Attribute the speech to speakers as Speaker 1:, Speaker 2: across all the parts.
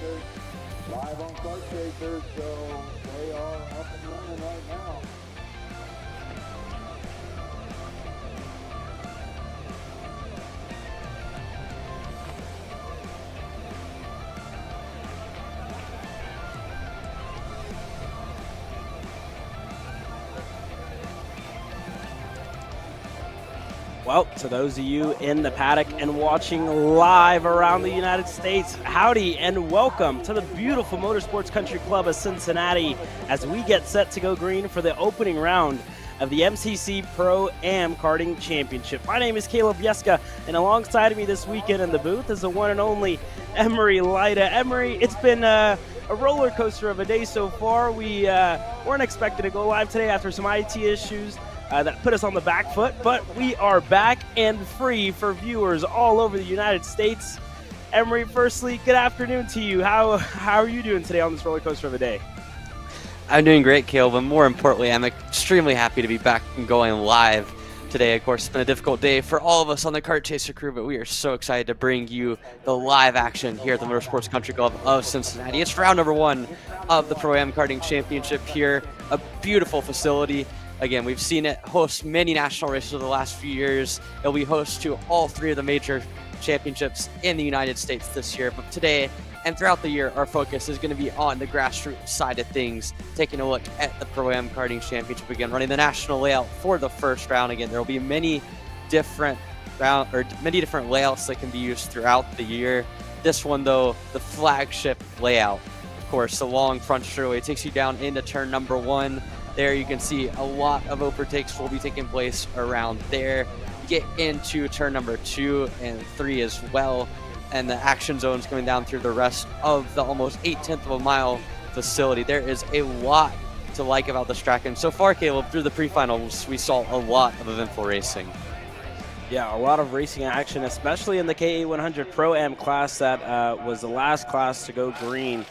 Speaker 1: Chasers, live on Kart Chasers, so they are up and running right now.
Speaker 2: Well, to those of you in the paddock and watching live around the United States, howdy and welcome to the beautiful Motorsports Country Club of Cincinnati as we get set to go green for the opening round of the MCC Pro-Am Karting Championship. My name is Caleb Yeska, and alongside me this weekend in the booth is the one and only Emery Lida. Emery, it's been a roller coaster of a day so far. We weren't expected to go live today after some IT issues that put us on the back foot, but we are back and free for viewers all over the United States. Emery, firstly, good afternoon to you. How are you doing today on this roller coaster of a day?
Speaker 3: I'm doing great, Caleb, and more importantly, I'm extremely happy to be back and going live today. Of course, it's been a difficult day for all of us on the Kart Chaser crew, but we are so excited to bring you the live action here at the Motorsports Country Club of Cincinnati. It's round number 1 of the Pro-Am Karting Championship here, a beautiful facility. Again, we've seen it host many national races over the last few years. It'll be host to all 3 of the major championships in the United States this year. But today and throughout the year, our focus is going to be on the grassroots side of things, taking a look at the Pro-Am Karting Championship again, running the national layout for the first round. Again, there will be many different layouts that can be used throughout the year. This one, though, the flagship layout, of course, the long front straightaway takes you down into turn number 1. There you can see a lot of overtakes will be taking place around there. You get into turn number 2 and 3 as well, and the action zones coming down through the rest of the almost 0.8 of a mile facility. There is a lot to like about this track, and so far, Caleb, through the pre-finals, we saw a lot of eventful racing.
Speaker 2: Yeah, a lot of racing action, especially in the KA100 Pro-Am class. That was the last class to go green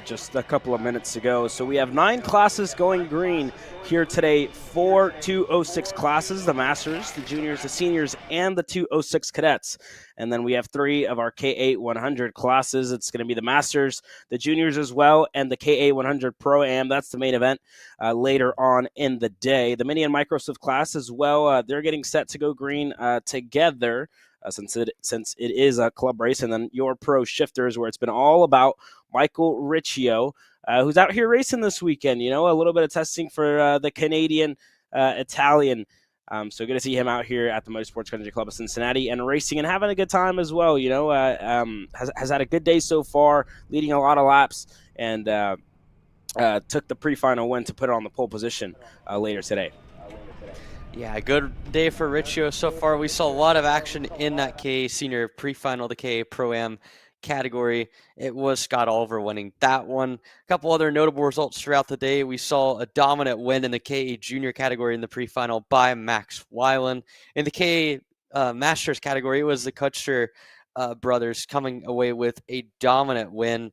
Speaker 2: just a couple of minutes ago. So we have 9 classes going green here today. 4 206 classes, the Masters, the Juniors, the Seniors, and the 206 Cadets. And then we have 3 of our KA100 classes. It's going to be the Masters, the Juniors as well, and the KA100 Pro-Am. That's the main event later on in the day. The Mini and Microsoft class as well, they're getting set to go green together. Since it is a club race, and then your pro shifters, where it's been all about Michael Riccio, who's out here racing this weekend. You know, a little bit of testing for the Canadian Italian. So good to see him out here at the Motorsports Country Club of Cincinnati and racing and having a good time as well. You know, has had a good day so far, leading a lot of laps, and took the pre-final win to put it on the pole position later today.
Speaker 3: Yeah, good day for Riccio so far. We saw a lot of action in that KA Senior pre-final, the KA Pro-Am category. It was Scott Oliver winning that one. A couple other notable results throughout the day. We saw a dominant win in the KA Junior category in the pre-final by Max Weiland. In the KA Masters category, it was the Kutcher brothers coming away with a dominant win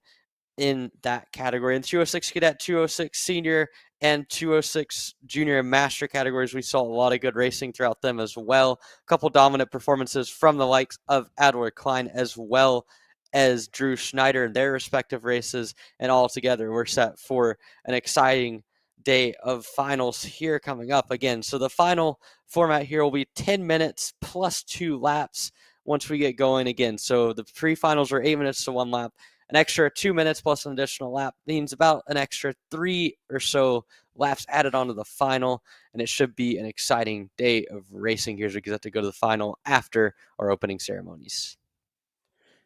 Speaker 3: in that category. In 206 Cadet, 206 Senior, and 206 Junior and Master categories, we saw a lot of good racing throughout them as well. A couple dominant performances from the likes of Adler Klein as well as Drew Schneider in their respective races, and all together we're set for an exciting day of finals here coming up again. So the final format here will be 10 minutes plus 2 laps once we get going again. So the pre-finals are 8 minutes to 1 lap. An extra 2 minutes plus an additional lap means about an extra 3 or so laps added onto the final, and it should be an exciting day of racing here as we get to go to the final after our opening ceremonies.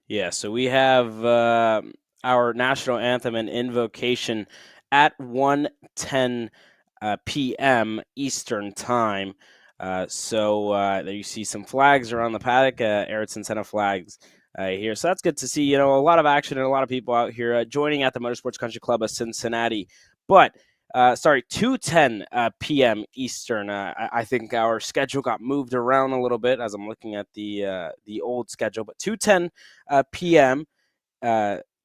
Speaker 2: Yeah, so we have our national anthem and invocation at 1:10 p.m. Eastern Time. So there you see some flags around the paddock, Ericsson Senna flags. Here. So that's good to see, you know, a lot of action and a lot of people out here joining at the Motorsports Country Club of Cincinnati. But, 2:10 p.m. Eastern. I think our schedule got moved around a little bit as I'm looking at the old schedule. But 2:10 p.m.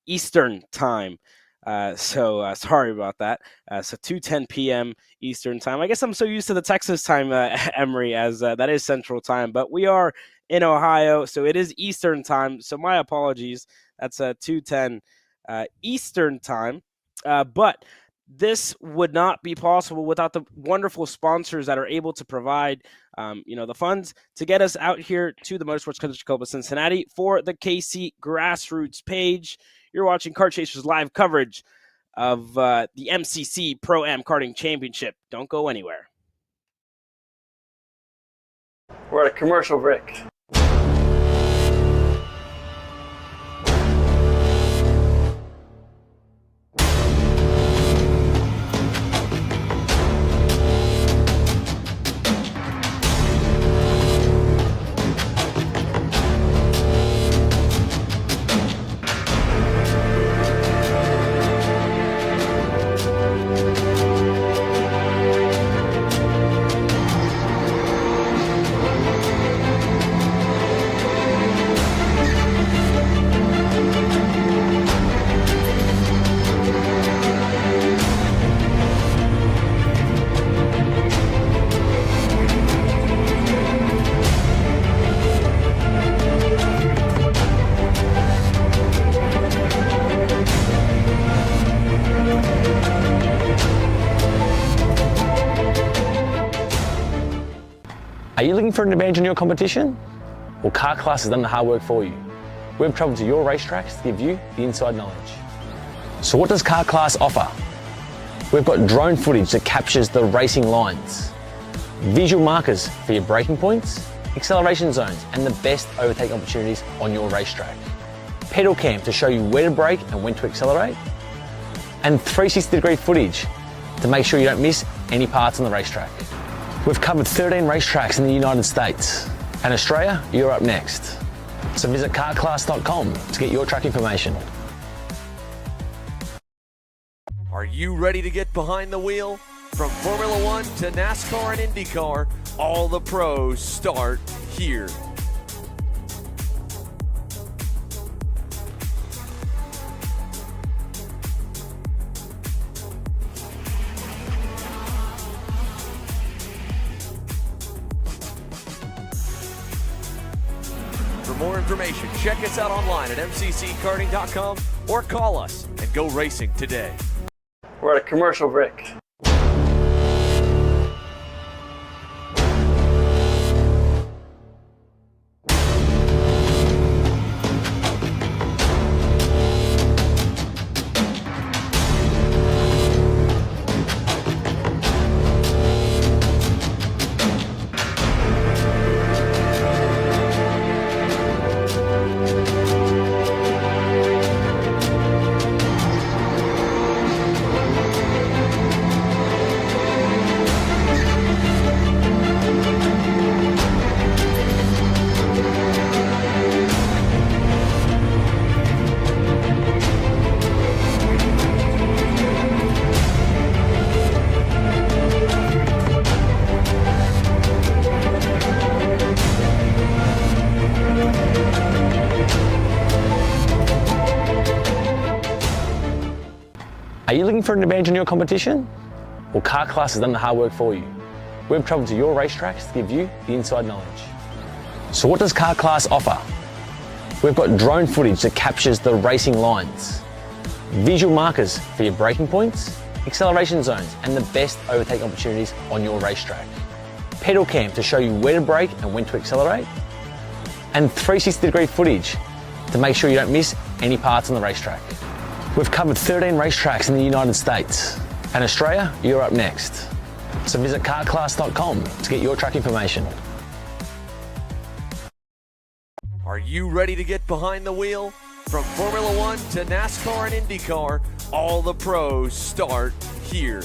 Speaker 2: Eastern Time. Sorry about that. So 2:10 p.m. Eastern Time. I guess I'm so used to the Texas time, Emery, as that is Central Time. But we are in Ohio, so it is Eastern Time. So my apologies. That's 2:10 Eastern time. But this would not be possible without the wonderful sponsors that are able to provide, the funds to get us out here to the Motorsports Country Club of Cincinnati for the KC Grassroots page. You're watching Kart Chasers live coverage of the MCC Pro-Am Karting Championship. Don't go anywhere.
Speaker 3: We're at a commercial break.
Speaker 4: Are you looking for an advantage in your competition? Well, Kart Class has done the hard work for you. We've travelled to your racetracks to give you the inside knowledge. So what does Kart Class offer? We've got drone footage that captures the racing lines, visual markers for your braking points, acceleration zones, and the best overtake opportunities on your racetrack, pedal cam to show you where to brake and when to accelerate, and 360-degree footage to make sure you don't miss any parts on the racetrack. We've covered 13 racetracks in the United States, and Australia, you're up next. So visit kartclass.com to get your track information.
Speaker 5: Are you ready to get behind the wheel? From Formula One to NASCAR and IndyCar, all the pros start here. For more information, check us out online at mcckarting.com or call us and go racing today.
Speaker 3: We're at a commercial break.
Speaker 4: Are you looking for an advantage in your competition? Well, Kart Class has done the hard work for you. We've travelled to your racetracks to give you the inside knowledge. So what does Kart Class offer? We've got drone footage that captures the racing lines, visual markers for your braking points, acceleration zones, and the best overtake opportunities on your racetrack, pedal cam to show you where to brake and when to accelerate, and 360-degree footage to make sure you don't miss any parts on the racetrack. We've covered 13 racetracks in the United States, and Australia, you're up next. So visit kartclass.com to get your track information.
Speaker 5: Are you ready to get behind the wheel? From Formula One to NASCAR and IndyCar, all the pros start here.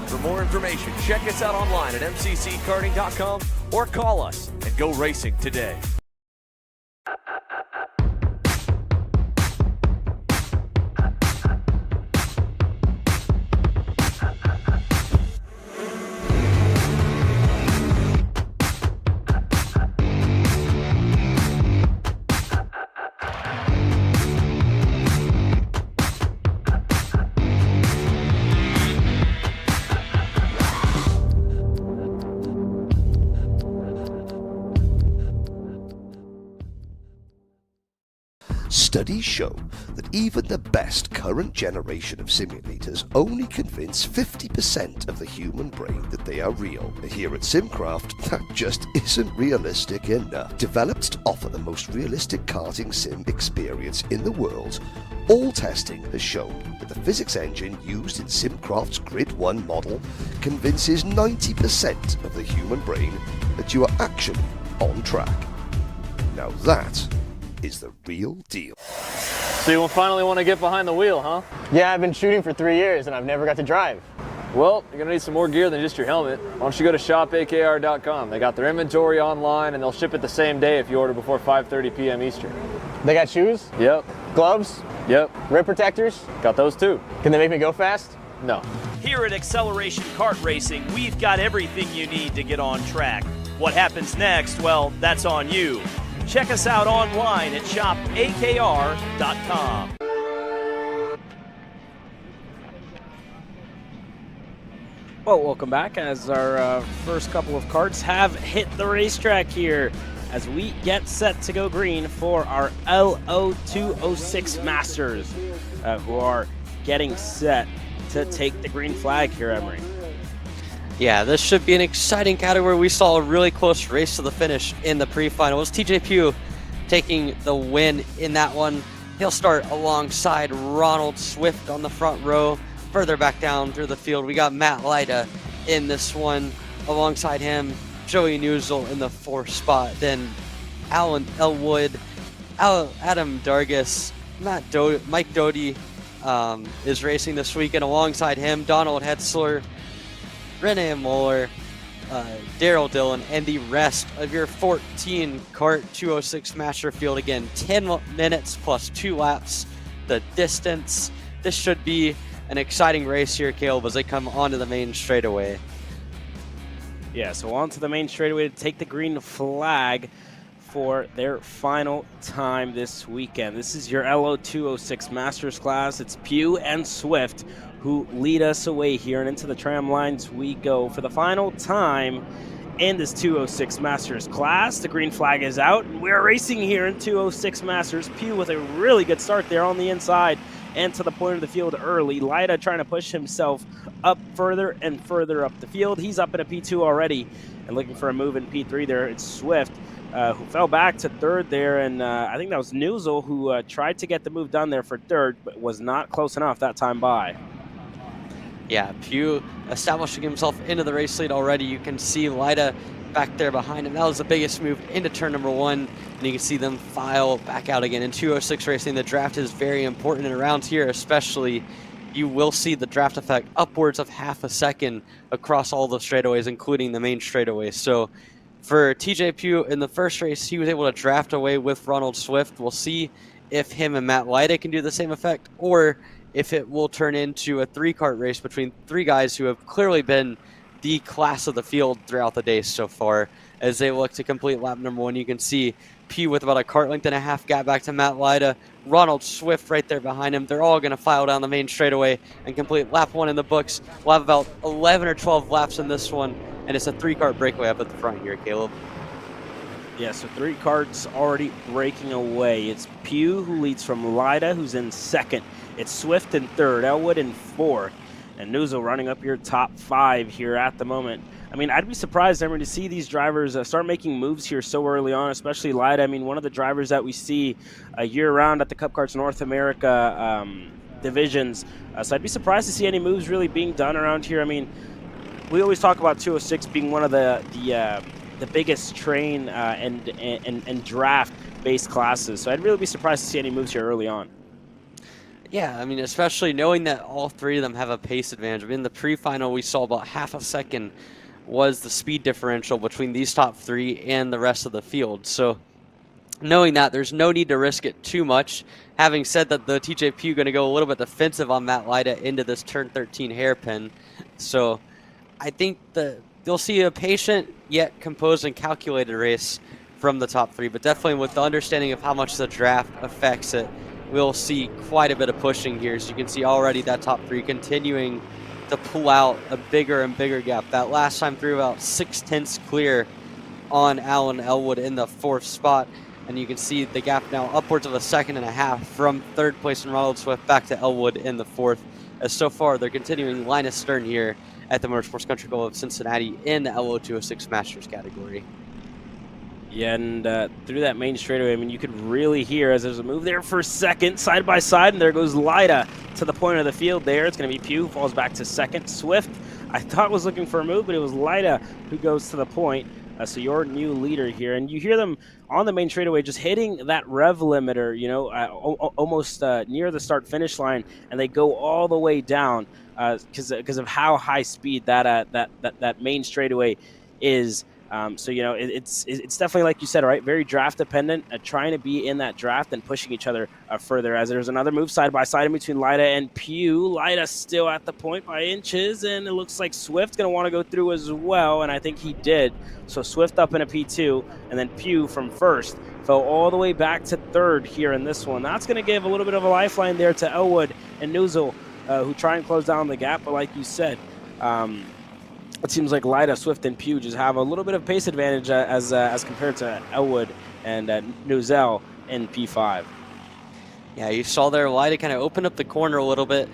Speaker 5: For more information, check us out online at mcckarting.com or call us and go racing today.
Speaker 6: Studies show that even the best current generation of simulators only convince 50% of the human brain that they are real. Here at Simcraft, that just isn't realistic enough. Developed to offer the most realistic karting sim experience in the world, all testing has shown that the physics engine used in Simcraft's Grid 1 model convinces 90% of the human brain that you are actually on track. Now that is the real deal.
Speaker 7: So you finally want to get behind the wheel, huh?
Speaker 8: Yeah, I've been shooting for 3 years and I've never got to drive.
Speaker 7: Well, you're gonna need some more gear than just your helmet. Why don't you go to shopakr.com? They got their inventory online and they'll ship it the same day if you order before 5:30 p.m. Eastern.
Speaker 8: They got shoes?
Speaker 7: Yep.
Speaker 8: Gloves?
Speaker 7: Yep.
Speaker 8: Rib protectors?
Speaker 7: Got those too.
Speaker 8: Can they make me go fast?
Speaker 7: No.
Speaker 9: Here at Acceleration Kart Racing, we've got everything you need to get on track. What happens next? Well, that's on you. Check us out online at shopakr.com.
Speaker 2: Well, welcome back as our first couple of karts have hit the racetrack here as we get set to go green for our LO206 Masters who are getting set to take the green flag here, Emery.
Speaker 3: Yeah, this should be an exciting category. We saw a really close race to the finish in the pre-final. It was TJ Pugh taking the win in that one. He'll start alongside Ronald Swift on the front row. Further back down through the field, we got Matt Lyda in this one. Alongside him, Joey Newsel in the 4th spot. Then Alan Elwood, Adam Dargis, Mike Doty is racing this weekend. Alongside him, Donald Hetzler, Renee Moeller, Daryl Dillon, and the rest of your 14 Kart 206 Master field. Again, 10 minutes plus 2 laps. The distance. This should be an exciting race here, Caleb, as they come onto the main straightaway.
Speaker 2: Yeah, so onto the main straightaway to take the green flag for their final time this weekend. This is your LO206 Masters class. It's Pugh and Swift who lead us away here, and into the tram lines we go for the final time in this 206 Masters class. The green flag is out, and we're racing here in 206 Masters. Pugh with a really good start there on the inside and to the point of the field early. Lyda trying to push himself up further and further up the field. He's up in a P2 already and looking for a move in P3 there. It's Swift who fell back to 3rd there, and I think that was Newsel who tried to get the move done there for 3rd, but was not close enough that time by.
Speaker 3: Yeah, Pugh establishing himself into the race lead already. You can see Lyda back there behind him. That was the biggest move into turn number 1, and you can see them file back out again. In 206 racing, the draft is very important, and around here especially, you will see the draft effect upwards of half a second across all the straightaways, including the main straightaway. So for TJ Pugh in the first race, he was able to draft away with Ronald Swift. We'll see if him and Matt Lyda can do the same effect, or if it will turn into a 3-kart race between 3 guys who have clearly been the class of the field throughout the day so far. As they look to complete lap number 1, you can see Pugh with about a kart length and a half gap back to Matt Lyda, Ronald Swift right there behind him. They're all going to file down the main straightaway and complete lap 1 in the books. We'll have about 11 or 12 laps in this one, and it's a 3-kart breakaway up at the front here, Caleb.
Speaker 2: Yeah, so 3 karts already breaking away. It's Pugh who leads from Lyda, who's in 2nd. It's Swift in 3rd, Elwood in 4th, and Newsel running up your top 5 here at the moment. I mean, I'd be surprised, Emery, to see these drivers start making moves here so early on, especially Lyda. I mean, one of the drivers that we see year-round at the Cup Karts North America divisions. So I'd be surprised to see any moves really being done around here. I mean, we always talk about 206 being one of the biggest train and draft-based classes. So I'd really be surprised to see any moves here early on.
Speaker 3: Yeah, I mean, especially knowing that all 3 of them have a pace advantage. I mean, in the pre-final, we saw about half a second was the speed differential between these top 3 and the rest of the field. So knowing that, there's no need to risk it too much. Having said that, the TJ Pugh going to go a little bit defensive on Matt Lyda into this turn 13 hairpin. So I think that you'll see a patient yet composed and calculated race from the top 3, but definitely with the understanding of how much the draft affects it, we'll see quite a bit of pushing here. So you can see already that top 3 continuing to pull out a bigger and bigger gap. That last time through about 6/10 clear on Alan Elwood in the 4th spot. And you can see the gap now upwards of a second and a half from third place in Ronald Swift back to Elwood in the fourth. As so far, they're continuing line astern here at the Motorsports Country Club of Cincinnati in the LO206 Masters category.
Speaker 2: Yeah, and through that main straightaway, I mean, you could really hear as there's a move there for second, side by side, and there goes Lyda to the point of the field there. It's going to be Pugh, who falls back to second. Swift, I thought was looking for a move, but it was Lyda who goes to the point. So your new leader here, and you hear them on the main straightaway just hitting that rev limiter, you know, almost near the start-finish line, and they go all the way down because of how high speed that main straightaway is. So, you know, it's definitely, like you said, right, very draft dependent, trying to be in that draft and pushing each other further, as there's another move side by side in between Lyda and Pugh. Lyda still at the point by inches, and it looks like Swift's going to want to go through as well, and I think he did. So Swift up in a P2, and then Pugh from first fell all the way back to third here in this one. That's going to give a little bit of a lifeline there to Elwood and Newsel, who try and close down the gap, but like you said, it seems like Lyda, Swift, and Pugh just have a little bit of pace advantage as compared to Elwood and Newsel in P5.
Speaker 3: Yeah, you saw there Lyda kind of opened up the corner a little bit,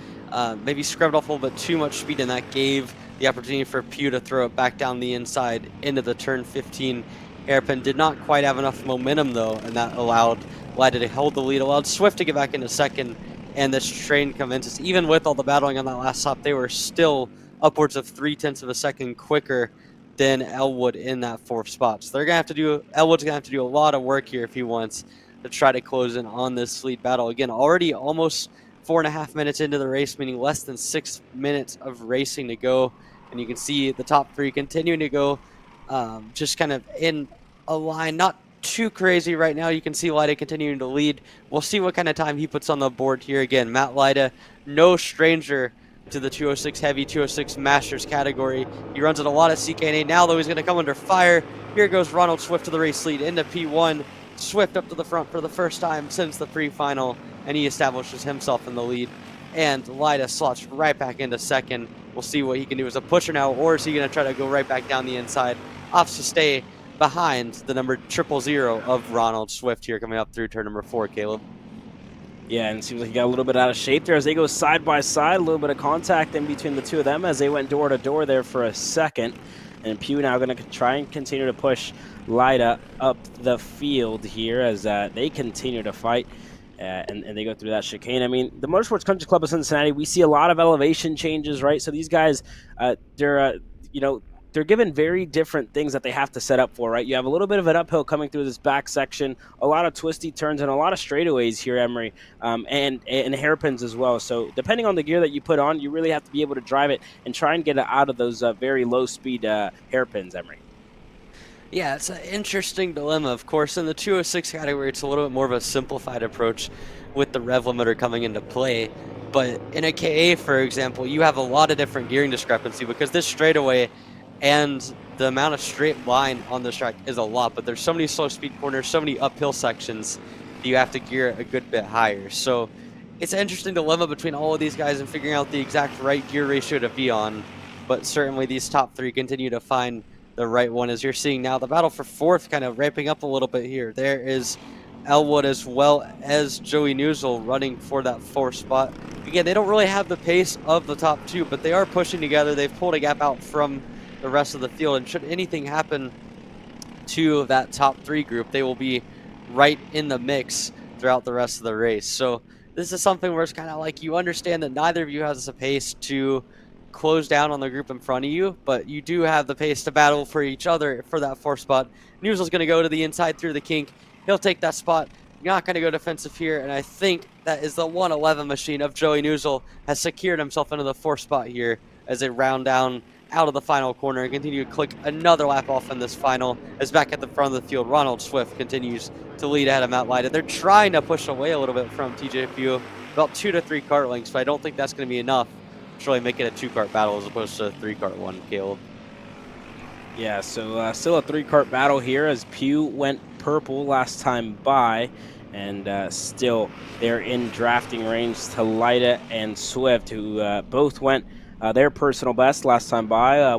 Speaker 3: maybe scrubbed off a little bit too much speed, and that gave the opportunity for Pugh to throw it back down the inside into the turn 15 hairpin. Did not quite have enough momentum, though, and that allowed Lyda to hold the lead, allowed Swift to get back into second, and this train commences. Even with all the battling on that last stop, they were still upwards of 0.3 of a second quicker than Elwood in that fourth spot. So they're gonna have to do, Elwood's gonna have to do a lot of work here if he wants to try to close in on this lead battle. Again, already almost 4.5 minutes into the race, meaning less than 6 minutes of racing to go. And you can see the top three continuing to go just kind of in a line, not too crazy right now. You can see Lyda continuing to lead. We'll see what kind of time he puts on the board here. Again, Matt Lyda, no stranger to the 206 heavy, 206 Masters category. He runs at a lot of CKNA now, though he's going to come under fire. Here goes Ronald Swift to the race lead into P1. Swift up to the front for the first time since the pre-final, and he establishes himself in the lead. And Lyda slots right back into second. We'll see what he can do as a pusher now, or is he going to try to go right back down the inside? Opts to stay behind the number 000 of Ronald Swift here coming up through turn number 4, Caleb.
Speaker 2: Yeah, and it seems like he got a little bit out of shape there as they go side by side. A little bit of contact in between the two of them as they went door to door there for a second. And Pugh now going to try and continue to push Lyda up the field here as they continue to fight. And they go through that chicane. I mean, the Motorsports Country Club of Cincinnati, we see a lot of elevation changes, right? So these guys, they're given very different things that they have to set up for, right? You have a little bit of an uphill coming through this back section, a lot of twisty turns, and a lot of straightaways here, Emery, and hairpins as well. So depending on the gear that you put on, you really have to be able to drive it and try and get it out of those very low-speed hairpins, Emery.
Speaker 3: Yeah, it's an interesting dilemma. Of course, in the 206 category, it's a little bit more of a simplified approach with the rev limiter coming into play. But in a KA, for example, you have a lot of different gearing discrepancy because this straightaway and the amount of straight line on this track is a lot, but there's so many slow speed corners, so many uphill sections that you have to gear a good bit higher. So it's an interesting dilemma between all of these guys and figuring out the exact right gear ratio to be on. But certainly these top three continue to find the right one, as you're seeing now. The battle for fourth kind of ramping up a little bit here. There is Elwood as well as Joey Newsel running for that fourth spot. Again, they don't really have the pace of the top two, but they are pushing together. They've pulled a gap out from the rest of the field, and should anything happen to that top three group, they will be right in the mix throughout the rest of the race. So this is something where it's kind of like you understand that neither of you has the pace to close down on the group in front of you, but you do have the pace to battle for each other for that fourth spot. Newsel's going to go to the inside through the kink. He'll take that spot. Not going to go defensive here, and I think that is the 111 machine of Joey Newsel has secured himself into the fourth spot here as they round down out of the final corner and continue to click another lap off in this final. As back at the front of the field, Ronald Swift continues to lead ahead of Matt Lyda. They're trying to push away a little bit from TJ Pugh, about 2 to 3 kart lengths, but I don't think that's going to be enough to really make it a 2-kart battle as opposed to a 3-kart one, Caleb.
Speaker 2: Yeah, so still a 3-kart battle here as Pugh went purple last time by, and still they're in drafting range to Lyda and Swift, who both went their personal best last time by,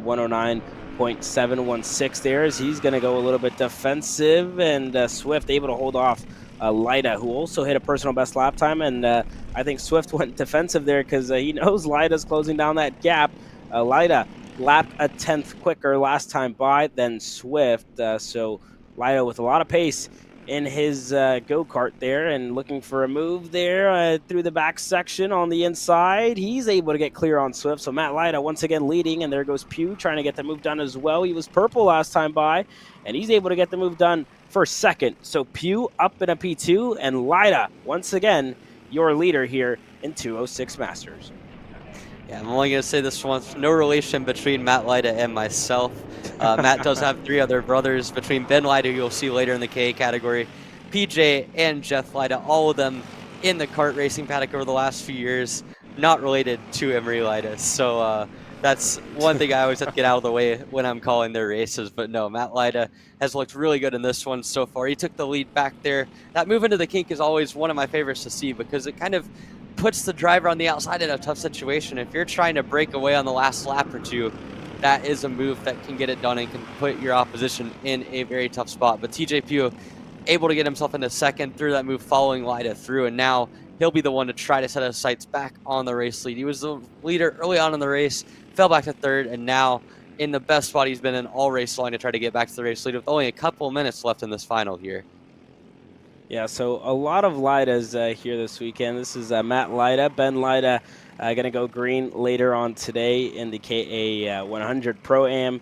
Speaker 2: .716 there, as he's going to go a little bit defensive, and Swift able to hold off Lyda, who also hit a personal best lap time, and I think Swift went defensive there because he knows Lyda's closing down that gap. Lyda lapped a 10th quicker last time by than Swift, so Lyda with a lot of pace in his go-kart there, and looking for a move there through the back section on the inside. He's able to get clear on Swift, so Matt Lyda once again leading, and there goes Pugh trying to get the move done as well. He was purple last time by, and he's able to get the move done for second. So Pugh up in a P2, and Lyda once again your leader here in 206 Masters.
Speaker 3: Yeah, I'm only going to say this once. No relation between Matt Lyda and myself. Matt does have 3 other brothers between Ben Lyda, who you'll see later in the KA category, PJ, and Jeff Lyda, all of them in the kart racing paddock over the last few years, not related to Emery Lyda. So that's one thing I always have to get out of the way when I'm calling their races. But no, Matt Lyda has looked really good in this one so far. He took the lead back there. That move into the kink is always one of my favorites to see because it kind of puts the driver on the outside in a tough situation. If you're trying to break away on the last lap or two, that is a move that can get it done and can put your opposition in a very tough spot. But TJ Pugh able to get himself into second through that move, following Lyda through, and now he'll be the one to try to set his sights back on the race lead. He was the leader early on in the race, fell back to third, and now in the best spot he's been in all race long to try to get back to the race lead with only a couple of minutes left in this final here.
Speaker 2: Yeah, so a lot of Lydas here this weekend. This is Matt Lyda, Ben Lyda, going to go green later on today in the KA 100 Pro-Am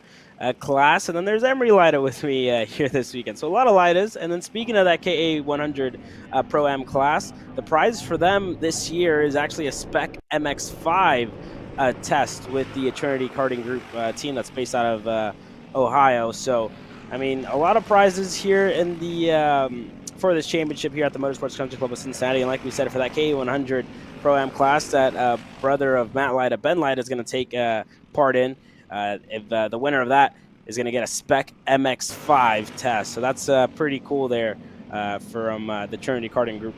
Speaker 2: class. And then there's Emery Lyda with me here this weekend. So a lot of Lydas. And then speaking of that KA 100 Pro-Am class, the prize for them this year is actually a Spec MX-5 test with the Trinity Karting Group team that's based out of Ohio. So, I mean, a lot of prizes here in the for this championship here at the Motorsports Country Club of Cincinnati. And like we said, for that KA100 Pro-Am class, that brother of Matt Lyda, Ben Lyda, is going to take part in. If the winner of that is going to get a Spec MX-5 test. So that's pretty cool there from the Trinity Karting Group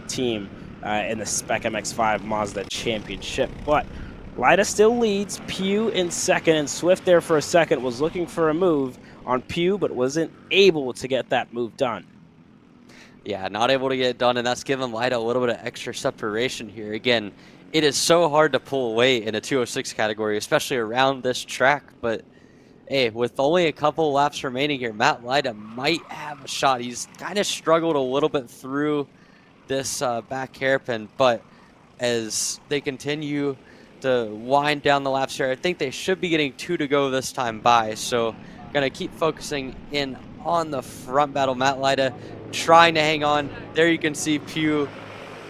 Speaker 2: team in the Spec MX-5 Mazda Championship. But Lyda still leads, Pugh in second, and Swift there for a second was looking for a move on Pugh, but wasn't able to get that move done.
Speaker 3: Yeah, not able to get it done, and that's given Lyda a little bit of extra separation here. Again, it is so hard to pull away in a 206 category, especially around this track, but hey, with only a couple laps remaining here, Matt Lyda might have a shot. He's kind of struggled a little bit through this back hairpin, but as they continue to wind down the laps here, I think they should be getting 2 to go this time by, so going to keep focusing in on the front battle. Matt Lyda trying to hang on. There you can see Pugh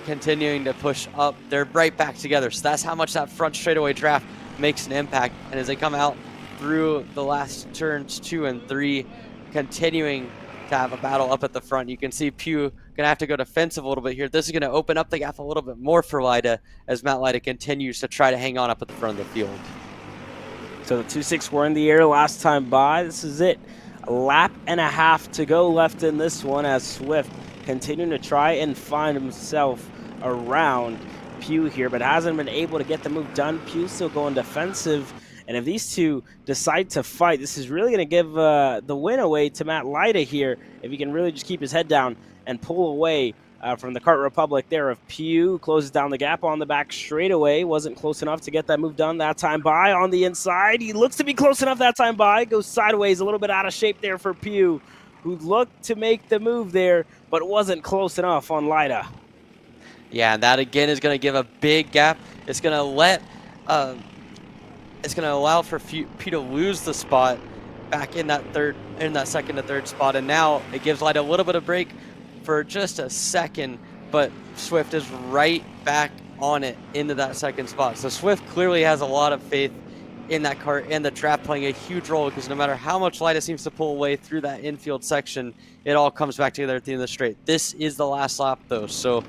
Speaker 3: continuing to push up. They're right back together. So that's how much that front straightaway draft makes an impact. And as they come out through the last turns 2 and 3, continuing to have a battle up at the front, you can see Pugh going to have to go defensive a little bit here. This is going to open up the gap a little bit more for Lyda as Matt Lyda continues to try to hang on up at the front of the field.
Speaker 2: So the 2.6 were in the air last time by. This is it. A lap and a half to go left in this one as Swift continuing to try and find himself around Pugh here, but hasn't been able to get the move done. Pugh still going defensive, and if these two decide to fight, this is really going to give the win away to Matt Lyda here if he can really just keep his head down and pull away from the Kart Republic there of Pugh. Closes down the gap on the back straightaway. Wasn't close enough to get that move done that time by. On the inside, he looks to be close enough that time by. Goes sideways, a little bit out of shape there for Pugh, who looked to make the move there, but wasn't close enough on Lyda.
Speaker 3: Yeah, and that again is going to give a big gap. It's going to let, it's going to allow for Pugh to lose the spot back in that second to third spot, and now it gives Lyda a little bit of break for just a second, but Swift is right back on it into that second spot. So Swift clearly has a lot of faith in that kart, and the draft playing a huge role, because no matter how much Lyda seems to pull away through that infield section, it all comes back together at the end of the straight. This is the last lap though, so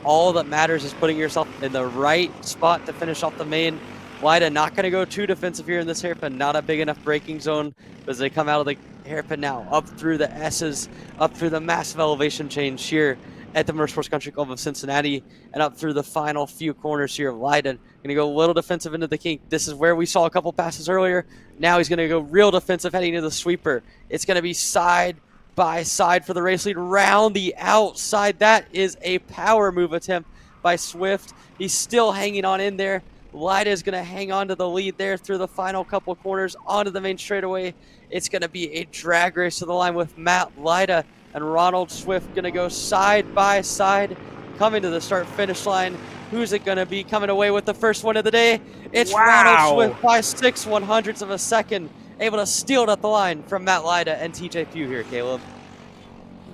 Speaker 3: all that matters is putting yourself in the right spot to finish off the main. Lyda not going to go too defensive here in this hairpin, not a big enough braking zone, but as they come out of the hairpin now, up through the S's, up through the massive elevation change here at the Motorsports Country Club of Cincinnati, and up through the final few corners here of Lyda Gonna go a little defensive into the kink. This is where we saw a couple passes earlier. Now he's gonna go real defensive heading to the sweeper. It's gonna be side by side for the race lead. Round the outside. That is a power move attempt by Swift. He's still hanging on in there. Lyda is gonna hang on to the lead there through the final couple corners onto the main straightaway. It's gonna be a drag race to the line with Matt Lyda and Ronald Swift gonna go side by side, coming to the start-finish line. Who's it going to be coming away with the first one of the day? It's Ronald Swift by 6/100ths of a second, able to steal it at the line from Matt Lyda and TJ Pugh here, Caleb.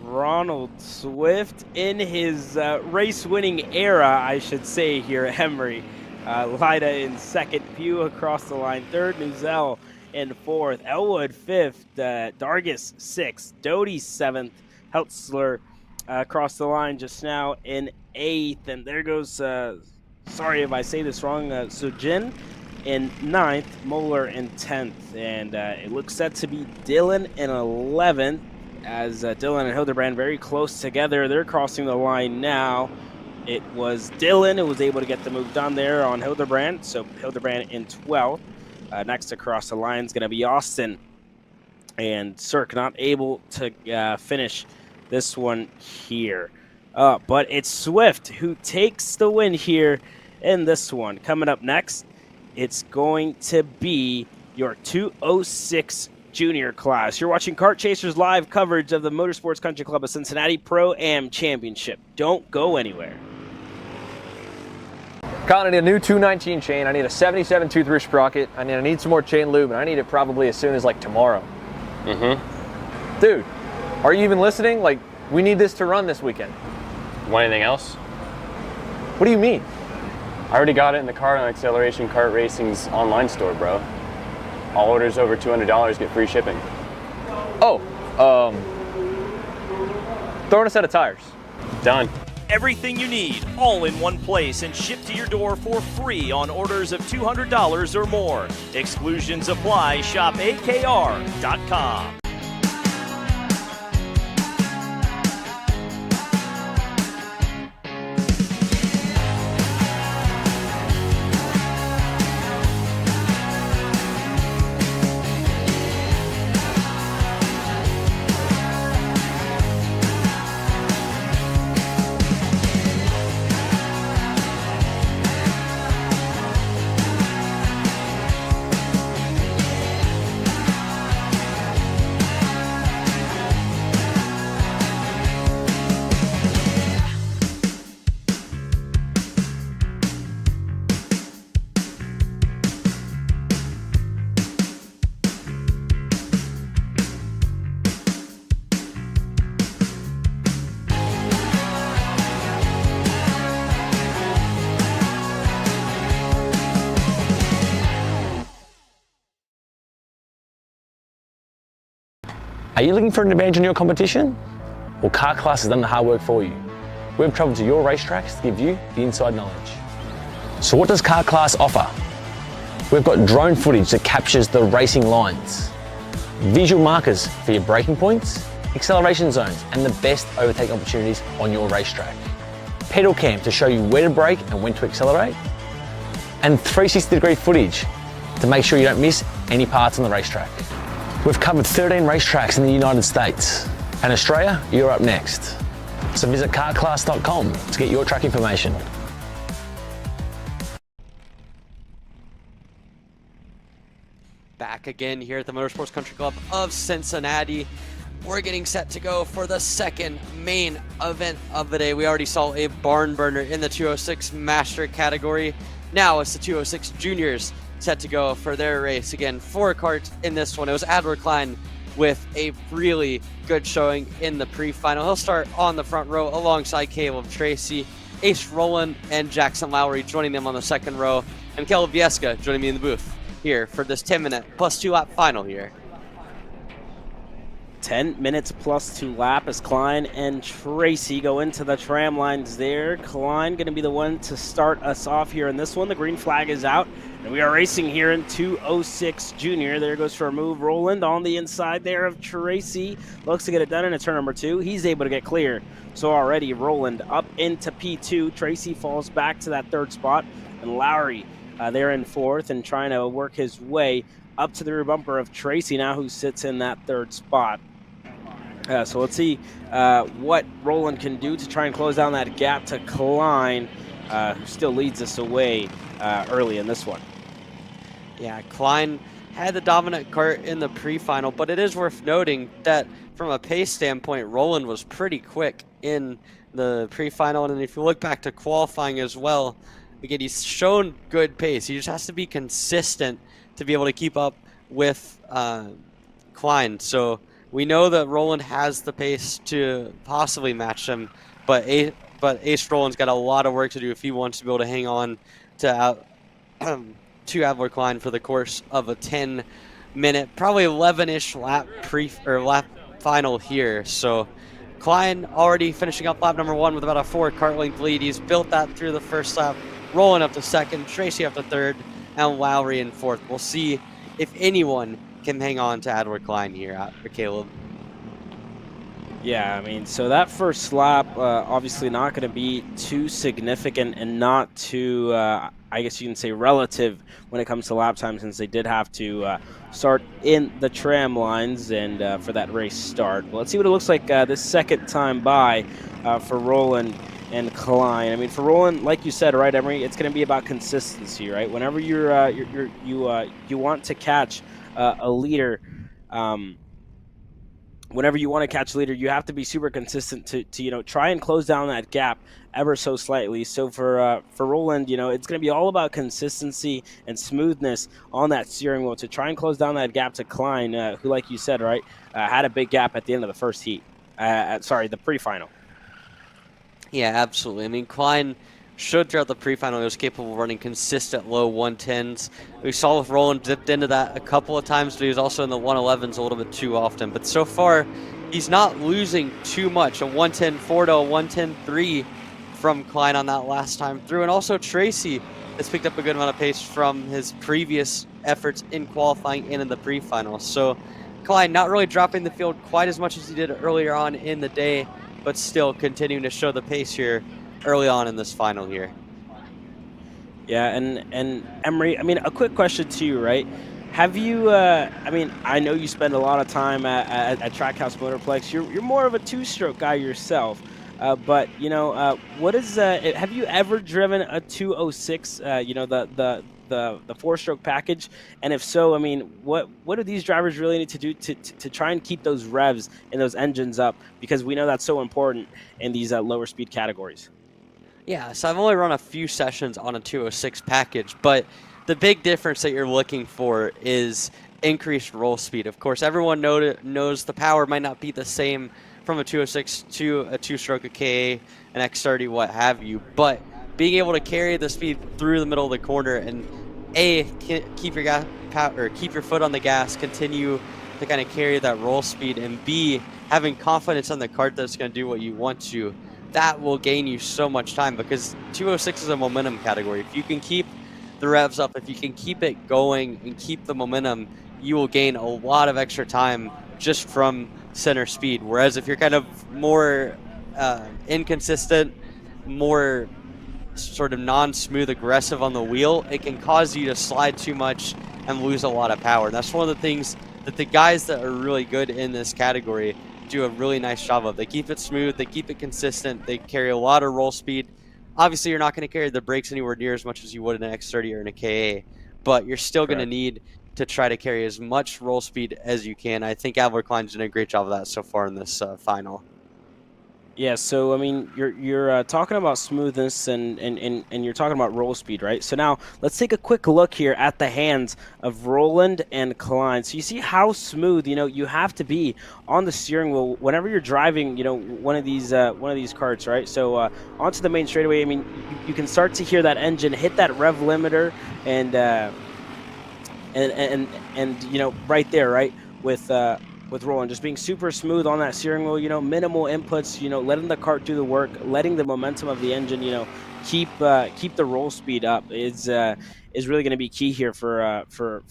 Speaker 2: Ronald Swift in his race-winning era, I should say here at Emory. Lyda in second, Pugh across the line third, Nuzell in fourth, Elwood fifth, Dargis sixth, Doty seventh, Heltzler across the line just now in eighth, and there goes, sorry if I say this wrong, Sujin in ninth, Moeller in 10th, and it looks set to be Dylan in 11th, as Dylan and Hildebrand very close together. They're crossing the line now. It was Dylan who was able to get the move done there on Hildebrand, so Hildebrand in 12th. Next across the line is going to be Austin, and Cirque not able to finish this one here. But it's Swift who takes the win here in this one. Coming up next, it's going to be your 206 junior class. You're watching Kart Chasers live coverage of the Motorsports Country Club of Cincinnati Pro-Am Championship. Don't go anywhere.
Speaker 7: Colin, I need a new 219 chain. I need a 77 tooth sprocket. I need some more chain lube, and I need it probably as soon as like tomorrow. Dude, are you even listening? Like, we need this to run this weekend.
Speaker 10: Want anything else?
Speaker 7: What do you mean?
Speaker 10: I already got it in the Kart on Acceleration Kart Racing's online store, bro. All orders over $200 get free shipping.
Speaker 7: Oh, throw in a set of tires.
Speaker 10: Done.
Speaker 9: Everything you need, all in one place and shipped to your door for free on orders of $200 or more. Exclusions apply. Shop AKR.com.
Speaker 4: Are you looking for an advantage in your competition? Well, Kart Class has done the hard work for you. We've travelled to your racetracks to give you the inside knowledge. So what does Kart Class offer? We've got drone footage that captures the racing lines, visual markers for your braking points, acceleration zones, and the best overtake opportunities on your racetrack, pedal cam to show you where to brake and when to accelerate, and 360-degree footage to make sure you don't miss any parts on the racetrack. We've covered 13 racetracks in the United States, and Australia, you're up next. So visit kartclass.com to get your track information.
Speaker 3: Back again here at the Motorsports Country Club of Cincinnati. We're getting set to go for the second main event of the day. We already saw a barn burner in the 206 Master category. Now it's the 206 Juniors set to go for their race. Again, 4 karts in this one. It was Adler Klein with a really good showing in the pre-final. He'll start on the front row alongside Caleb Tracy, Ace Rowland, and Jackson Lowry joining them on the second row, and Caleb Vieska joining me in the booth here for this 10-minute plus 2 lap final here.
Speaker 2: 10 minutes plus 2 lap as Klein and Tracy go into the tram lines there. Klein going to be the one to start us off here in this one. The green flag is out, and we are racing here in 206 Junior. There goes for a move. Roland on the inside there of Tracy. Looks to get it done in a turn number 2. He's able to get clear. So already Roland up into P2. Tracy falls back to that 3rd spot, and Lowry there in fourth and trying to work his way up to the rear bumper of Tracy now, who sits in that third spot. So let's see what Roland can do to try and close down that gap to Klein, who still leads us away early in this one.
Speaker 3: Yeah, Klein had the dominant kart in the pre-final, but it is worth noting that from a pace standpoint, Roland was pretty quick in the pre-final, and if you look back to qualifying as well, again, he's shown good pace. He just has to be consistent to be able to keep up with Klein. So we know that Roland has the pace to possibly match him, but Ace Roland's got a lot of work to do if he wants to be able to hang on to Adler Klein for the course of a 10-minute, probably 11-ish lap final here. So Klein already finishing up lap number 1 with about a 4 kart length lead. He's built that through the first lap, Roland up to second, Tracy up to third, and Lowry in fourth. We'll see if anyone can hang on to Adler Klein here for Caleb.
Speaker 2: Yeah, I mean, so that first lap, obviously not going to be too significant and not too, I guess you can say, relative when it comes to lap time, since they did have to start in the tram lines and for that race start. Well, let's see what it looks like this second time by for Roland and Klein. I mean, for Roland, like you said, right, Emery, it's going to be about consistency, right? Whenever you want to catch a leader. Whenever you want to catch a leader, you have to be super consistent to try and close down that gap ever so slightly. So for Roland, it's going to be all about consistency and smoothness on that steering wheel to try and close down that gap to Klein, who, like you said, right, had a big gap at the end of the first heat. The pre-final.
Speaker 3: Yeah, absolutely. I mean, Klein showed throughout the pre-final he was capable of running consistent low 110s. We saw with Roland dipped into that a couple of times, but he was also in the 111s a little bit too often. But so far, he's not losing too much. A 110.4 to a 110.3 from Klein on that last time through. And also Tracy has picked up a good amount of pace from his previous efforts in qualifying and in the pre-final. So Klein not really dropping the field quite as much as he did earlier on in the day, but still continuing to show the pace here early on in this final here.
Speaker 2: Yeah, and Emery, I mean, a quick question to you, right? Have you, I mean, I know you spend a lot of time at Trackhouse Motorplex. You're more of a two-stroke guy yourself, but, what is, have you ever driven a 206, the four-stroke package? And if so, I mean, what do these drivers really need to do to try and keep those revs and those engines up? Because we know that's so important in these lower speed categories.
Speaker 3: Yeah, so I've only run a few sessions on a 206 package, but the big difference that you're looking for is increased roll speed. Of course, everyone knows the power might not be the same from a 206 to a two-stroke, a KA, an X30, what have you, but being able to carry the speed through the middle of the corner and keep your foot on the gas, continue to kind of carry that roll speed, and B, having confidence on the kart that's going to do what you want to, that will gain you so much time, because 206 is a momentum category. If you can keep the revs up, if you can keep it going and keep the momentum, you will gain a lot of extra time just from center speed. Whereas if you're kind of more inconsistent, more sort of non-smooth aggressive on the wheel, it can cause you to slide too much and lose a lot of power. And that's one of the things that the guys that are really good in this category do a really nice job of. They keep it smooth, they keep it consistent, they carry a lot of roll speed. Obviously, you're not going to carry the brakes anywhere near as much as you would in an X30 or in a KA, but you're still going to need to try to carry as much roll speed as you can. I think Adler Klein's done a great job of that so far in this final.
Speaker 2: Yeah, so I mean, you're talking about smoothness and you're talking about roll speed, right? So now let's take a quick look here at the hands of Roland and Klein. So you see how smooth you have to be on the steering wheel whenever you're driving one of these karts, right? So onto the main straightaway, I mean, you can start to hear that engine hit that rev limiter and right there, right, with Roland, just being super smooth on that steering wheel, minimal inputs, letting the kart do the work, letting the momentum of the engine, keep the roll speed up is really going to be key here for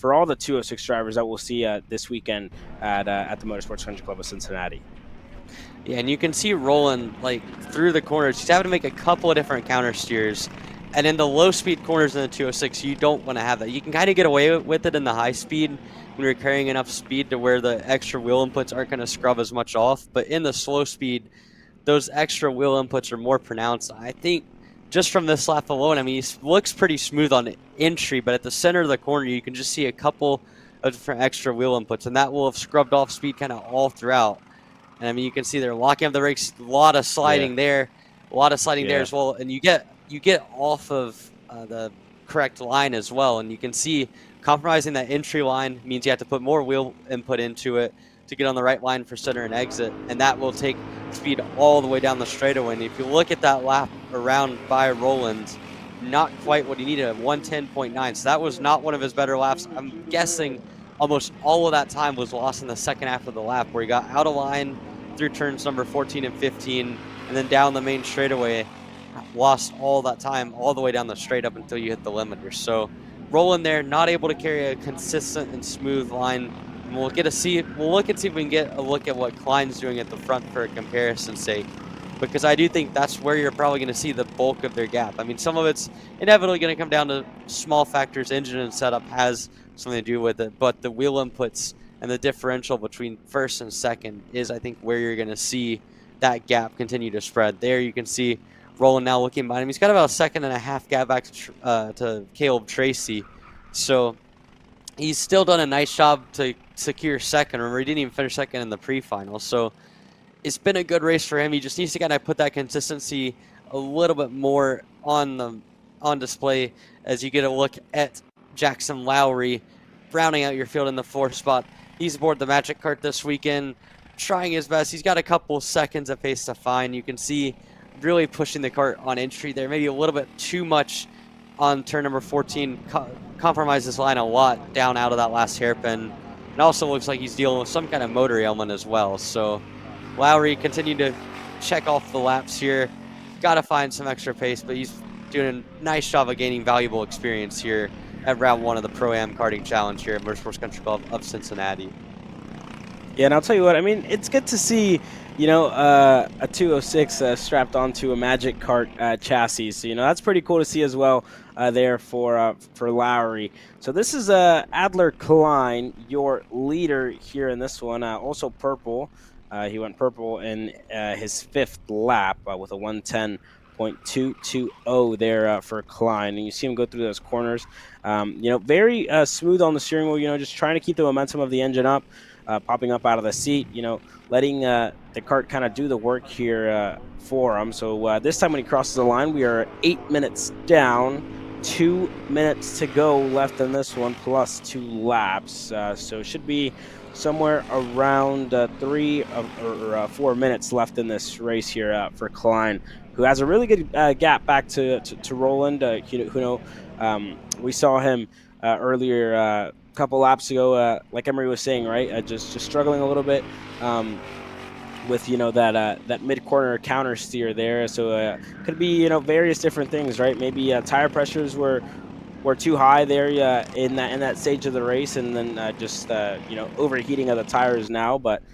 Speaker 2: all the 206 drivers that we'll see this weekend at the Motorsports Country Club of Cincinnati.
Speaker 3: Yeah, and you can see Roland, like, through the corners, he's having to make a couple of different counter steers, And in the low speed corners in the 206, you don't want to have that. You can kind of get away with it in the high speed when you're carrying enough speed to where the extra wheel inputs aren't going to scrub as much off. But in the slow speed, those extra wheel inputs are more pronounced. I think just from this lap alone, I mean, he looks pretty smooth on entry, but at the center of the corner, you can just see a couple of different extra wheel inputs, and that will have scrubbed off speed kind of all throughout. And I mean, you can see they're locking up the brakes, a lot of sliding there, a lot of sliding there as well, and you get off of the correct line as well, and you can see compromising that entry line means you have to put more wheel input into it to get on the right line for center and exit, and that will take speed all the way down the straightaway. And if you look at that lap around by Roland, not quite what he needed, at 110.9, so that was not one of his better laps. I'm guessing almost all of that time was lost in the second half of the lap, where he got out of line through turns number 14 and 15, and then down the main straightaway, lost all that time all the way down the straight up until you hit the limiter. So Roland there, not able to carry a consistent and smooth line. And we'll look and see if we can get a look at what Klein's doing at the front for a comparison's sake, because I do think that's where you're probably going to see the bulk of their gap. I mean, some of it's inevitably going to come down to small factors. Engine and setup has something to do with it, but the wheel inputs and the differential between first and second is, I think, where you're going to see that gap continue to spread. There you can see Roland now looking behind him. He's got about a 1.5 seconds gap back to Caleb Tracy. So he's still done a nice job to secure second. Remember, he didn't even finish second in the pre-final. So it's been a good race for him. He just needs to kind of put that consistency a little bit more on display as you get a look at Jackson Lowry rounding out your field in the 4th spot. He's aboard the Magic Kart this weekend, trying his best. He's got a couple seconds of pace to find. You can see really pushing the kart on entry there, maybe a little bit too much on turn number 14, compromised this line a lot down out of that last hairpin. It also looks like he's dealing with some kind of motor ailment as well. So Lowry continued to check off the laps here. Got to find some extra pace, but he's doing a nice job of gaining valuable experience here at round 1 of the Pro-Am Karting Challenge here at Motorsports Country Club of Cincinnati.
Speaker 2: Yeah, and I'll tell you what, I mean, it's good to see, a 206 strapped onto a Magic Kart chassis. So, that's pretty cool to see as well there for Lowry. So this is Adler Klein, your leader here in this one, also purple. He went purple in his 5th lap with a 110.220 there for Klein. And you see him go through those corners. Very smooth on the steering wheel, just trying to keep the momentum of the engine up. Popping up out of the seat, letting the kart kind of do the work here for him. So this time when he crosses the line, we are 8 minutes down, 2 minutes to go left in this one, plus 2 laps. So it should be somewhere around 3 or 4 minutes left in this race here for Klein, who has a really good gap back to Roland. We saw him earlier couple laps ago, like Emery was saying, right? Just struggling a little bit with that mid corner counter steer there. So could be various different things, right? Maybe tire pressures were too high there in that stage of the race, and then just overheating of the tires now. But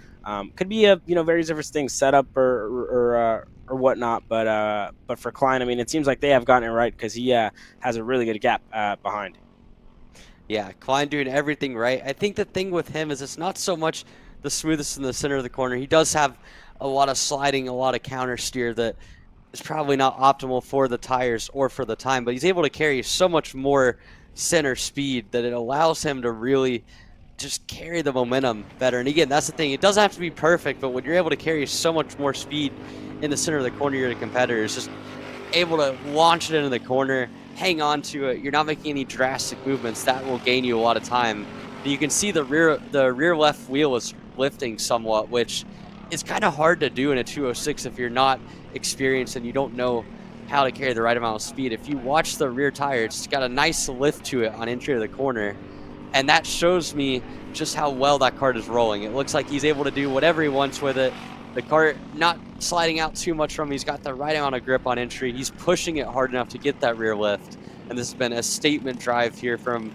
Speaker 2: could be various different things, setup or whatnot. But for Klein, I mean, it seems like they have gotten it right because he has a really good gap behind.
Speaker 3: Yeah, Klein doing everything right. I think the thing with him is it's not so much the smoothest in the center of the corner. He does have a lot of sliding, a lot of counter steer that is probably not optimal for the tires or for the time, but he's able to carry so much more center speed that it allows him to really just carry the momentum better. And again, that's the thing. It doesn't have to be perfect, but when you're able to carry so much more speed in the center of the corner, your competitor is just able to launch it into the corner, hang on to it. You're not making any drastic movements. That will gain you a lot of time. But you can see the rear left wheel is lifting somewhat, which is kind of hard to do in a 206 if you're not experienced and you don't know how to carry the right amount of speed. If you watch the rear tire, it's got a nice lift to it on entry of the corner, and that shows me just how well that kart is rolling. It looks like he's able to do whatever he wants with it. The kart not sliding out too much from him. He's got the right amount of grip on entry. He's pushing it hard enough to get that rear lift. And this has been a statement drive here from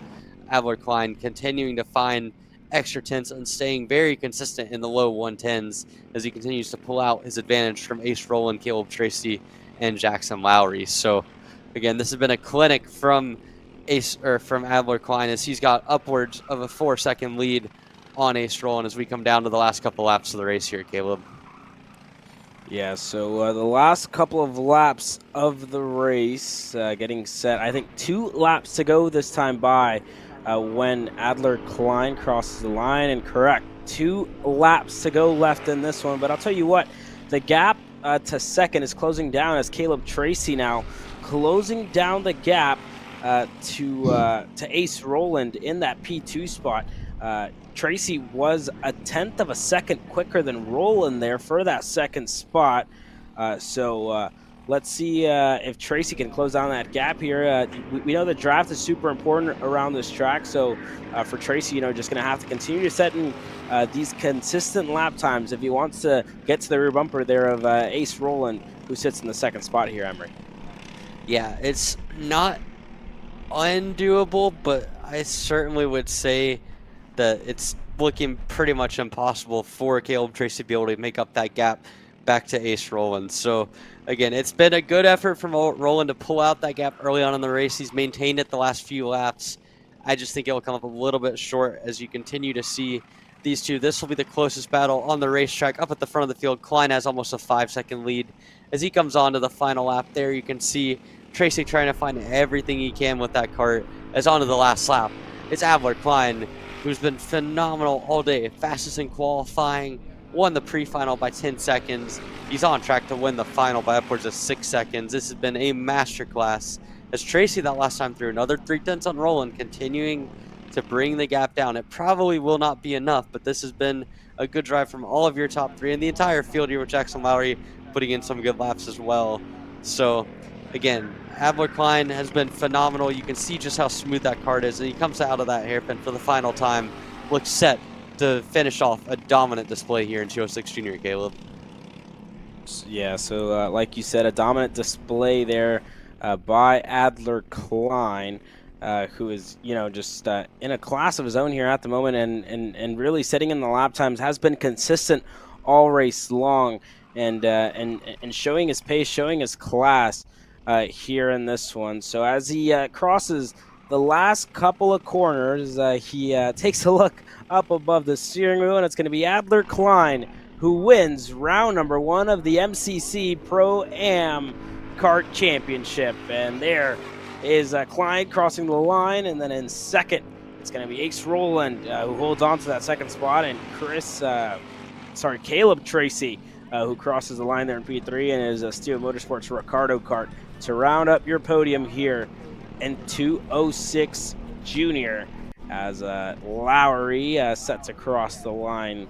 Speaker 3: Adler Klein, continuing to find extra tenths and staying very consistent in the low 110s as he continues to pull out his advantage from Ace Roland, Caleb Tracy, and Jackson Lowry. So Again, this has been a clinic from from Adler Klein, as he's got upwards of a 4-second lead on Ace Roland as we come down to the last couple laps of the race here, Caleb.
Speaker 2: Yeah, so the last couple of laps of the race getting set. I think 2 laps to go this time by when Adler Klein crosses the line. And correct, 2 laps to go left in this one. But I'll tell you what, the gap to second is closing down as Caleb Tracy now closing down the gap to Ace Roland in that P2 spot. Tracy was a 1/10 of a second quicker than Roland there for that second spot. So let's see if Tracy can close down that gap here. We know the draft is super important around this track. So for Tracy, you know, just going to have to continue to set in these consistent lap times if he wants to get to the rear bumper there of Ace Roland, who sits in the second spot here, Emery.
Speaker 3: Yeah, it's not undoable, but I certainly would say that it's looking pretty much impossible for Caleb Tracy to be able to make up that gap back to Ace Roland. So again, it's been a good effort from Roland to pull out that gap early on in the race. He's maintained it the last few laps. I just think it'll come up a little bit short as you continue to see these two. This will be the closest battle on the racetrack. Up at the front of the field, Klein has almost a 5-second lead. As he comes on to the final lap there, you can see Tracy trying to find everything he can with that kart. As on to the last lap, it's Adler Klein, who's been phenomenal all day. Fastest in qualifying, won the pre-final by 10 seconds. He's on track to win the final by upwards of 6 seconds. This has been a masterclass. As Tracy that last time through another 3/10 on Roland, continuing to bring the gap down. It probably will not be enough, but this has been a good drive from all of your top 3 and the entire field here with Jackson Lowry putting in some good laps as well. So again, Adler Klein has been phenomenal. You can see just how smooth that kart is, and he comes out of that hairpin for the final time. Looks set to finish off a dominant display here in 206 Junior, Caleb.
Speaker 2: Yeah, so like you said, a dominant display there by Adler Klein, who is, you know, just in a class of his own here at the moment, and really setting in the lap times, has been consistent all race long, and showing his pace, showing his class here in this one. So as he crosses the last couple of corners, he takes a look up above the steering wheel, and it's going to be Adler Klein who wins round number 1 of the MCC Pro-Am Kart Championship. And there is Klein crossing the line, and then in second, it's going to be Ace Roland who holds on to that second spot, and Caleb Tracy who crosses the line there in P3 and is a Steel Motorsports Ricardo kart to round up your podium here in 206 Junior, as Lowry sets across the line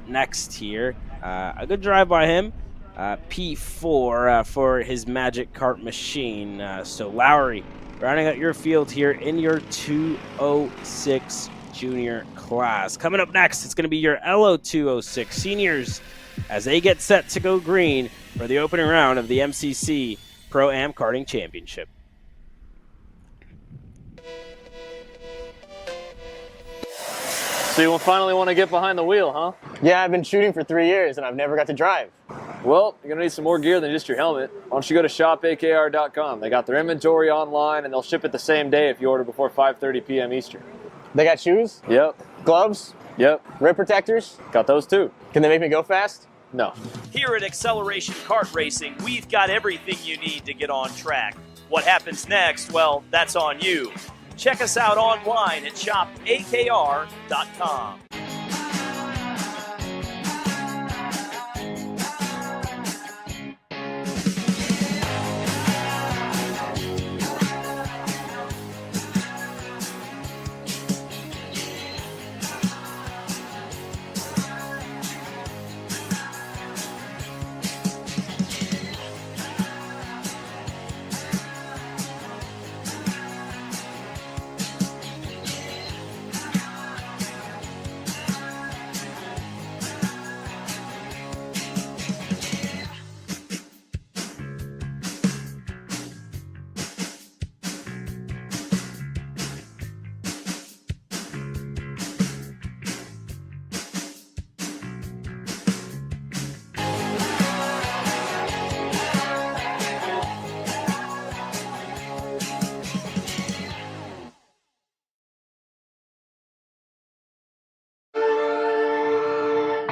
Speaker 2: next here. A good drive by him. P4 for his Magic Kart machine. So Lowry rounding out your field here in your 206 Junior class. Coming up next, it's going to be your LO206 Seniors as they get set to go green for the opening round of the MCC Pro-Am Karting Championship.
Speaker 7: So you finally want to get behind the wheel, huh?
Speaker 8: Yeah, I've been shooting for 3 years and I've never got to drive.
Speaker 7: Well, you're going to need some more gear than just your helmet. Why don't you go to shopakr.com. They got their inventory online and they'll ship it the same day if you order before 5:30 p.m. Eastern.
Speaker 8: They got shoes?
Speaker 7: Yep.
Speaker 8: Gloves?
Speaker 7: Yep.
Speaker 8: Rib protectors?
Speaker 7: Got those too.
Speaker 8: Can they make me go fast?
Speaker 7: No.
Speaker 9: Here at Acceleration Kart Racing, we've got everything you need to get on track. What happens next? Well, that's on you. Check us out online at shopakr.com.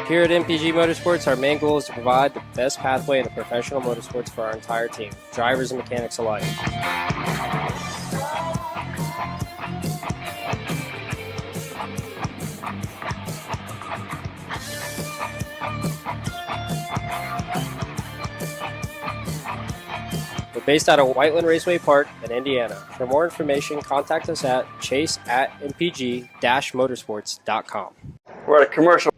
Speaker 11: Here at MPG Motorsports, our main goal is to provide the best pathway into professional motorsports for our entire team, drivers and mechanics alike. We're based out of Whiteland Raceway Park in Indiana. For more information, contact us at chase@mpg-motorsports.com.
Speaker 10: We're at a commercial.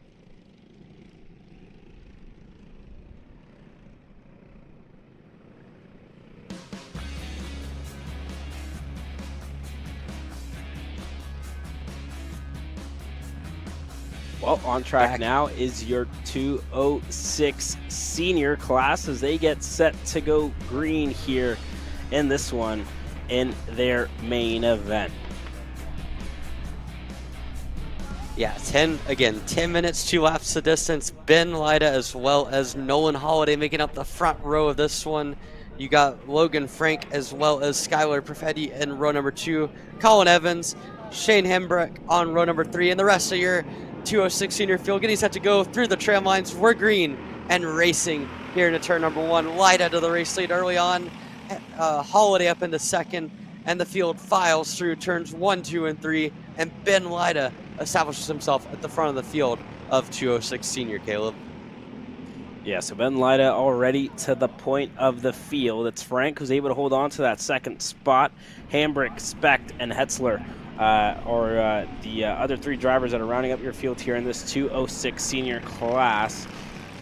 Speaker 2: Well, on track now is your 206 senior class as they get set to go green here in this one in their main event.
Speaker 3: Yeah, 10 minutes, 2 laps the distance. Ben Lida as well as Nolan Holiday making up the front row of this one. You got Logan Frank as well as Skylar Perfetti in row number 2. Colin Evans, Shane Hembrick on row number 3, and the rest of your 206 senior field getting set to go through the tram lines. We're green and racing here into turn number 1. Lida to the race lead early on. Holiday up into second, and the field files through turns 1, 2, and 3, and Ben Lida establishes himself at the front of the field of 206 senior, Caleb.
Speaker 2: Yeah, so Ben Lida already to the point of the field. It's Frank who's able to hold on to that second spot. Hambrick, Specht, and Hetzler are the other 3 drivers that are rounding up your field here in this 206 senior class.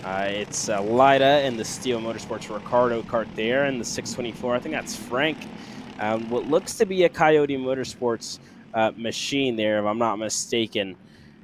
Speaker 2: It's Lida in the Steel Motorsports Ricardo Kart there, and the 624. I think that's Frank. What looks to be a Coyote Motorsports machine there, if I'm not mistaken.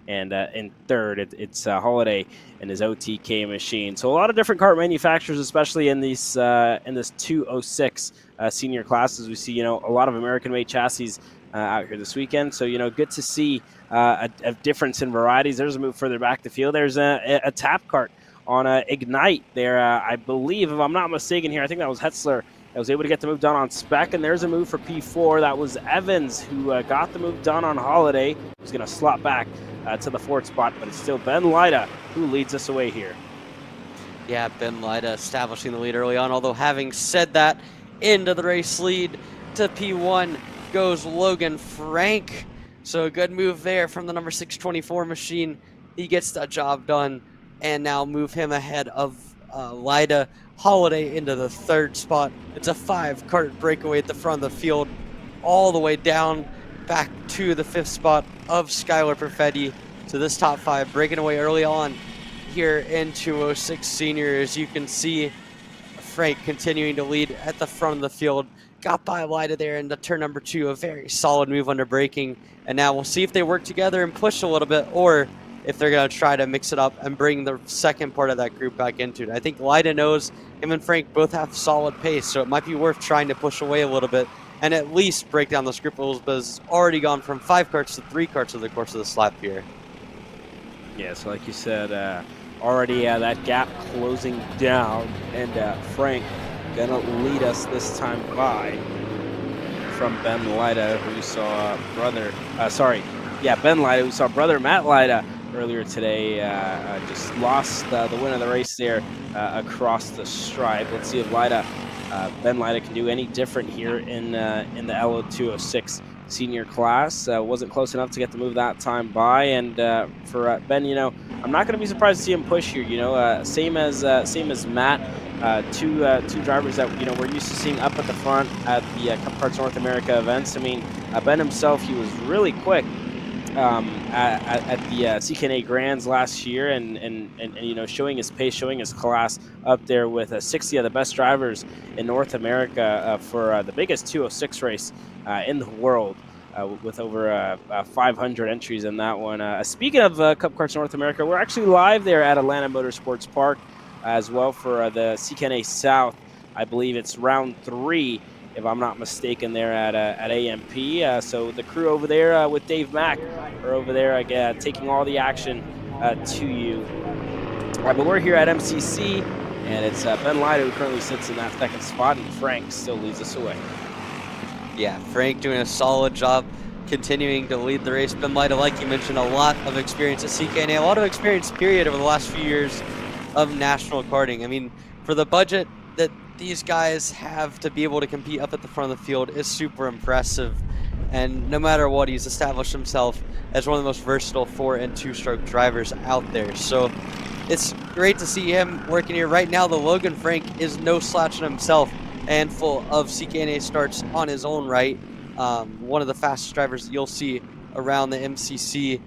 Speaker 2: And in third, it's Holiday and his OTK machine. So a lot of different kart manufacturers, especially in these in this 206 senior classes. We see, a lot of American-made chassis out here this weekend. So, good to see a difference in varieties. There's a move further back the field. There's a tap kart on Ignite there, I believe, if I'm not mistaken here. I think that was Hetzler that was able to get the move done on Spec, and there's a move for P4. That was Evans who got the move done on Holiday. He's going to slot back to the 4th spot, but it's still Ben Lida who leads us away here.
Speaker 3: Yeah, Ben Lida establishing the lead early on, although having said that, into the race lead to P1 goes Logan Frank. So a good move there from the number 624 machine. He gets the job done, and now move him ahead of Lida. Holiday into the 3rd spot. It's a 5-kart breakaway at the front of the field, all the way down back to the 5th spot of Skylar Perfetti. So this top 5 breaking away early on here in 206 senior. As you can see, Frank continuing to lead at the front of the field. Got by Lida there into turn number 2, a very solid move under braking. And now we'll see if they work together and push a little bit, or if they're going to try to mix it up and bring the second part of that group back into it. I think Lida knows him and Frank both have solid pace, so it might be worth trying to push away a little bit and at least break down those group rules, but it's already gone from 5 karts to 3 karts over the course of the lap here.
Speaker 2: Yeah, so like you said, already that gap closing down, and Frank gonna lead us this time by from Ben Lida, who saw Ben Lida, who saw brother Matt Lida earlier today, just lost the win of the race there across the stripe. Let's see if Ben Lida can do any different here in the LO206 senior class. Wasn't close enough to get the move that time by, and for Ben, I'm not going to be surprised to see him push here. Same as Matt, two drivers that we're used to seeing up at the front at the Cup Karts North America events. I mean, Ben himself, he was really quick at the CKNA Grands last year, and showing his pace, showing his class up there with 60 of the best drivers in North America for the biggest 206 race in the world, with over 500 entries in that one. Speaking of Cup Karts North America, we're actually live there at Atlanta Motorsports Park as well for the CKNA South. I believe it's round 3, if I'm not mistaken, there at AMP. So the crew over there with Dave Mack are over there again, taking all the action to you. All right, but we're here at MCC, and it's Ben Lida who currently sits in that 2nd spot, and Frank still leads us away.
Speaker 3: Yeah, Frank doing a solid job continuing to lead the race. Ben Lyda, like you mentioned, a lot of experience at CKNA, a lot of experience, period, over the last few years of national karting. I mean, for the budget that these guys have to be able to compete up at the front of the field is super impressive. And no matter what, he's established himself as one of the most versatile 4- and 2-stroke drivers out there. So it's great to see him working here. Right now, the Logan Frank is no slouch on himself, and full of CKNA starts on his own right. One of the fastest drivers that you'll see around the MCC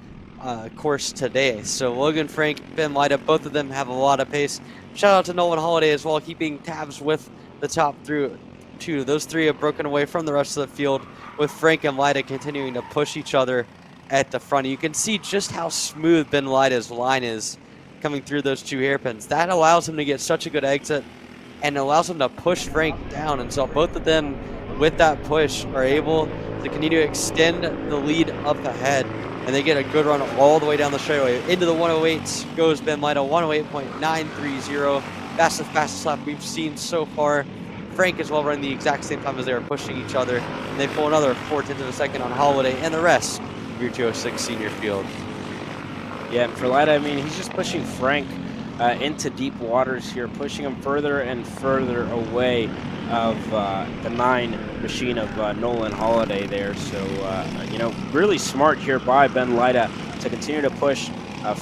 Speaker 3: course today. So Logan Frank, Ben Lyda, both of them have a lot of pace. Shout out to Nolan Holiday as well, keeping tabs with the top through two. Those three have broken away from the rest of the field, with Frank and Lyda continuing to push each other at the front. You can see just how smooth Ben Lyda's line is coming through those 2 hairpins. That allows him to get such a good exit and allows him to push Frank down. And so both of them, with that push, are able to continue to extend the lead up ahead. And they get a good run all the way down the straightaway. Into the 108s goes Ben Lyda, 108.930. That's the fastest lap we've seen so far. Frank as well running the exact same time as they were pushing each other. And they pull another 0.4 of a second on Holiday and the rest of your 206 senior field.
Speaker 2: Yeah, and for Lyda, I mean, he's just pushing Frank into deep waters here, pushing him further and further away of the 9 machine of Nolan Holiday there. So, you know, really smart here by Ben Lyda to continue to push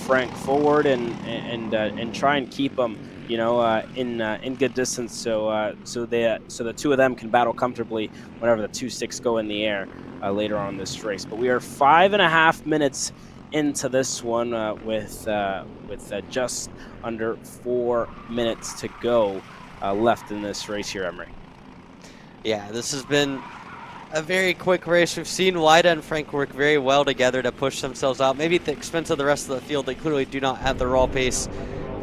Speaker 2: Frank forward and try and keep him, you know, in good distance. So so the two of them can battle comfortably whenever the 2.6 go in the air later on in this race. But we are 5.5 minutes into this one with just under 4 minutes to go left in this race here, Emery.
Speaker 3: Yeah, this has been a very quick race. We've seen Lyda and Frank work very well together to push themselves out, maybe at the expense of the rest of the field. They clearly do not have the raw pace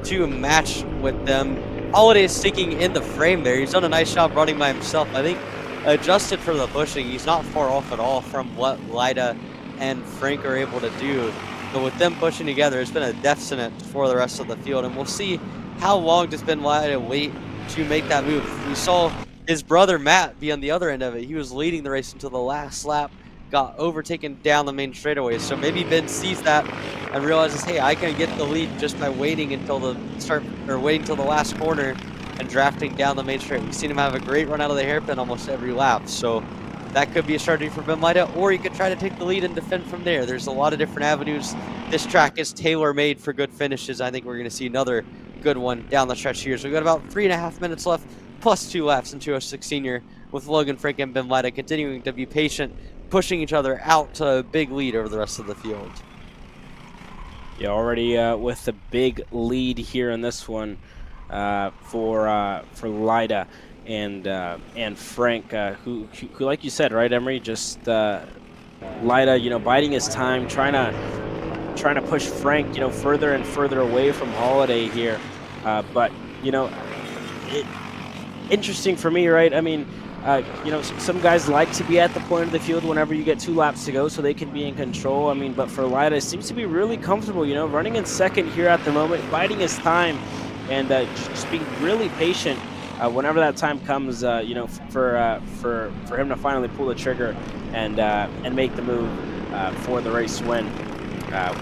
Speaker 3: to match with them. Holiday is sticking in the frame there. He's done a nice job running by himself. I think adjusted for the pushing, he's not far off at all from what Lyda and Frank are able to do. But with them pushing together, it's been a deficit for the rest of the field. And we'll see how long does Ben Lyda wait to make that move. We saw his brother Matt be on the other end of it. He was leading the race until the last lap, got overtaken down the main straightaway. So maybe Ben sees that and realizes, hey, I can get the lead just by waiting until the last corner and drafting down the main straight. We've seen him have a great run out of the hairpin almost every lap. So that could be a strategy for Ben Lyda, or he could try to take the lead and defend from there. There's a lot of different avenues. This track is tailor-made for good finishes. I think we're going to see another good one down the stretch here. So we've got about 3.5 minutes left, plus 2 laps in 206 senior, with Logan Frank and Ben Lyda continuing to be patient, pushing each other out to a big lead over the rest of the field.
Speaker 2: Yeah, already with the big lead here in this one for Lyda and Frank, who, like you said, right, Emery, just Lyda, you know, biding his time, trying to push Frank, you know, further and further away from Holiday here. But you know, interesting for me, right? I mean, you know, some guys like to be at the point of the field whenever you get 2 laps to go so they can be in control. I mean, but for Lyda, it seems to be really comfortable, you know, running in second here at the moment, biding his time, and just being really patient whenever that time comes, you know, for him to finally pull the trigger and make the move for the race win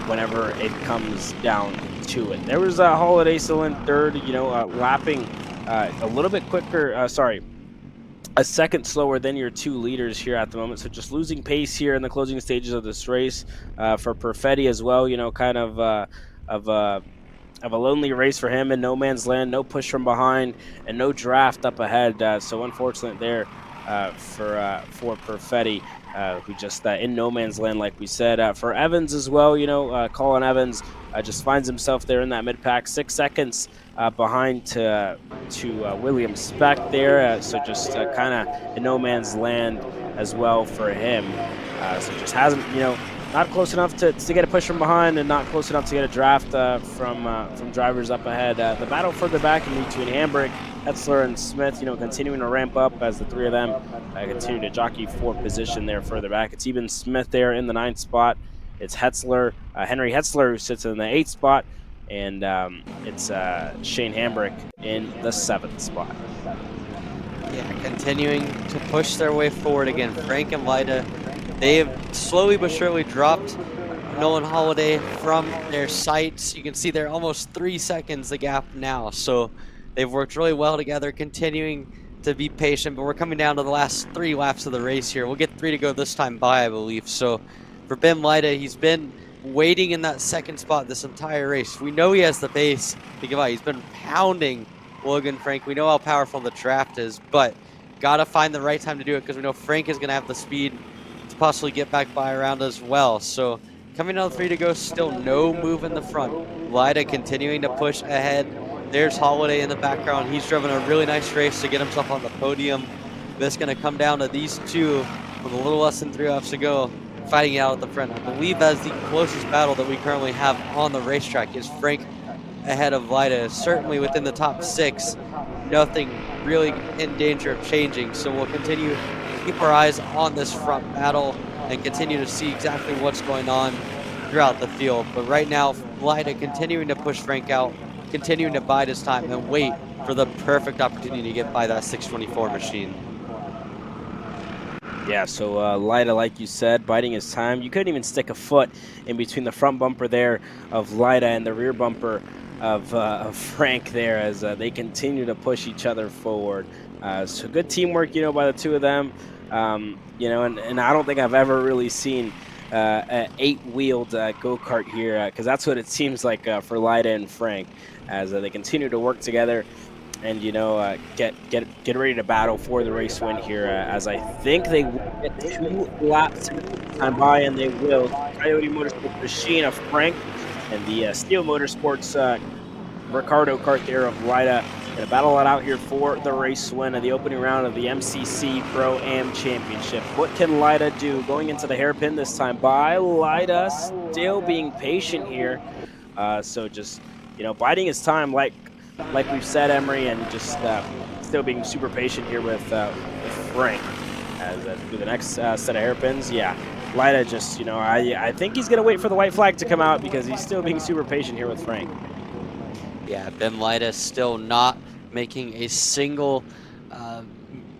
Speaker 2: whenever it comes down to it. There was Holiday still in third, you know, lapping a little bit quicker, a second slower than your 2 leaders here at the moment. So just losing pace here in the closing stages of this race for Perfetti as well, you know, kind of a lonely race for him in no man's land, no push from behind, and no draft up ahead. So unfortunate there for Perfetti, who just in no man's land, like we said. For Evans as well, you know, Colin Evans just finds himself there in that mid-pack, 6 seconds behind to William Speck there. So just kind of in no man's land as well for him. So just hasn't, you know, not close enough to get a push from behind, and not close enough to get a draft from drivers up ahead. The battle further back between Hambrick, Hetzler, and Smith, you know, continuing to ramp up as the 3 of them continue to jockey for position there further back. It's even Smith there in the 9th spot. It's Hetzler, Henry Hetzler, who sits in the 8th spot, and it's Shane Hambrick in the 7th spot.
Speaker 3: Yeah, continuing to push their way forward again. Frank and Lyda They have slowly but surely dropped Nolan Holiday from their sights. You can see they're almost 3 seconds the gap now. So they've worked really well together, continuing to be patient, but we're coming down to the last 3 laps of the race here. We'll get 3 to go this time by, I believe. So for Ben Lida, he's been waiting in that second spot this entire race. We know he has the pace to give out. He's been pounding Logan Frank. We know how powerful the draft is, but gotta find the right time to do it because we know Frank is gonna have the speed to possibly get back by around as well. So coming down to 3 to go, still no move in the front. Lida continuing to push ahead. There's Holiday in the background. He's driven a really nice race to get himself on the podium. This is going to come down to these two with a little less than 3 laps to go, fighting it out at the front. I believe that's the closest battle that we currently have on the racetrack is Frank ahead of Lida. Certainly within the top 6, nothing really in danger of changing. So we'll continue to keep our eyes on this front battle and continue to see exactly what's going on throughout the field. But right now, Lida continuing to push Frank out, continuing to bide his time and wait for the perfect opportunity to get by that 624 machine.
Speaker 2: Yeah, so Lida, like you said, biding his time. You couldn't even stick a foot in between the front bumper there of Lida and the rear bumper of Frank there as they continue to push each other forward. So good teamwork, by the two of them. And I don't think I've ever really seen an 8-wheeled go-kart here because that's what it seems like for Lida and Frank as they continue to work together and get ready to battle for the race win here as I think they will get 2 laps time by, and they will. Coyote Motorsports machine of Frank and the Steel Motorsports Ricardo kart there of Lida. Gonna battle it out here for the race win of the opening round of the MCC Pro-Am Championship. What can Lida do going into the hairpin this time by? Lida still being patient here. So just, biding his time like we've said, Emery, and just still being super patient here with Frank. As through the next set of hairpins, yeah. Lida just, I think he's gonna wait for the white flag to come out because he's still being super patient here with Frank.
Speaker 3: Yeah, Ben Lida still not making a single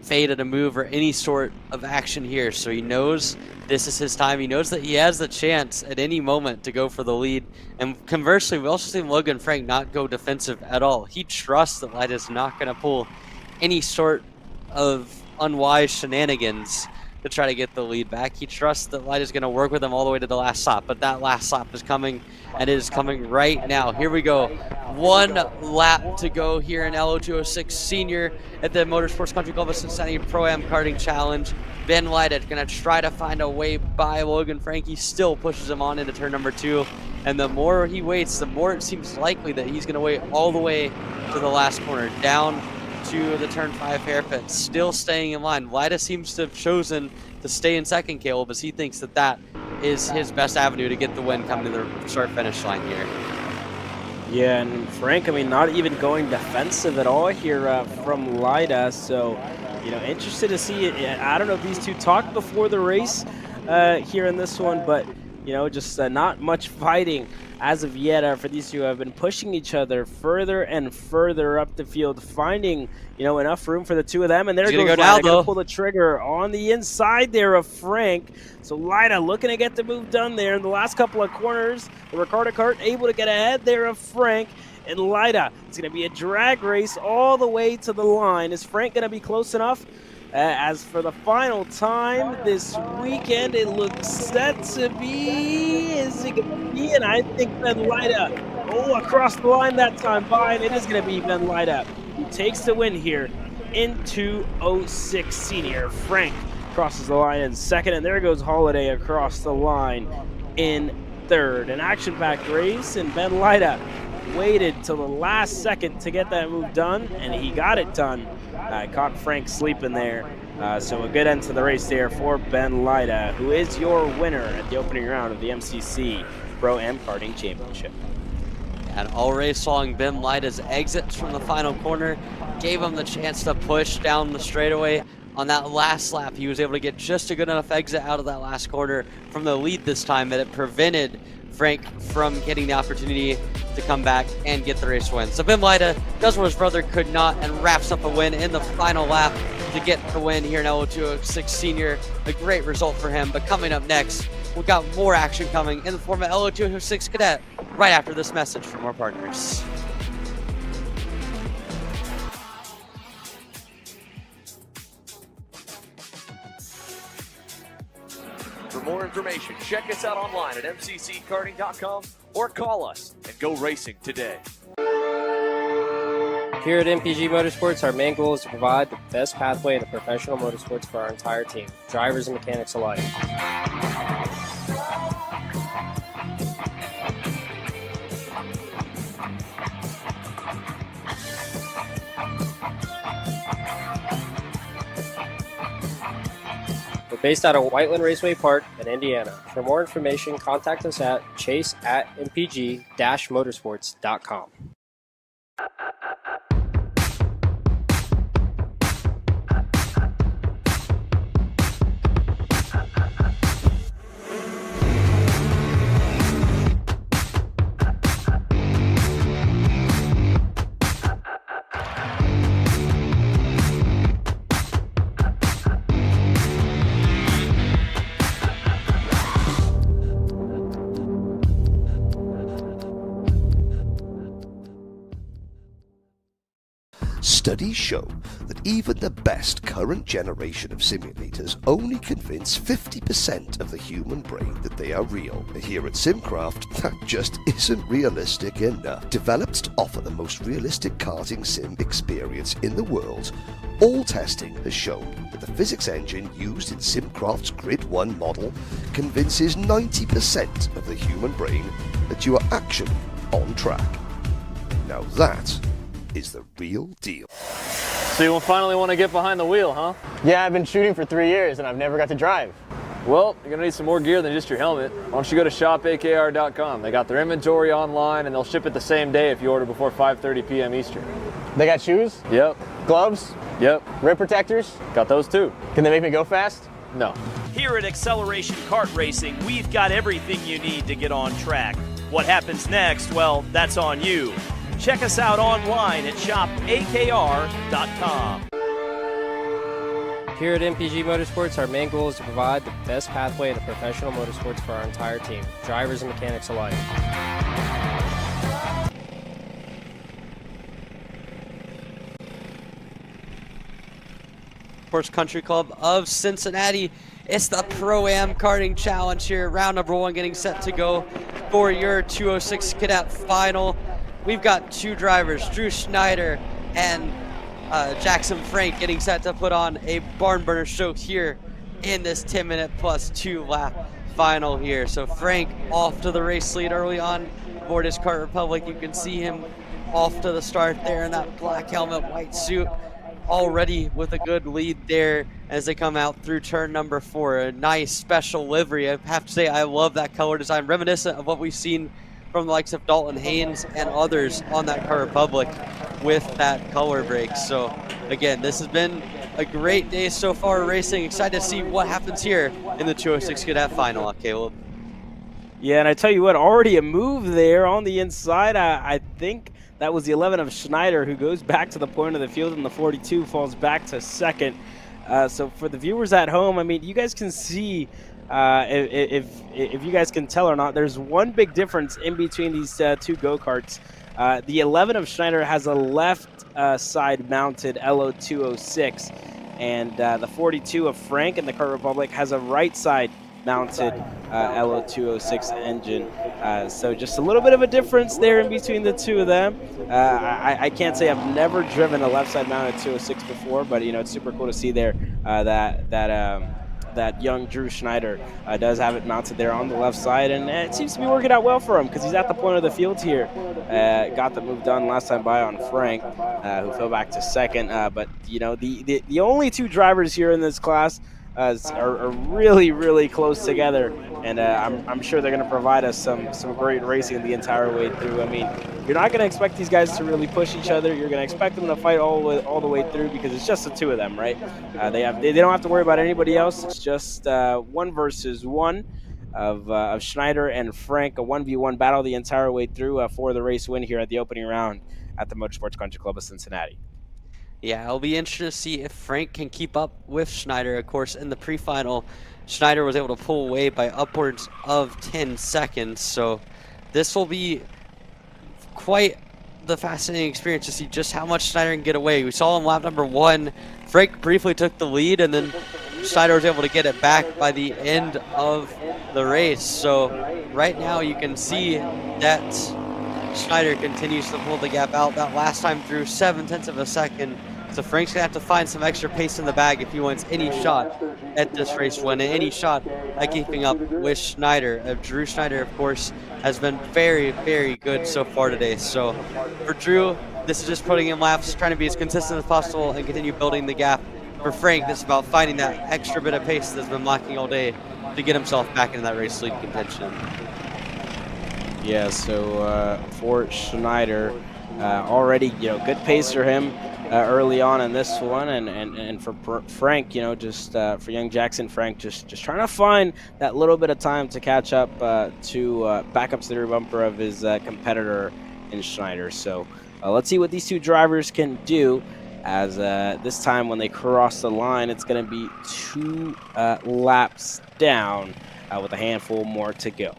Speaker 3: fade at a move or any sort of action here. So he knows this is his time. He knows that he has the chance at any moment to go for the lead. And conversely, we also see Logan Frank not go defensive at all. He trusts that Lida's not going to pull any sort of unwise shenanigans to try to get the lead back. He trusts that Lida's going to work with him all the way to the last stop, but that last stop is coming, and it is coming right now. Here we go. 1 lap to go here in LO206 Senior at the Motorsports Country Club of Cincinnati Pro-Am Karting Challenge. Ben Lida going to try to find a way by Logan Frank. He still pushes him on into turn number 2, and the more he waits, the more it seems likely that he's going to wait all the way to the last corner, down to the turn 5 hairpin, still staying in line. Lida seems to have chosen to stay in second, Caleb, as he thinks that that is his best avenue to get the win coming to the start-finish line here.
Speaker 2: Yeah, and Frank, not even going defensive at all here from Lida. So, interested to see it. I don't know if these two talked before the race here in this one, but, just not much fighting as of yet for these two. Have been pushing each other further and further up the field, finding, enough room for the two of them. And there goes Lida, gonna pull the trigger on the inside there of Frank. So Lida looking to get the move done there in the last couple of corners. The Ricardo kart able to get ahead there of Frank. And Lida, it's going to be a drag race all the way to the line. Is Frank going to be close enough? As for the final time this weekend, it looks set to be. Is it going to be? And I think Ben Lida, across the line that time by, and it is going to be Ben Lida who takes the win here in 206 Senior. Frank crosses the line in second, and there goes Holiday across the line in third. An action-packed race, and Ben Lida waited till the last second to get that move done, and he got it done. Caught Frank sleeping there. So a good end to the race there for Ben Lida, who is your winner at the opening round of the MCC Pro-Am Karting Championship.
Speaker 3: And all race long, Ben Lida's exits from the final corner gave him the chance to push down the straightaway. On that last lap, he was able to get just a good enough exit out of that last corner from the lead this time that it prevented Frank from getting the opportunity to come back and get the race win. So Ben Lida does what his brother could not and wraps up a win in the final lap to get the win here in LO206 Senior. A great result for him. But coming up next, we've got more action coming in the form of LO206 Cadet right after this message from our partners.
Speaker 5: For more information, check us out online at mcckarting.com or call us and go racing today.
Speaker 11: Here at MPG Motorsports, our main goal is to provide the best pathway into professional motorsports for our entire team, drivers and mechanics alike. We're based out of Whiteland Raceway Park in Indiana. For more information, contact us at chase@mpg-motorsports.com.
Speaker 6: Studies show that even the best current generation of simulators only convince 50% of the human brain that they are real. Here at SimCraft, that just isn't realistic enough. Developed to offer the most realistic karting sim experience in the world, all testing has shown that the physics engine used in SimCraft's Grid 1 model convinces 90% of the human brain that you are actually on track. Now that is the real deal.
Speaker 7: So you finally want to get behind the wheel, huh?
Speaker 8: Yeah, I've been shooting for 3 years and I've never got to drive.
Speaker 7: Well, you're gonna need some more gear than just your helmet. Why don't you go to shopakr.com? They got their inventory online and they'll ship it the same day if you order before 5:30 p.m. Eastern.
Speaker 8: They got shoes?
Speaker 7: Yep.
Speaker 8: Gloves?
Speaker 7: Yep.
Speaker 8: Rib protectors?
Speaker 7: Got those too.
Speaker 8: Can they make me go fast?
Speaker 7: No.
Speaker 9: Here at Acceleration Kart Racing, we've got everything you need to get on track. What happens next? Well, that's on you. Check us out online at shopakr.com.
Speaker 11: Here at MPG Motorsports, our main goal is to provide the best pathway into professional motorsports for our entire team, drivers and mechanics alike.
Speaker 3: Motorsports Country Club of Cincinnati. It's the Pro-Am Karting Challenge here. Round number 1 getting set to go for your 206 Cadet Final. We've got two drivers, Drew Schneider and Jackson Frank, getting set to put on a barn burner show here in this 10-minute plus 2-lap final here. So Frank off to the race lead early on aboard his Kart Republic. You can see him off to the start there in that black helmet, white suit, already with a good lead there as they come out through turn number 4. A nice special livery. I have to say, I love that color design, reminiscent of what we've seen from the likes of Dalton Haynes and others on that Kart Republic with that color break. So again, this has been a great day so far racing. Excited to see what happens here in the 206 Cadet Final, Caleb.
Speaker 2: Yeah, and I tell you what, already a move there on the inside. I think that was the 11 of Schneider, who goes back to the point of the field, and the 42 falls back to second. So for the viewers at home, I mean, you guys can see, if you guys can tell or not, there's one big difference in between these two go-karts. The 11 of Schneider has a left side mounted LO206, and the 42 of Frank in the Kart Republic has a right side mounted LO206 engine. So just a little bit of a difference there in between the two of them. I can't say I've never driven a left side mounted 206 before, but you know, it's super cool to see there that young Drew Schneider does have it mounted there on the left side, and it seems to be working out well for him because he's at the point of the field here. Got the move done last time by on Frank, who fell back to second. But you know, the only two drivers here in this class are really, really close together, and I'm sure they're going to provide us some great racing the entire way through. I mean, you're not going to expect these guys to really push each other. You're going to expect them to fight all the way through because it's just the two of them, right? They don't have to worry about anybody else. It's just 1 versus 1 of Schneider and Frank, a 1v1 battle the entire way through for the race win here at the opening round at the Motorsports Country Club of Cincinnati.
Speaker 3: Yeah, it'll be interesting to see if Frank can keep up with Schneider. Of course, in the pre-final, Schneider was able to pull away by upwards of 10 seconds. So this will be quite the fascinating experience to see just how much Schneider can get away. We saw in lap number 1, Frank briefly took the lead, and then Schneider was able to get it back by the end of the race. So right now you can see that Schneider continues to pull the gap out. That last time through 7/10 of a second. So Frank's gonna have to find some extra pace in the bag if he wants any shot at this race win, and any shot at keeping up with Schneider. Drew Schneider, of course, has been very, very good so far today. So for Drew, this is just putting in laps, trying to be as consistent as possible and continue building the gap. For Frank, this is about finding that extra bit of pace that's been lacking all day to get himself back into that race lead contention.
Speaker 2: Yeah, so for Schneider, already, good pace for him early on in this one, and for Frank, just for young Jackson Frank, just trying to find that little bit of time to catch up to back up to the rear bumper of his competitor in Schneider. So let's see what these two drivers can do, as this time when they cross the line, it's going to be 2 laps down with a handful more to go.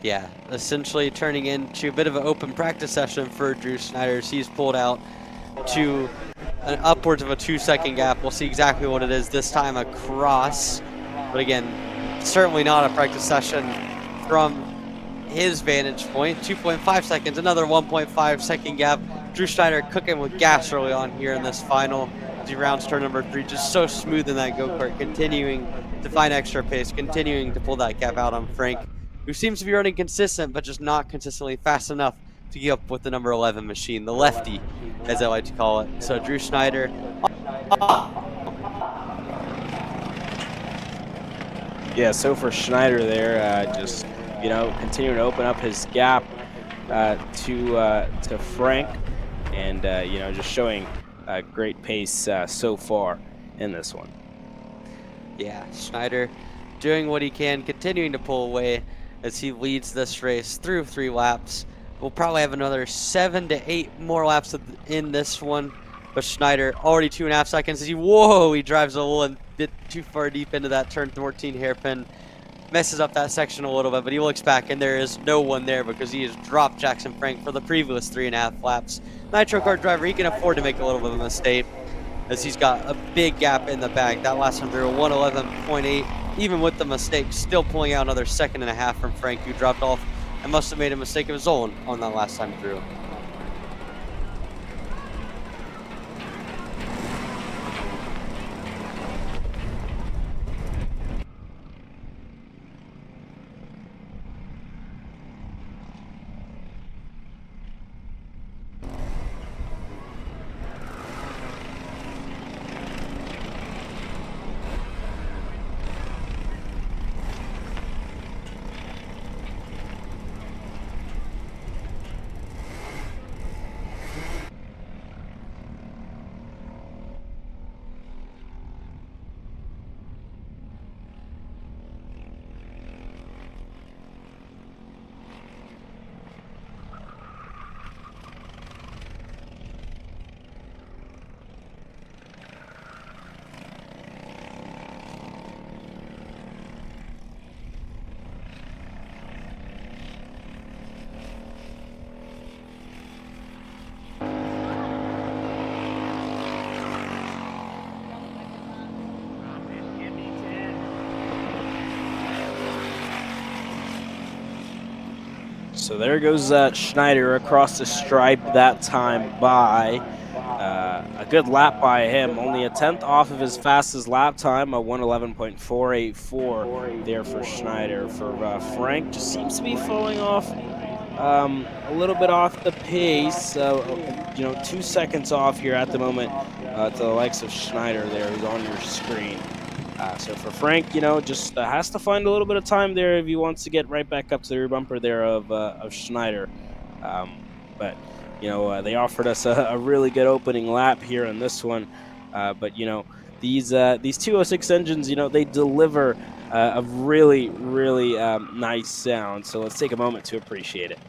Speaker 3: Yeah, essentially turning into a bit of an open practice session for Drew Schneider. He's pulled out to an upwards of a 2-second gap. We'll see exactly what it is this time across. But again, certainly not a practice session from his vantage point. 2.5 seconds, another 1.5 second gap. Drew Schneider cooking with gas early on here in this final as he rounds turn number 3. Just so smooth in that go-kart, continuing to find extra pace, continuing to pull that gap out on Frank, who seems to be running consistent, but just not consistently fast enough to keep up with the number 11 machine, the lefty, as I like to call it. So Drew Schneider.
Speaker 2: Yeah, so for Schneider there, just, continuing to open up his gap to Frank, and, just showing great pace so far in this one.
Speaker 3: Yeah, Schneider doing what he can, continuing to pull away as he leads this race through 3 laps. We'll probably have another 7 to 8 more laps in this one. But Schneider already 2.5 seconds as he drives a little bit too far deep into that turn 14 hairpin. Messes up that section a little bit, but he looks back and there is no one there because he has dropped Jackson Frank for the previous 3.5 laps. Nitro Kart driver, he can afford to make a little bit of a mistake as he's got a big gap in the bag. That last one through a 111.8. Even with the mistake, still pulling out another 1.5 seconds from Frank, who dropped off and must have made a mistake of his own on that last time through.
Speaker 2: So there goes Schneider across the stripe that time by a good lap by him. Only a 1/10 off of his fastest lap time, a 1:11.484 there for Schneider. For Frank, just seems to be falling off a little bit off the pace. 2 seconds off here at the moment to the likes of Schneider there, who's on your screen. So for Frank, just has to find a little bit of time there if he wants to get right back up to the rear bumper there of Schneider. But they offered us a really good opening lap here in this one. But these 206 engines, they deliver a really, really nice sound. So let's take a moment to appreciate it.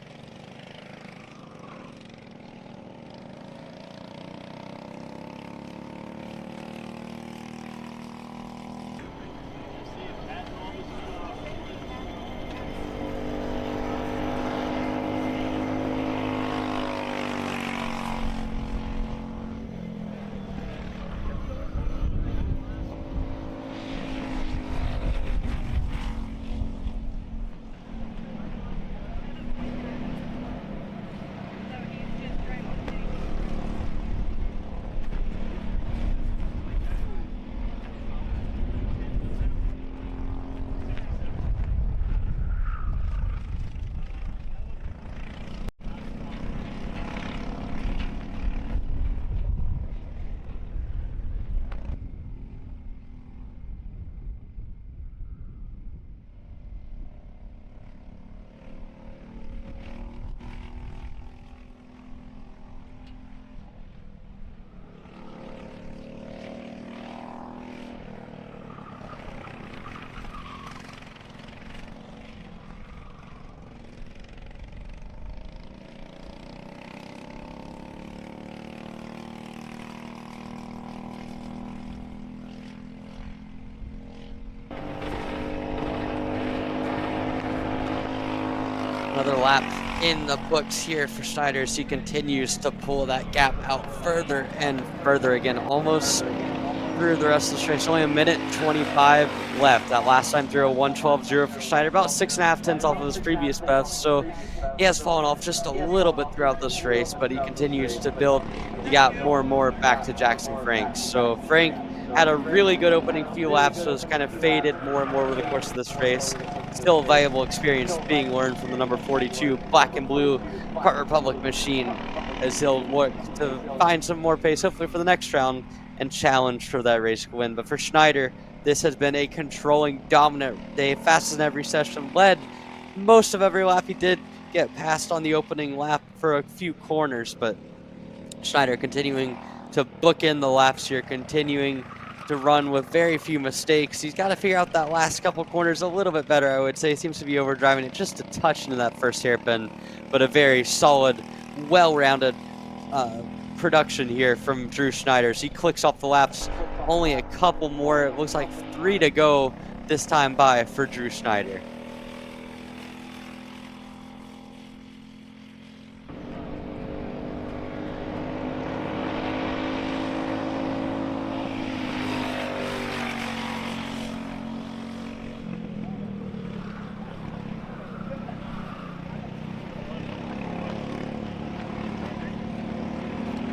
Speaker 3: Another lap in the books here for Schneider as he continues to pull that gap out further and further again, almost through the rest of the race. Only a minute 25 left. That last time through a 1:12.0 for Schneider, about 6.5 tenths off of his previous best. So he has fallen off just a little bit throughout this race, but he continues to build the gap more and more back to Jackson Frank. So Frank had a really good opening few laps, so it's kind of faded more and more over the course of this race. Still a valuable experience being learned from the number 42 black and blue Kart Republic machine, as he'll work to find some more pace, hopefully for the next round, and challenge for that race win. But for Schneider, this has been a controlling, dominant day, fastest in every session, led most of every lap. He did get passed on the opening lap for a few corners, but Schneider continuing to book in the laps here, continuing to run with very few mistakes. He's got to figure out that last couple corners a little bit better, I would say. He seems to be overdriving it just a touch into that first hairpin, but a very solid, well-rounded production here from Drew Schneider. So he clicks off the laps, only a couple more. It looks like 3 to go this time by for Drew Schneider.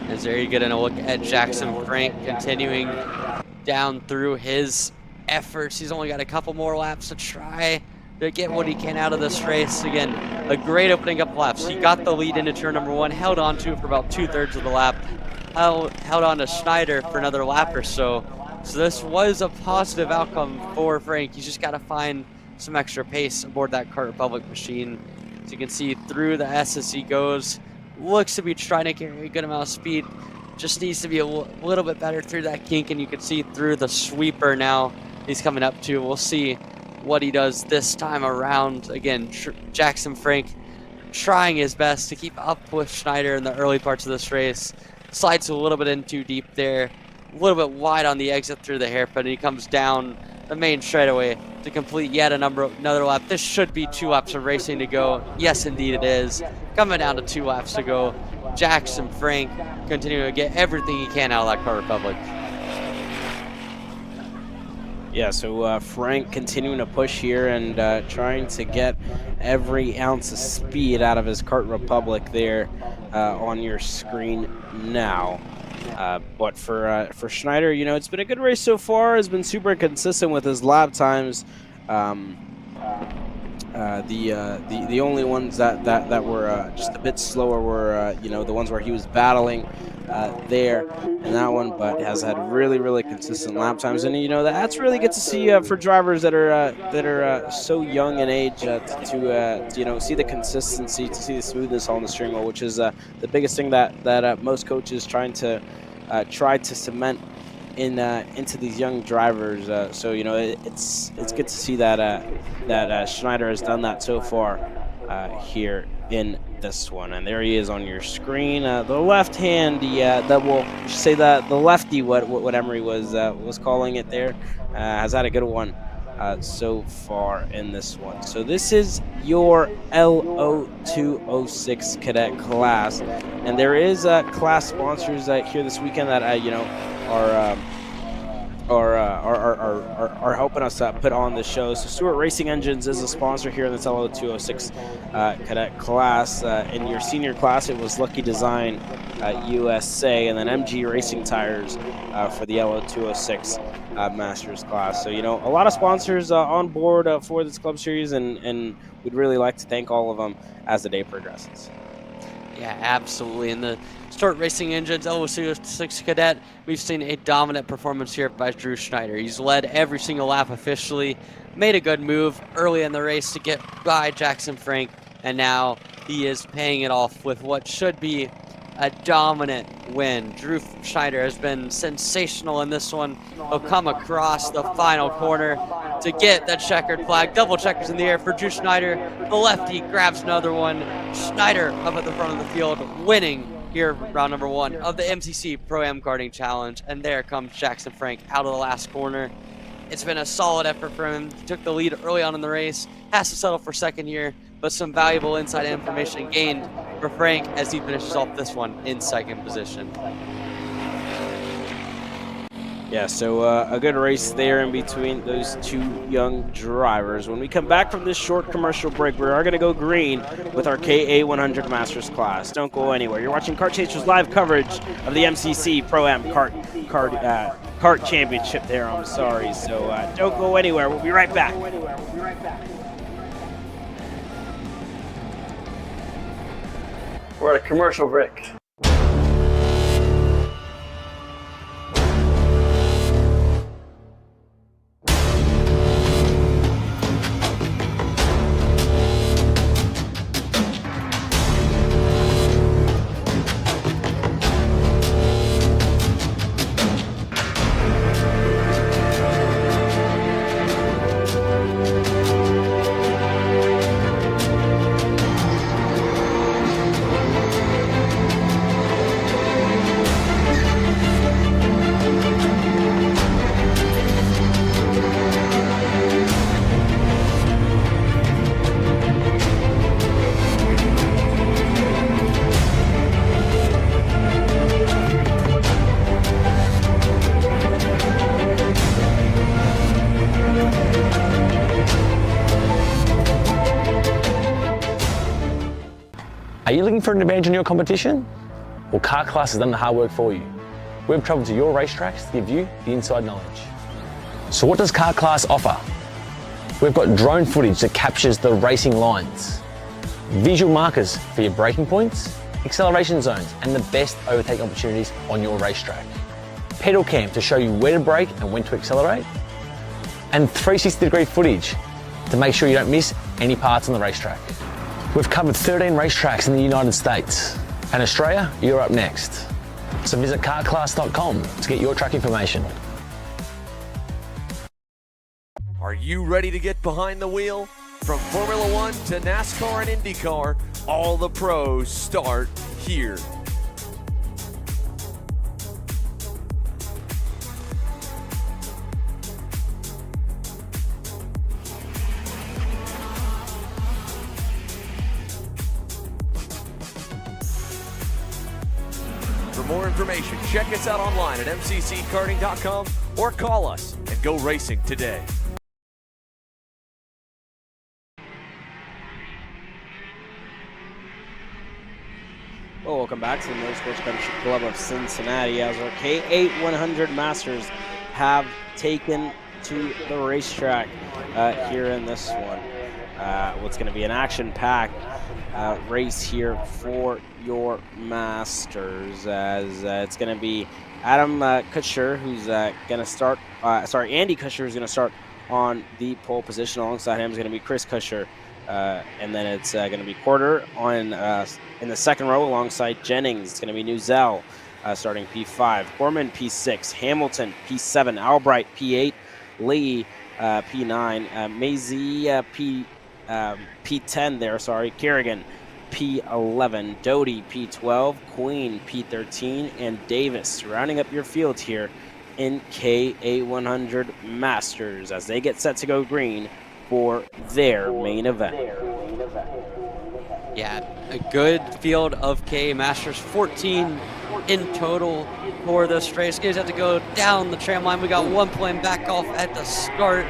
Speaker 3: As there you get a look at Jackson Frank continuing down through his efforts. He's only got a couple more laps to try to get what he can out of this race. Again, a great opening up laps. He got the lead into turn number 1, held on to it for about 2/3 of the lap, held on to Schneider for another lap or so. So this was a positive outcome for Frank. He's just got to find some extra pace aboard that Kart Republic machine. As you can see through the S as he goes, looks to be trying to carry a good amount of speed. Just needs to be a little bit better through that kink, and you can see through the sweeper now he's coming up to. We'll see what he does this time around. Again, Jackson Frank trying his best to keep up with Schneider in the early parts of this race. Slides a little bit in too deep there, a little bit wide on the exit through the hairpin, and he comes down the main straightaway to complete yet another lap. This should be 2 laps of racing to go. Yes, indeed it is. Coming down to 2 laps to go. Jackson Frank continuing to get everything he can out of that Kart Republic.
Speaker 2: Yeah, so Frank continuing to push here and trying to get every ounce of speed out of his Kart Republic there on your screen now. But for Schneider, you know, it's been a good race so far. Has been super consistent with his lap times. The only ones that were just a bit slower were you know, the ones where he was battling there in that one, but has had really consistent lap times. And you know, that's really good to see for drivers that are so young in age to you know, see the consistency, to see the smoothness on the steering wheel, which is the biggest thing that most coaches try to cement into these young drivers. So you know, it's good to see that Schneider has done that so far here in this one. And there he is on your screen. The left handy, that will say that the lefty, what Emery was calling it there, has had a good one so far in this one. So this is your LO206 cadet class, and there is class sponsors here this weekend that you know are helping us put on the show. So Stewart Racing Engines is a sponsor here in this LO206 cadet class. In your senior class, it was Lucky Design USA, and then MG Racing Tires for the LO206 Masters class. So, you know, a lot of sponsors on board for this club series, and we'd really like to thank all of them as the day progresses.
Speaker 3: Yeah, absolutely. In the Stewart Racing Engines LO206 Cadet, we've seen a dominant performance here by Drew Schneider. He's led every single lap officially, made a good move early in the race to get by Jackson Frank, and now he is paying it off with what should be a dominant win. Drew Schneider has been sensational in this one. He'll come across the final corner to get that checkered flag. Double checkers in the air for Drew Schneider. The lefty grabs another one. Schneider up at the front of the field, winning here round number 1 of the MCC Pro-Am Karting Challenge. And there comes Jackson Frank out of the last corner. It's been a solid effort for him. He took the lead early on in the race, has to settle for second here, but some valuable inside information gained for Frank as he finishes off this one in second position.
Speaker 2: Yeah, so a good race there in between those two young drivers. When we come back from this short commercial break, we are going to go green with our KA100 Masters class. Don't go anywhere. You're watching Kart Chasers live coverage of the MCC Pro-Am Kart Championship there, I'm sorry. So don't go anywhere. We'll be right back.
Speaker 10: We're at a commercial break.
Speaker 4: Are you looking for an advantage in your competition? Well, Car Class has done the hard work for you. We've travelled to your racetracks to give you the inside knowledge. So what does Car Class offer? We've got drone footage that captures the racing lines, visual markers for your braking points, acceleration zones, and the best overtake opportunities on your racetrack, pedal cam to show you where to brake and when to accelerate, and 360-degree footage to make sure you don't miss any parts on the racetrack. We've covered 13 racetracks in the United States, and Australia, you're up next. So visit carclass.com to get your track information.
Speaker 5: Are you ready to get behind the wheel? From Formula One to NASCAR and IndyCar, all the pros start here. For more information, check us out online at mcckarting.com or call us and go racing today.
Speaker 2: Well, welcome back to the Motorsports Country Club of Cincinnati as our K8 Masters have taken to the racetrack here in this one. What's going to be an action-packed race here for your Masters, as it's going to be Adam Kutcher who's going to start, Andy Kutcher is going to start on the pole position. Alongside him is going to be Chris Kutcher, and then it's going to be Porter on in the second row alongside Jennings. It's going to be Newzell starting P5, Corman P6, Hamilton P7, Albright P8, Lee P9, Mazie P10 there, Kerrigan P11, Doty P12, Queen P13, and Davis rounding up your field here in KA100 Masters as they get set to go green for their main event.
Speaker 3: Yeah, a good field of KA Masters, 14 in total for this race. Guys have to go down the tram line. We got one plane back off at the start.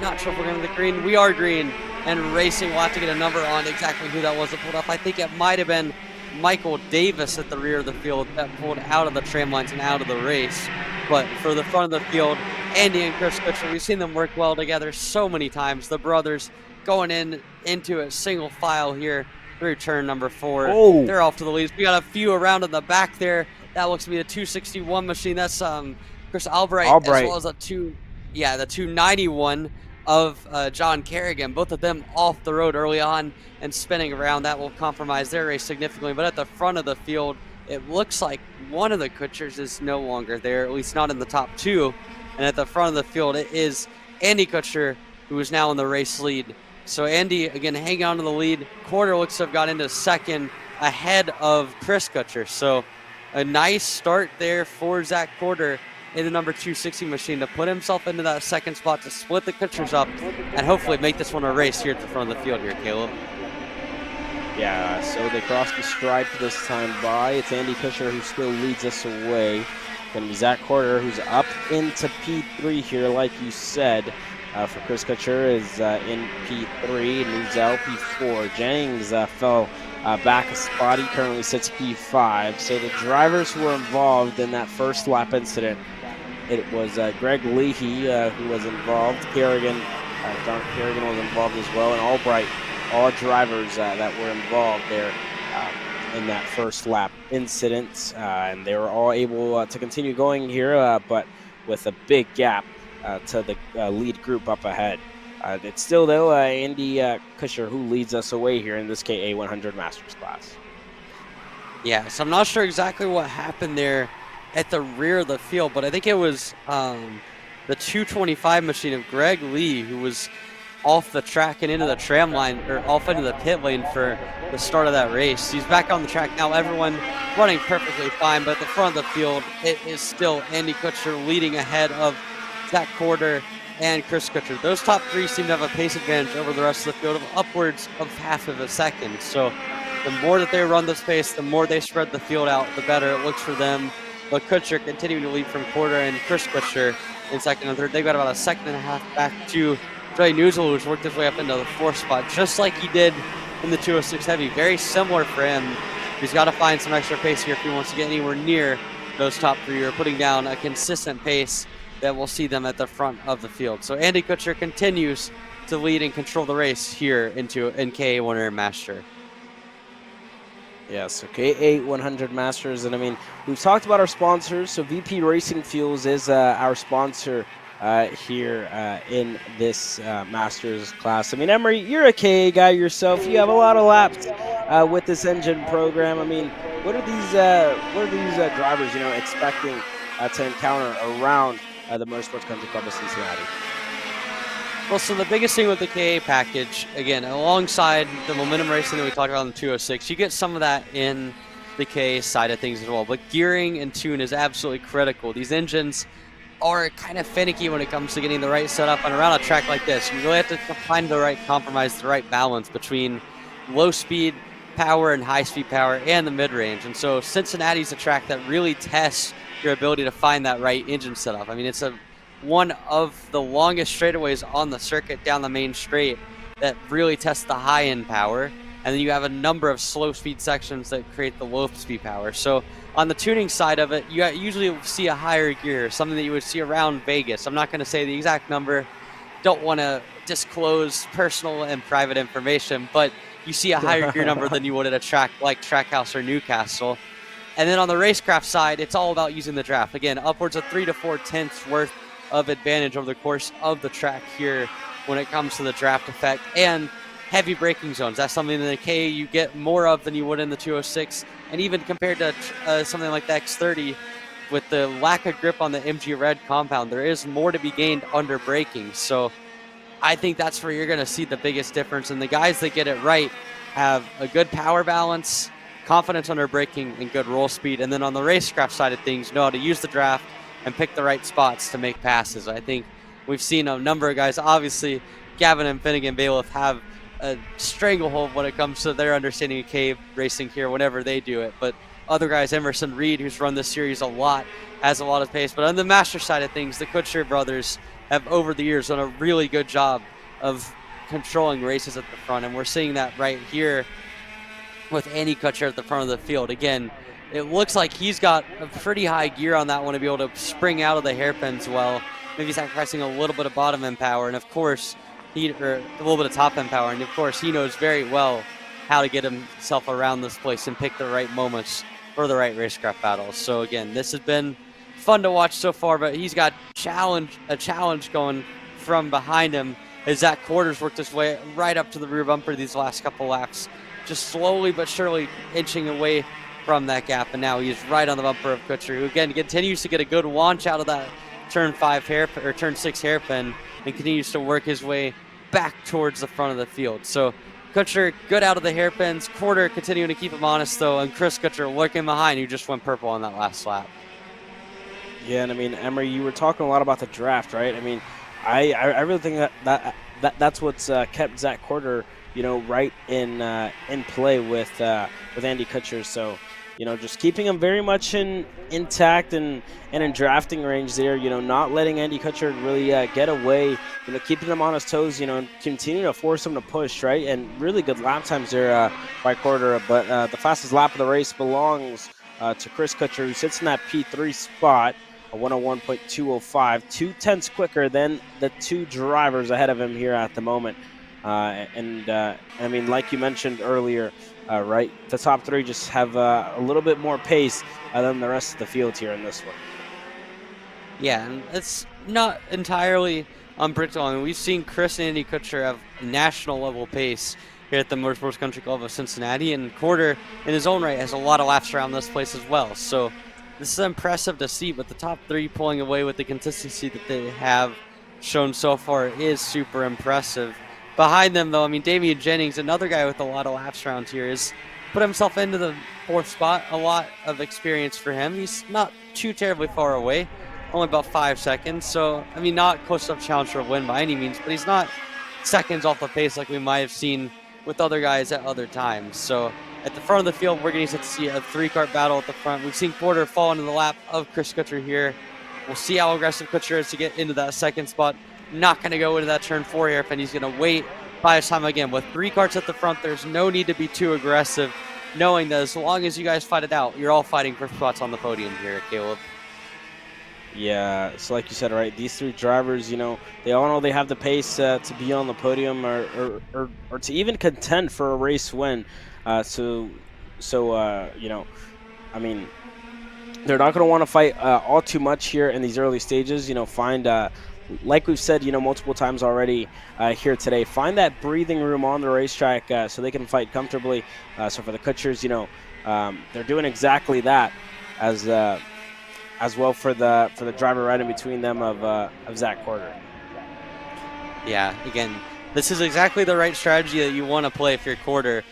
Speaker 3: Not sure if we're going to the green. We are green, and racing. We'll have to get a number on exactly who that was that pulled up. I think it might have been Michael Davis at the rear of the field that pulled out of the tram lines and out of the race. But for the front of the field, Andy and Chris Kutcher, we've seen them work well together so many times. The brothers going into a single file here through turn number 4.
Speaker 2: Oh.
Speaker 3: They're off to the leads. We got a few around in the back there. That looks to be a 261 machine. That's Chris Albright, as well as the 291 of John Kerrigan. Both of them off the road early on and spinning around. That will compromise their race significantly. But at the front of the field, it looks like one of the Kutchers is no longer there, at least not in the top 2. And at the front of the field, it is Andy Kutcher, who is now in the race lead. So Andy, again, hanging on to the lead. Quarter looks to have got into second ahead of Chris Kutcher. So a nice start there for Zach Porter in the number 260 machine to put himself into that second spot to split the Kutchers up and hopefully make this one a race here at the front of the field here, Caleb.
Speaker 2: Yeah, so they crossed the stripe this time by. It's Andy Kutcher who still leads us away. Going to be Zach Carter, who's up into P3 here, like you said. For Chris Kutcher is in P3, Nuzel P4. Jennings fell back a spot. He currently sits P5. So the drivers who were involved in that first lap incident, it was Greg Leahy who was involved. Kerrigan, John Kerrigan was involved as well, and Albright. All drivers that were involved there in that first lap incident, and they were all able to continue going here, but with a big gap to the lead group up ahead. It's still, though, Andy Kutcher who leads us away here in this KA 100 Masters class.
Speaker 3: Yeah, so I'm not sure exactly what happened there at the rear of the field, but I think it was the 225 machine of Greg Lee who was off the track and into the tram line, or off into the pit lane for the start of that race. He's back on the track now, everyone running perfectly fine, but at the front of the field, it is still Andy Kutcher leading ahead of Zach Carter and Chris Kutcher. Those top three seem to have a pace advantage over the rest of the field of upwards of half of a second. So the more that they run this pace, the more they spread the field out, the better it looks for them. But Kutcher continuing to lead from Carter and Chris Kutcher in second and third. They've got about a second and a half back to Dre Newsel, who's worked his way up into the fourth spot, just like he did in the 206 Heavy. Very similar for him. He's got to find some extra pace here if he wants to get anywhere near those top three, or putting down a consistent pace that will see them at the front of the field. So Andy Kutcher continues to lead and control the race here in KA 100 Master.
Speaker 2: Yeah, so KA 100 Masters, and I mean, we've talked about our sponsors. So VP Racing Fuels is our sponsor here in this Masters class. I mean, Emery, you're a KA guy yourself. You have a lot of laps with this engine program. I mean, what are these drivers, expecting to encounter around the Motorsports Country Club of Cincinnati?
Speaker 3: Well, so the biggest thing with the KA package, again, alongside the momentum racing that we talked about in the 206, you get some of that in the KA side of things as well. But gearing and tune is absolutely critical. These engines are kind of finicky when it comes to getting the right setup, and around a track like this, you really have to find the right compromise, the right balance between low speed power and high speed power and the mid-range. And so Cincinnati's a track that really tests your ability to find that right engine setup. I mean, it's one of the longest straightaways on the circuit down the main straight that really tests the high end power. And then you have a number of slow speed sections that create the low speed power. So on the tuning side of it, you usually see a higher gear, something that you would see around Vegas. I'm not going to say the exact number. Don't want to disclose personal and private information, but you see a higher gear number than you would at a track like Trackhouse or Newcastle. And then on the racecraft side, it's all about using the draft. Again, upwards of 3 to 4 tenths worth of advantage over the course of the track here when it comes to the draft effect. And heavy braking zones, that's something in the KA you get more of than you would in the 206. And even compared to something like the X30, with the lack of grip on the MG Red compound, there is more to be gained under braking. So I think that's where you're going to see the biggest difference. And the guys that get it right have a good power balance, confidence under braking, and good roll speed. And then on the racecraft side of things, know how to use the draft and pick the right spots to make passes. I think we've seen a number of guys, obviously Gavin and Finnegan Bailiff have a stranglehold when it comes to their understanding of cave racing here whenever they do it. But other guys, Emerson Reed, who's run this series a lot, has a lot of pace. But on the master side of things, the Kutcher brothers have over the years done a really good job of controlling races at the front. And we're seeing that right here with Andy Kutcher at the front of the field. Again, it looks like he's got a pretty high gear on that one to be able to spring out of the hairpins well, maybe sacrificing a little bit of bottom end power, and of course, a little bit of top end power, and of course, he knows very well how to get himself around this place and pick the right moments for the right racecraft battles. So again, this has been fun to watch so far, but he's got a challenge going from behind him as Zach Quarters worked his way right up to the rear bumper these last couple laps, just slowly but surely inching away from that gap, and now he's right on the bumper of Kutcher, who again continues to get a good launch out of that turn 6 hairpin, and continues to work his way back towards the front of the field. So Kutcher good out of the hairpins, Quarter continuing to keep him honest though, and Chris Kutcher lurking behind, who just went purple on that last lap.
Speaker 2: Yeah, and I mean, Emery, you were talking a lot about the draft, right? I mean, I really think that's what's kept Zach Corder, right in play with Andy Kutcher. So, just keeping him very much intact and in drafting range there. Not letting Andy Kutcher really get away. Keeping him on his toes. And continuing to force him to push, right? And really good lap times there by Corder. But the fastest lap of the race belongs to Chris Kutcher, who sits in that P3 spot. A 101.205, 2/10 quicker than the two drivers ahead of him here at the moment. I mean, like you mentioned earlier, right, the top three just have a little bit more pace than the rest of the field here in this one.
Speaker 3: Yeah, and it's not entirely unpredictable. I mean, we've seen Chris and Andy Kutcher have national level pace here at the Motorsports Country Club of Cincinnati, and Corder in his own right has a lot of laps around this place as well. So this is impressive to see, but the top three pulling away with the consistency that they have shown so far is super impressive. Behind them, though, I mean, Damian Jennings, another guy with a lot of laps around here, is put himself into the 4th spot. A lot of experience for him. He's not too terribly far away, only about 5 seconds. So, I mean, not close enough challenge for a win by any means, but he's not seconds off the pace like we might have seen with other guys at other times. So at the front of the field, we're going to see a 3-kart battle at the front. We've seen Corder fall into the lap of Chris Kutcher here. We'll see how aggressive Kutcher is to get into that 2nd spot. Not going to go into that turn 4 hairpin. He's going to wait by his time again. With 3 karts at the front, there's no need to be too aggressive, knowing that as long as you guys fight it out, you're all fighting for spots on the podium here, Caleb.
Speaker 2: Yeah, so like you said, right, these 3 drivers, they all know they have the pace to be on the podium or to even contend for a race win. I mean, they're not going to want to fight all too much here in these early stages. Find, like we've said, multiple times already here today, find that breathing room on the racetrack so they can fight comfortably. So for the Kutchers, they're doing exactly that as well for the driver right in between them of Zach Corder.
Speaker 3: Yeah, again, this is exactly the right strategy that you want to play if you're Corder.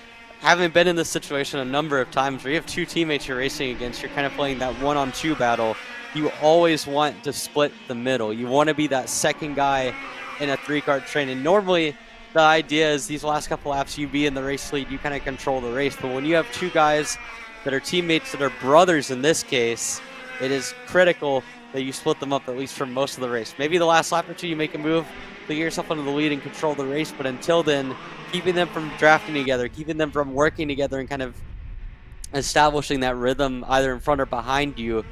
Speaker 3: Having been in this situation a number of times where you have 2 teammates you're racing against, you're kind of playing that 1-on-2 battle. You always want to split the middle. You want to be that second guy in a 3-kart train. And normally the idea is these last couple laps you be in the race lead, you kind of control the race. But when you have 2 guys that are teammates that are brothers in this case, it is critical that you split them up at least for most of the race. Maybe the last lap or 2 you make a move to get yourself into the lead and control the race, but until then, keeping them from drafting together, keeping them from working together and kind of establishing that rhythm either in front or behind you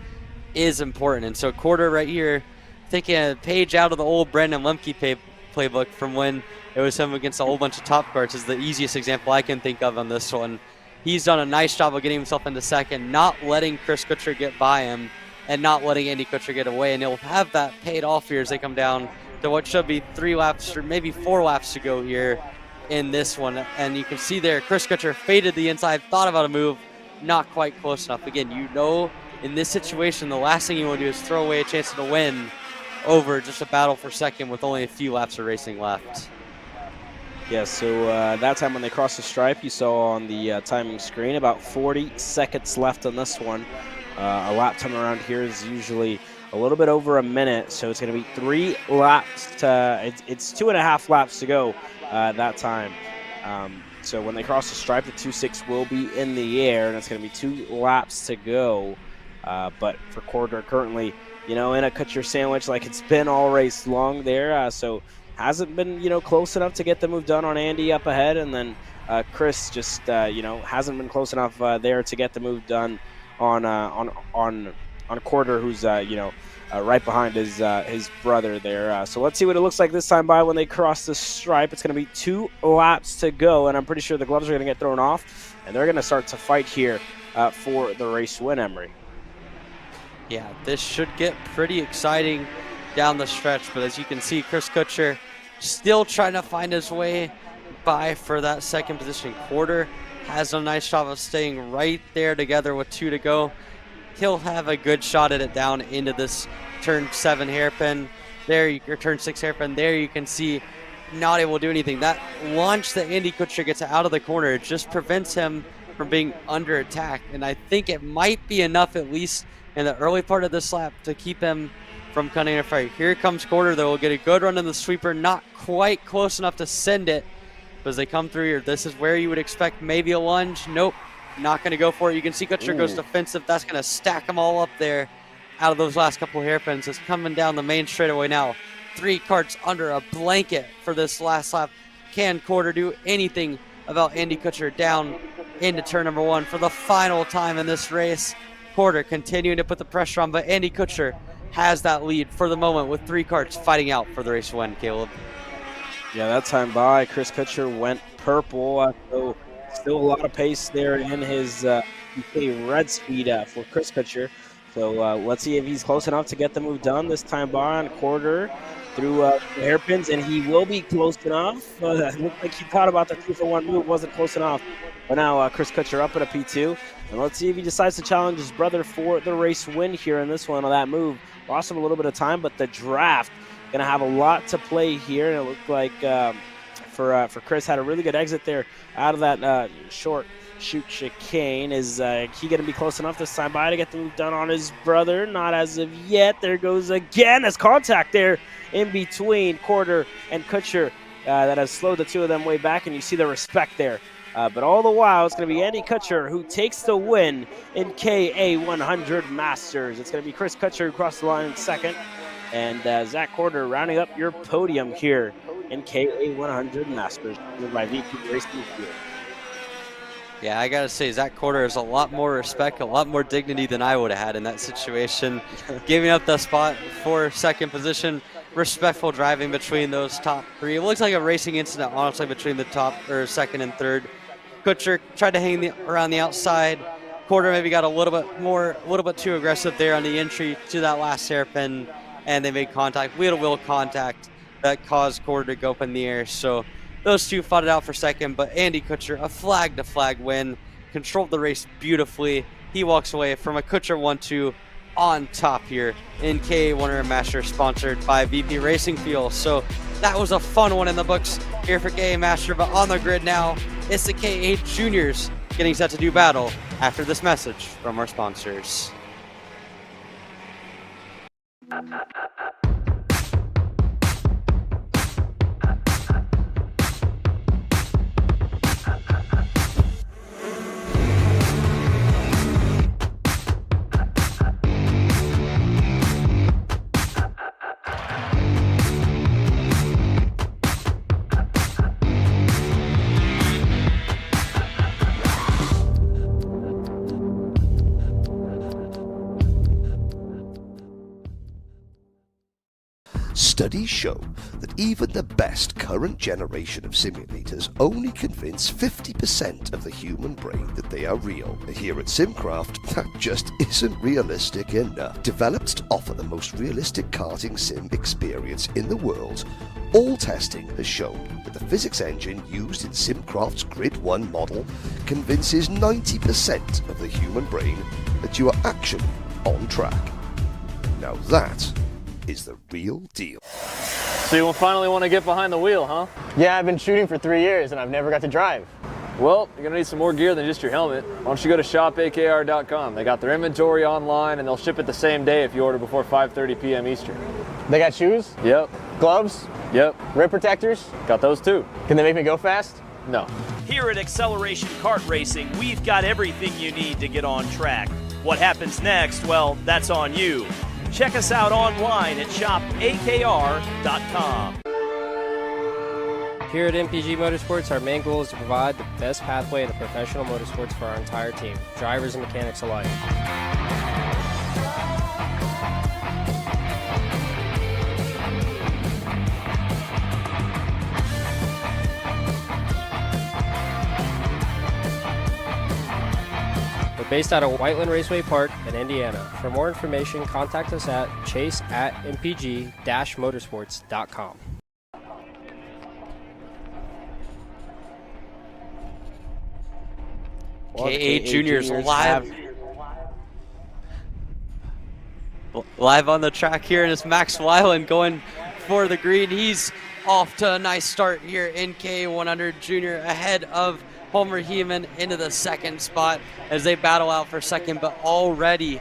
Speaker 3: is important. And so Corder right here, taking a page out of the old Brandon Lemke playbook from when it was him against a whole bunch of top karts, is the easiest example I can think of on this one. He's done a nice job of getting himself into second, not letting Chris Kutcher get by him, and not letting Andy Kutcher get away. And he'll have that paid off here as they come down to what should be 3 laps or maybe 4 laps to go here in this one. And you can see there, Chris Kutcher faded the inside, thought about a move, not quite close enough. Again, in this situation, the last thing you want to do is throw away a chance to win over just a battle for second with only a few laps of racing left.
Speaker 2: Yeah, so that time when they crossed the stripe, you saw on the timing screen about 40 seconds left on this one. A lap time around here is usually a little bit over a minute, so it's going to be 3 laps it's 2.5 laps to go that time. So when they cross the stripe, the 2.6 will be in the air, and it's going to be 2 laps to go. But for Corder currently, in a Kutcher sandwich like it's been all race long there, so hasn't been, close enough to get the move done on Andy up ahead, and then Chris just, hasn't been close enough there to get the move done on Corder, who's right behind his brother there. So let's see what it looks like this time by when they cross the stripe. It's going to be 2 laps to go, and I'm pretty sure the gloves are going to get thrown off, and they're going to start to fight here for the race win, Emery.
Speaker 3: Yeah, this should get pretty exciting down the stretch, but as you can see, Chris Kutcher still trying to find his way by for that second position. Corder has a nice job of staying right there together with 2 to go. He'll have a good shot at it down into this turn 7 hairpin. There, or turn 6 hairpin. There you can see not able to do anything. That launch that Andy Kutcher gets out of the corner, it just prevents him from being under attack. And I think it might be enough, at least in the early part of this lap to keep him from cutting a fight. Here comes Quarter, though. Will get a good run in the sweeper, not quite close enough to send it. But as they come through here, this is where you would expect maybe a lunge. Nope, not going to go for it. You can see Kutcher goes defensive. That's going to stack them all up there out of those last couple hairpins. It's coming down the main straightaway now. 3 karts under a blanket for this last lap. Can Quarter do anything about Andy Kutcher down into turn number 1 for the final time in this race? Quarter continuing to put the pressure on, but Andy Kutcher has that lead for the moment with 3 karts fighting out for the race win, Caleb.
Speaker 2: Yeah, that time by, Chris Kutcher went purple. So still a lot of pace there in his red speed for Chris Kutcher. So let's see if he's close enough to get the move done this time by on Quarter through hairpins, and he will be close enough. It looked like he thought about the 2-for-1 move, wasn't close enough. But now Chris Kutcher up at a P2, and let's see if he decides to challenge his brother for the race win here in this one on that move. Lost him a little bit of time, but the draft going to have a lot to play here, and it looked like for Chris had a really good exit there out of that short shoot chicane. Is he going to be close enough this time by to get the move done on his brother? Not as of yet. There goes again. There's contact there in between Quarter and Kutcher that has slowed the two of them way back, and you see the respect there. But all the while, it's going to be Andy Kutcher who takes the win in KA100 Masters. It's going to be Chris Kutcher who crossed the line in second, and Zach Quarter rounding up your podium here in KA100 Masters by VP Racing Field.
Speaker 3: Yeah, I got to say, Zach Quarter has a lot more respect, a lot more dignity than I would have had in that situation. Giving up the spot for second position, respectful driving between those top 3. It looks like a racing incident, honestly, between the top or second and third. Kutcher tried to hang around the outside. Quarter maybe got a little bit too aggressive there on the entry to that last hairpin, and they made contact, wheel-to-wheel contact, that caused Quarter to go up in the air. So those two fought it out for second, but Andy Kutcher, a flag-to-flag win, controlled the race beautifully. He walks away from a Kutcher 1-2 on top here in KA100 Masters, sponsored by VP Racing Fuel. So that was a fun one in the books here for KA Master, but on the grid now, it's the K8 Juniors getting set to do battle after this message from our sponsors.
Speaker 6: Studies show that even the best current generation of simulators only convince 50% of the human brain that they are real. Here at SimCraft, that just isn't realistic enough. Developed to offer the most realistic karting sim experience in the world, all testing has shown that the physics engine used in SimCraft's Grid 1 model convinces 90% of the human brain that you are actually on track. Now that is the real deal.
Speaker 7: So you will finally want to get behind the wheel, huh?
Speaker 8: Yeah, I've been shooting for 3 years and I've never got to drive.
Speaker 7: Well, you're going to need some more gear than just your helmet. Why don't you go to shopakr.com. They got their inventory online and they'll ship it the same day if you order before 5:30 p.m. Eastern.
Speaker 8: They got shoes?
Speaker 7: Yep.
Speaker 8: Gloves?
Speaker 7: Yep.
Speaker 8: Rib protectors?
Speaker 7: Got those too.
Speaker 8: Can they make me go fast?
Speaker 7: No.
Speaker 9: Here at Acceleration Kart Racing, we've got everything you need to get on track. What happens next? Well, that's on you. Check us out online at shopakr.com.
Speaker 11: Here at MPG Motorsports, our main goal is to provide the best pathway into professional motorsports for our entire team, drivers and mechanics alike. We're based out of Whiteland Raceway Park in Indiana. For more information, contact us at chase@mpg-motorsports.com.
Speaker 3: K8 Juniors live on the track here, and it's Max Weiland going for the green. He's off to a nice start here in K100 Junior, ahead of Homer Heeman into the second spot as they battle out for second, but already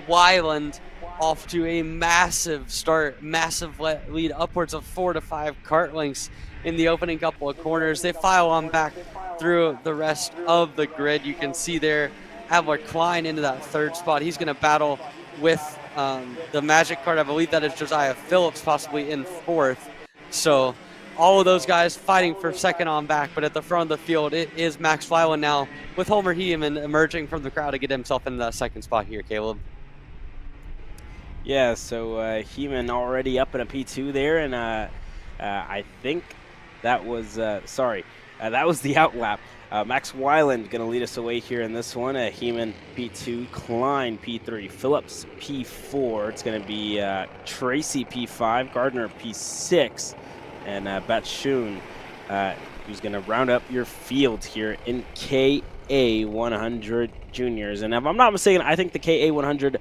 Speaker 3: Weiland off to a massive start, massive lead, upwards of 4 to 5 kart lengths in the opening couple of corners. They file on back through the rest of the grid. You can see there Adler Klein into that 3rd spot. He's going to battle with the Magic Kart. I believe that is Josiah Phillips possibly in 4th. So all of those guys fighting for 2nd on back, but at the front of the field, it is Max Weiland now with Homer Heeman emerging from the crowd to get himself into that 2nd spot here, Caleb.
Speaker 2: Yeah, so Heeman already up in a P2 there, and I think that was, that was the outlap. Max Weiland going to lead us away here in this one. Heeman P2, Klein P3, Phillips P4. It's going to be Tracy P5, Gardner P6, and Batshun, who's going to round up your field here in KA 100 Juniors. And if I'm not mistaken, I think the KA 100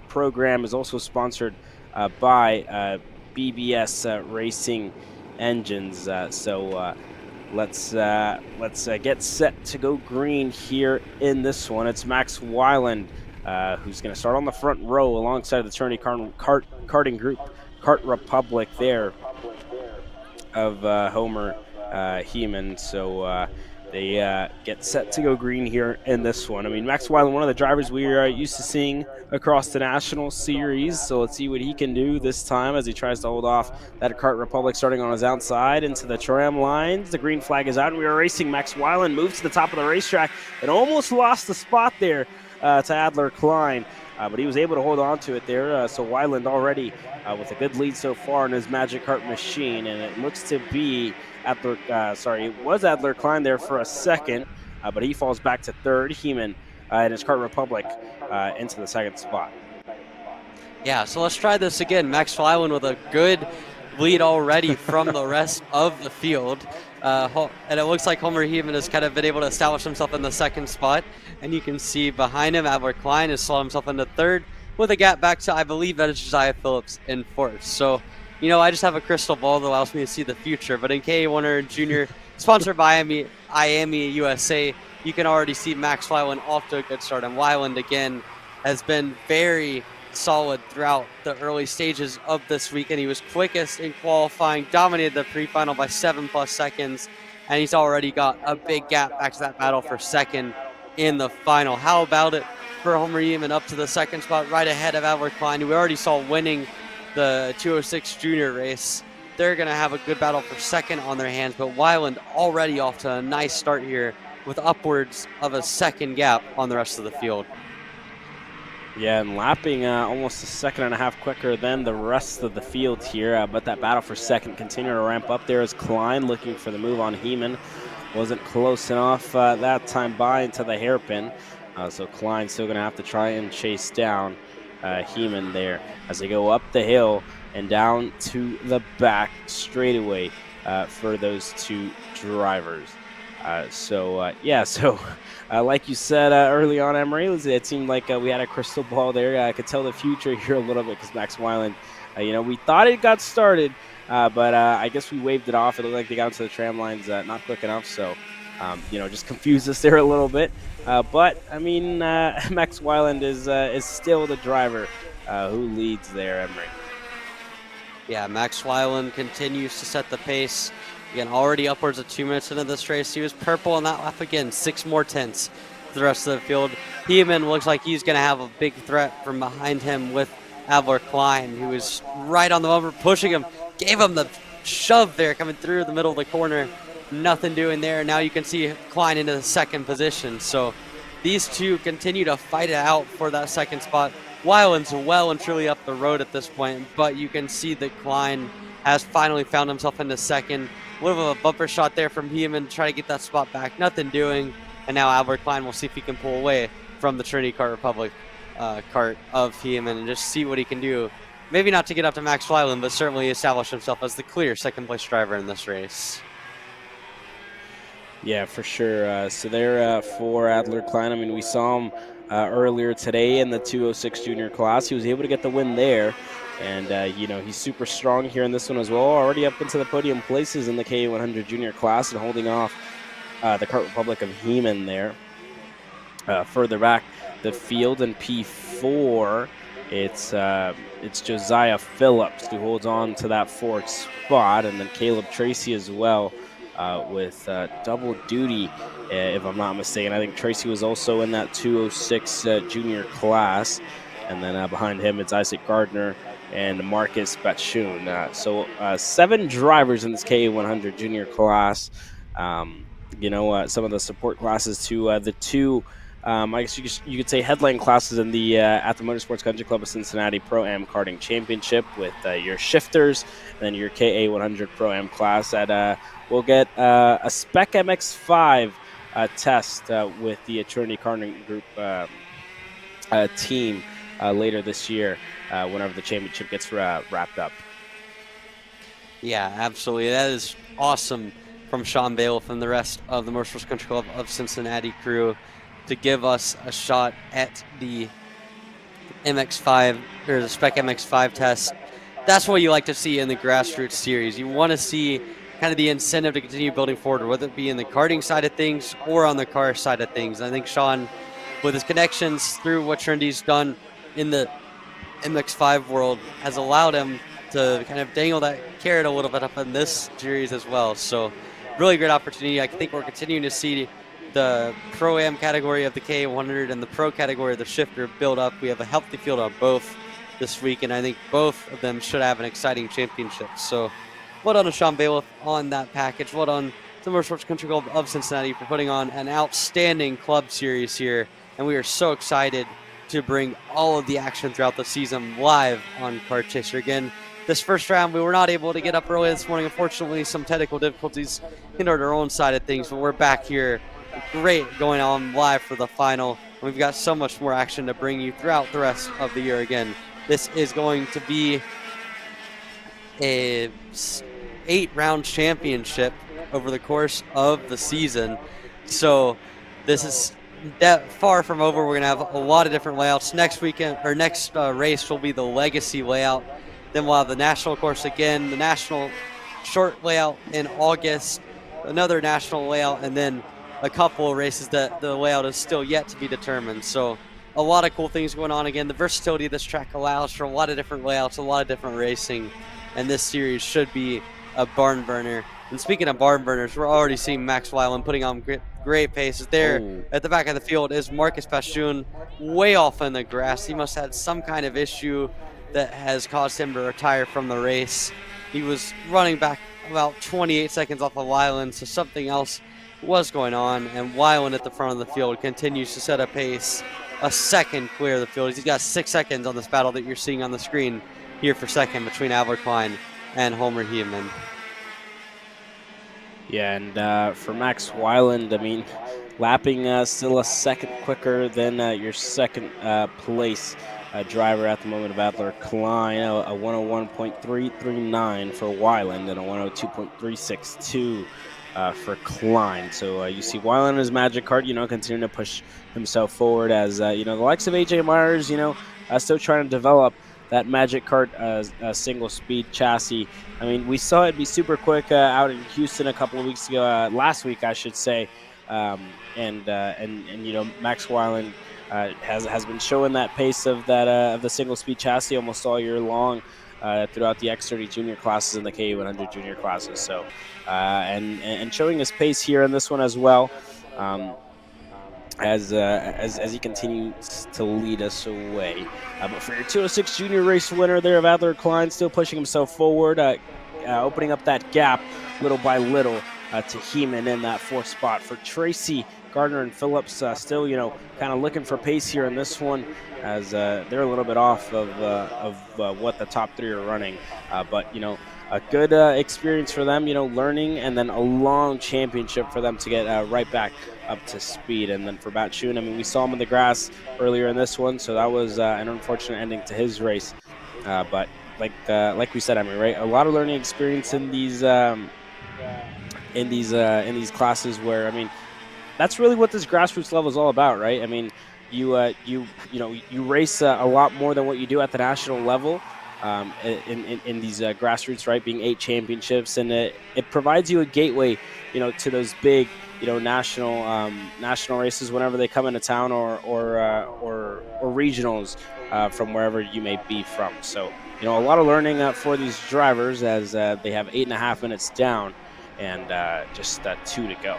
Speaker 2: program is also sponsored by BBS Racing Engines. So let's get set to go green here in this one. It's Max Weiland who's going to start on the front row alongside the Trinity karting group, Kart Republic there of Homer Heeman. So they get set to go green here in this one. I mean, Max Weiland, one of the drivers we are used to seeing across the National Series, so let's see what he can do this time as he tries to hold off that Kart Republic starting on his outside into the tram lines. The green flag is out, and we are racing. Max Weiland moves to the top of the racetrack and almost lost the spot there to Adler Klein, but he was able to hold on to it there. So Weiland already with a good lead so far in his Magic Kart machine, and it looks to be it was Adler Klein there for a second, but he falls back to 3rd. Heeman in his Kart Republic into the 2nd spot.
Speaker 3: Yeah, so let's try this again. Max Weiland with a good lead already from the rest of the field. And it looks like Homer Heeman has kind of been able to establish himself in the 2nd spot. And you can see behind him, Adler Klein has slowed himself into 3rd with a gap back to, I believe that is Josiah Phillips in 4th. So, you know, I just have a crystal ball that allows me to see the future. But in KA100 Junior, sponsored by IAME USA, you can already see Max Weiland off to a good start. And Weiland, again, has been very solid throughout the early stages of this weekend. He was quickest in qualifying, dominated the pre-final by 7+ seconds, and he's already got a big gap back to that battle for 2nd in the final. How about it for Homer Heeman up to the 2nd spot, right ahead of Adler Klein, who we already saw winning the 206 Junior race. They're going to have a good battle for 2nd on their hands, but Weiland already off to a nice start here with upwards of a 2nd gap on the rest of the field.
Speaker 2: Yeah, and lapping almost a 1.5 seconds quicker than the rest of the field here, but that battle for 2nd continuing to ramp up there as Klein looking for the move on Heeman. Wasn't close enough that time by into the hairpin, so Klein still going to have to try and chase down Heeman there as they go up the hill and down to the back straightaway for those 2 drivers. Like you said early on, Emery, it seemed like we had a crystal ball there. I could tell the future here a little bit because Max Weiland, we thought it got started, but I guess we waved it off. It looked like they got into the tram lines not quick enough, so just confused us there a little bit. But I mean, Max Weiland is still the driver who leads there, Emery.
Speaker 3: Yeah, Max Weiland continues to set the pace. Again, already upwards of 2 minutes into this race. He was purple on that lap again. 6 more tenths to the rest of the field. Heeman looks like he's going to have a big threat from behind him with Adler Klein, who is right on the bumper, pushing him. Gave him the shove there coming through the middle of the corner. Nothing doing there. Now you can see Klein into the 2nd position. So these 2 continue to fight it out for that 2nd spot. Weiland's well and truly up the road at this point, but you can see that Klein has finally found himself into 2nd. A little bit of a bumper shot there from Heeman to try to get that spot back. Nothing doing. And now Adler Klein will see if he can pull away from the Trinity Kart Republic kart of Heeman and just see what he can do. Maybe not to get up to Max Weiland, but certainly establish himself as the clear 2nd place driver in this race.
Speaker 2: Yeah, for sure. So there for Adler Klein. I mean, we saw him earlier today in the 206 Junior class. He was able to get the win there. And, he's super strong here in this one as well. Already up into the podium places in the KA100 Junior class and holding off the Kart Republic of Heeman there. Further back the field in P4, It's Josiah Phillips who holds on to that 4th spot, and then Caleb Tracy as well with double duty, if I'm not mistaken. I think Tracy was also in that 206 junior class, and then behind him it's Isaac Gardner and Marcus Batchoon. So 7 drivers in this KA100 junior class. Some of the support classes to the 2. I guess you could say headline classes in the at the Motorsports Country Club of Cincinnati Pro-Am Karting Championship with your shifters, and then your KA100 Pro-Am class that will get a Spec MX-5 test with the Trinity Karting Group team later this year whenever the championship gets wrapped up.
Speaker 3: Yeah, absolutely. That is awesome from Sean Bailiff and the rest of the Motorsports Country Club of Cincinnati crew to give us a shot at the MX-5 or the Spec MX-5 test. That's what you like to see in the grassroots series. You want to see kind of the incentive to continue building forward, whether it be in the karting side of things or on the car side of things. I think Sean, with his connections through what Trinity's done in the MX-5 world, has allowed him to kind of dangle that carrot a little bit up in this series as well. So really great opportunity. I think we're continuing to see the Pro-Am category of the K100 and the Pro category of the shifter build up. We have a healthy field on both this week, and I think both of them should have an exciting championship. So well done to Sean Bailiff on that package. Well done to the Motorsports Country Club of Cincinnati for putting on an outstanding club series here. And we are so excited to bring all of the action throughout the season live on Kart Chaser. Again, this first round, we were not able to get up early this morning. Unfortunately, some technical difficulties hindered our own side of things, but we're back here. Great going on live for the final. We've got so much more action to bring you throughout the rest of the year. Again, this is going to be a 8-round championship over the course of the season. So this is far from over. We're going to have a lot of different layouts. Next weekend, or next race will be the Legacy layout. Then we'll have the National course again, the National short layout in August, another National layout, and then a couple of races that the layout is still yet to be determined. So a lot of cool things going on. Again, the versatility of this track allows for a lot of different layouts, a lot of different racing, and this series should be a barn burner. And speaking of barn burners, we're already seeing Max Weiland putting on great paces. There at the back of the field is Marcus Batchoon, way off in the grass. He must have had some kind of issue that has caused him to retire from the race. He was running back about 28 seconds off of Weiland, so something else was going on, and Weiland at the front of the field continues to set a pace, a second clear of the field. He's got 6 seconds on this battle that you're seeing on the screen here for second between Albert Klein and Homer Heumann.
Speaker 2: Yeah, and for Max Weiland, I mean, lapping still a second quicker than your second place driver at the moment of Adler Klein, a 101.339 for Weiland and a 102.362 for Klein. So you see Weiland in his Magic Kart, continuing to push himself forward as, the likes of AJ Myers, still trying to develop that Magic Kart single speed chassis. I mean, we saw it be super quick out in Houston a couple of weeks ago, last week, I should say. And Max Weiland has been showing that pace of that of the single speed chassis almost all year long throughout the X30 junior classes and the KA100 junior classes. So and showing his pace here in this one as well, as he continues to lead us away. But for your 206 junior race winner there of Adler Klein, still pushing himself forward, opening up that gap little by little to Heumann in that 4th spot. For Tracy, Gardner, and Phillips, still, kind of looking for pace here in this one, as they're a little bit off of what the top 3 are running. But, a good experience for them, learning, and then a long championship for them to get right back up to speed. And then for Batchoon, I mean, we saw him in the grass earlier in this one, so that was an unfortunate ending to his race. But like we said, I mean, right, a lot of learning experience in these classes where, I mean, that's really what this grassroots level is all about, right? I mean, you race a lot more than what you do at the national level in these grassroots, right? Being 8 championships, and it provides you a gateway, to those big, national races whenever they come into town, or regionals from wherever you may be from. So, a lot of learning for these drivers as they have 8.5 minutes down and just 2 to go.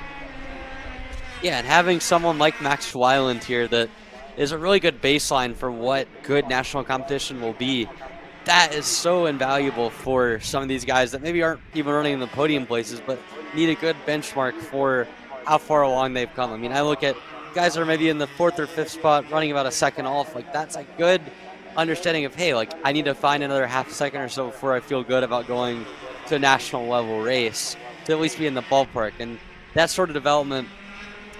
Speaker 3: Yeah, and having someone like Max Weiland here that is a really good baseline for what good national competition will be, that is so invaluable for some of these guys that maybe aren't even running in the podium places, but need a good benchmark for how far along they've come. I mean, I look at guys that are maybe in the 4th or 5th spot running about a second off. Like, that's a good understanding of, hey, like, I need to find another half a second or so before I feel good about going to a national level race to at least be in the ballpark. And that sort of development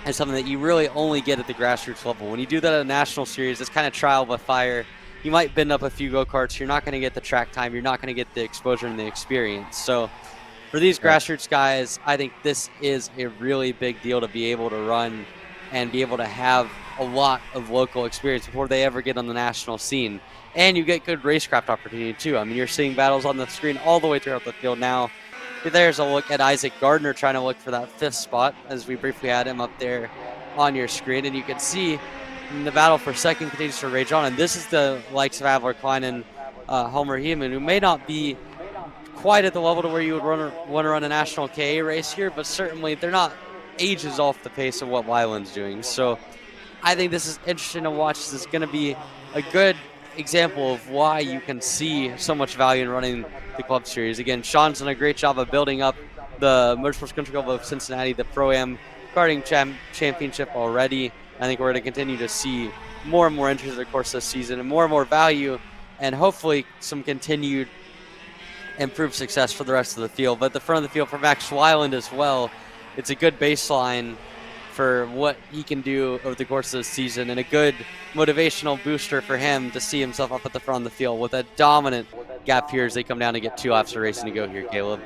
Speaker 3: is something that you really only get at the grassroots level. When you do that at a national series, it's kind of trial by fire. You might bend up a few go-karts. You're not going to get the track time. You're not going to get the exposure and the experience. So for these grassroots guys, I think this is a really big deal to be able to run and be able to have a lot of local experience before they ever get on the national scene. And you get good racecraft opportunity too. I mean, you're seeing battles on the screen all the way throughout the field now. There's a look at Isaac Gardner trying to look for that 5th spot, as we briefly had him up there on your screen. And you can see the battle for second continues to rage on. And this is the likes of Adler Klein and Homer Heeman, who may not be quite at the level to where you would want to run a national KA race here, but certainly they're not ages off the pace of what Weiland's doing. So I think this is interesting to watch. This is going to be a good example of why you can see so much value in running the club series. Again, Sean's done a great job of building up the Motorsports Country Club of Cincinnati, the Pro-Am Karting Championship already. I think we're going to continue to see more and more entries over the course of the season and more value, and hopefully some continued improved success for the rest of the field. But the front of the field for Max Weiland as well, it's a good baseline for what he can do over the course of the season, and a good motivational booster for him to see himself up at the front of the field with a dominant gap here as they come down to get 2 laps of racing to go here, Caleb.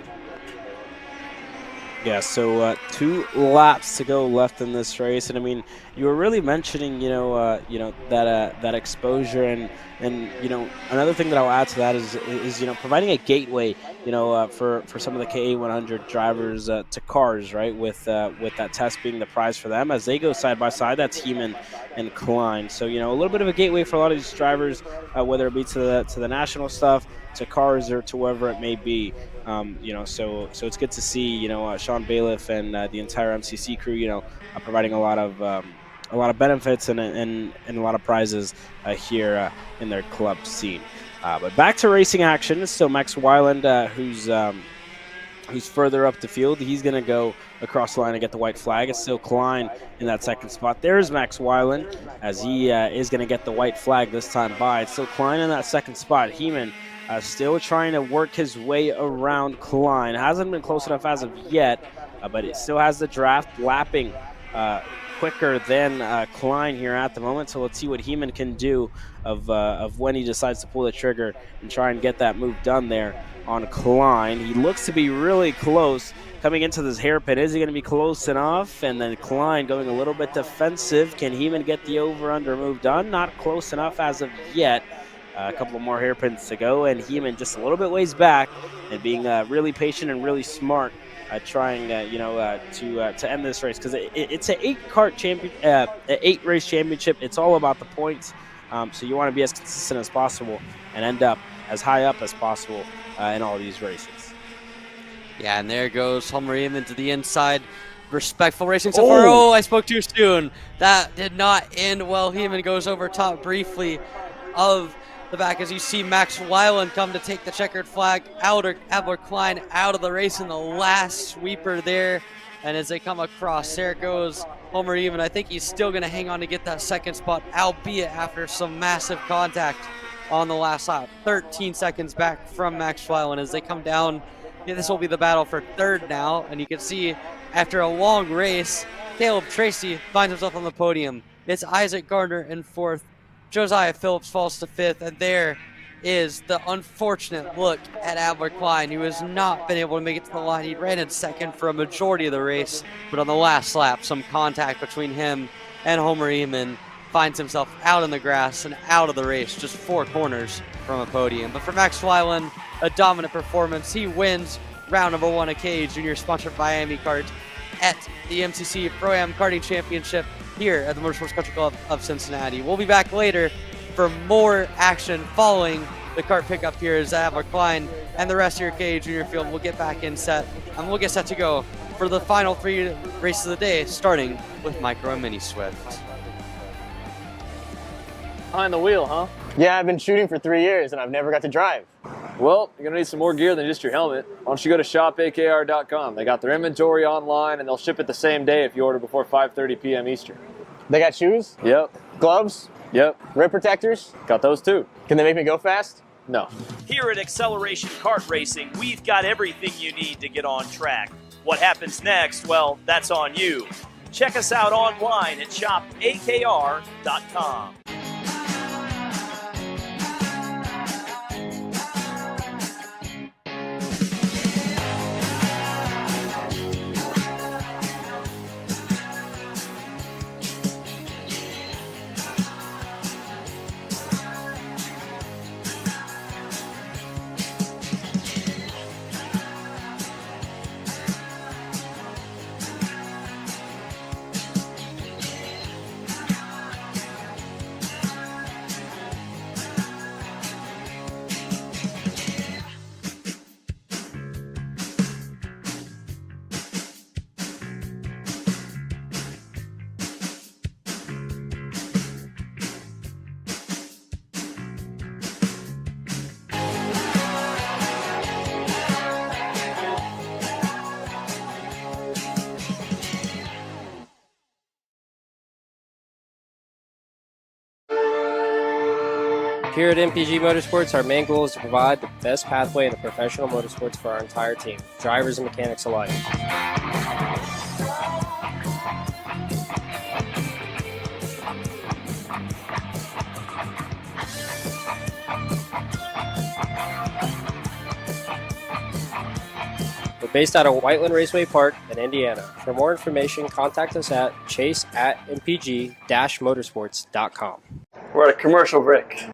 Speaker 2: Yeah, so 2 laps to go left in this race, and I mean, you were really mentioning, that exposure, and another thing that I'll add to that is providing a gateway, for some of the KA 100 drivers to cars, right? With that test being the prize for them as they go side by side. That's Heeman and Klein. So a little bit of a gateway for a lot of these drivers, whether it be to the national stuff, to cars, or to wherever it may be. So it's good to see Sean Bailiff and the entire MCC crew providing a lot of benefits and a lot of prizes here in their club scene. But back to racing action. So Max Weiland, who's further up the field, he's going to go across the line and get the white flag. It's still Klein in that second spot. There's Max Weiland as he is going to get the white flag this time by. It's still Klein in that second spot. Heeman still trying to work his way around Klein. Hasn't been close enough as of yet, but it still has the draft lapping quicker than Klein here at the moment. So let's see what Heeman can do of when he decides to pull the trigger and try and get that move done there on Klein. He looks to be really close coming into this hairpin. Is he going to be close enough? And then Klein going a little bit defensive. Can Heeman get the over-under move done? Not close enough as of yet. A couple more hairpins to go, and Heeman just a little bit ways back and being really patient and really smart, trying to end this race, because it's an 8 race championship. It's all about the points, so you want to be as consistent as possible and end up as high up as possible in all these races.
Speaker 3: Yeah, and there goes Homer Heeman to the inside. Respectful racing so far. Oh, I spoke too soon. That did not end well. Heeman goes over top briefly of the back as you see Max Weiland come to take the checkered flag out, or Adler Klein out of the race in the last sweeper there. And as they come across, there goes Homer Heeman. I think he's still going to hang on to get that second spot, albeit after some massive contact on the last lap. 13 seconds back from Max Weiland as they come down. Yeah, this will be the battle for third now. And you can see after a long race, Caleb Tracy finds himself on the podium. It's Isaac Gardner in 4th. Josiah Phillips falls to 5th, and there is the unfortunate look at Adler Klein, who has not been able to make it to the line. He ran in 2nd for a majority of the race, but on the last lap, some contact between him and Homer Heeman finds himself out in the grass and out of the race, just 4 corners from a podium. But for Max Weiland, a dominant performance. He wins round number 1 of KA Junior, sponsored by Amy Kart at the MCC Pro-Am Karting Championship here at the Motorsports Country Club of Cincinnati. We'll be back later for more action following the kart pickup here as I have McLean and the rest of your KA Junior field will get back in set, and we'll get set to go for the final 3 races of the day, starting with Micro and Mini Swift.
Speaker 7: Behind the wheel, huh?
Speaker 8: Yeah, I've been shooting for 3 years and I've never got to drive.
Speaker 7: Well, you're gonna need some more gear than just your helmet. Why don't you go to shopakr.com? They got their inventory online and they'll ship it the same day if you order before 5:30 p.m. Eastern.
Speaker 8: They got shoes,
Speaker 7: Yep,
Speaker 8: gloves,
Speaker 7: yep,
Speaker 8: rib protectors.
Speaker 7: got those too.
Speaker 8: Can they make me go fast?
Speaker 7: No.
Speaker 9: Here at Acceleration Kart Racing, we've got everything you need to get on track. What happens next? Well, that's on you. Check us out online at shopakr.com.
Speaker 11: Here at MPG Motorsports, our main goal is to provide the best pathway into professional motorsports for our entire team, drivers and mechanics alike. We're based out of Whiteland Raceway Park in Indiana. For more information, contact us at chase@mpg-motorsports.com.
Speaker 10: We're at a commercial break.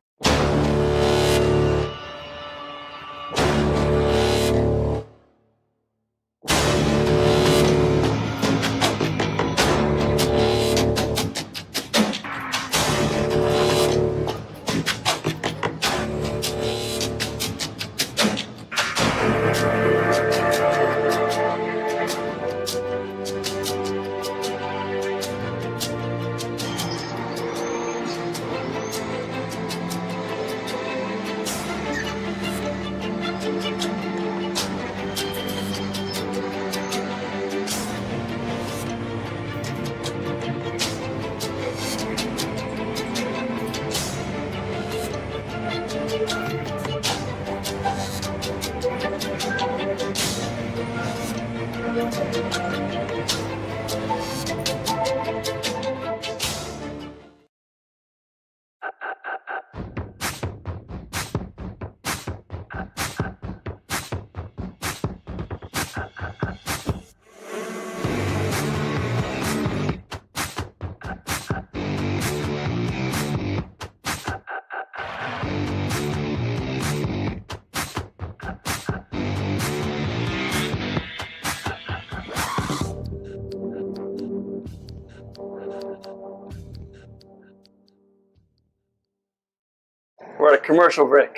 Speaker 10: We're at a commercial break.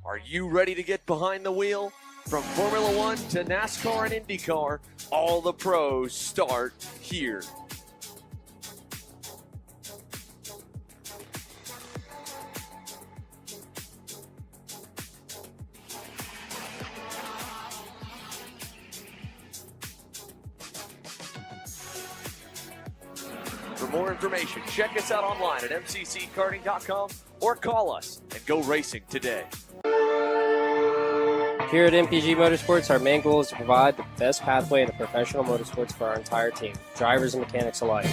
Speaker 5: Are you ready to get behind the wheel? From Formula One to NASCAR and IndyCar, all the pros start here. more information, check us out online at mcckarting.com or call us and go racing today.
Speaker 11: Here at MPG Motorsports, our main goal is to provide the best pathway into professional motorsports for our entire team, drivers and mechanics alike.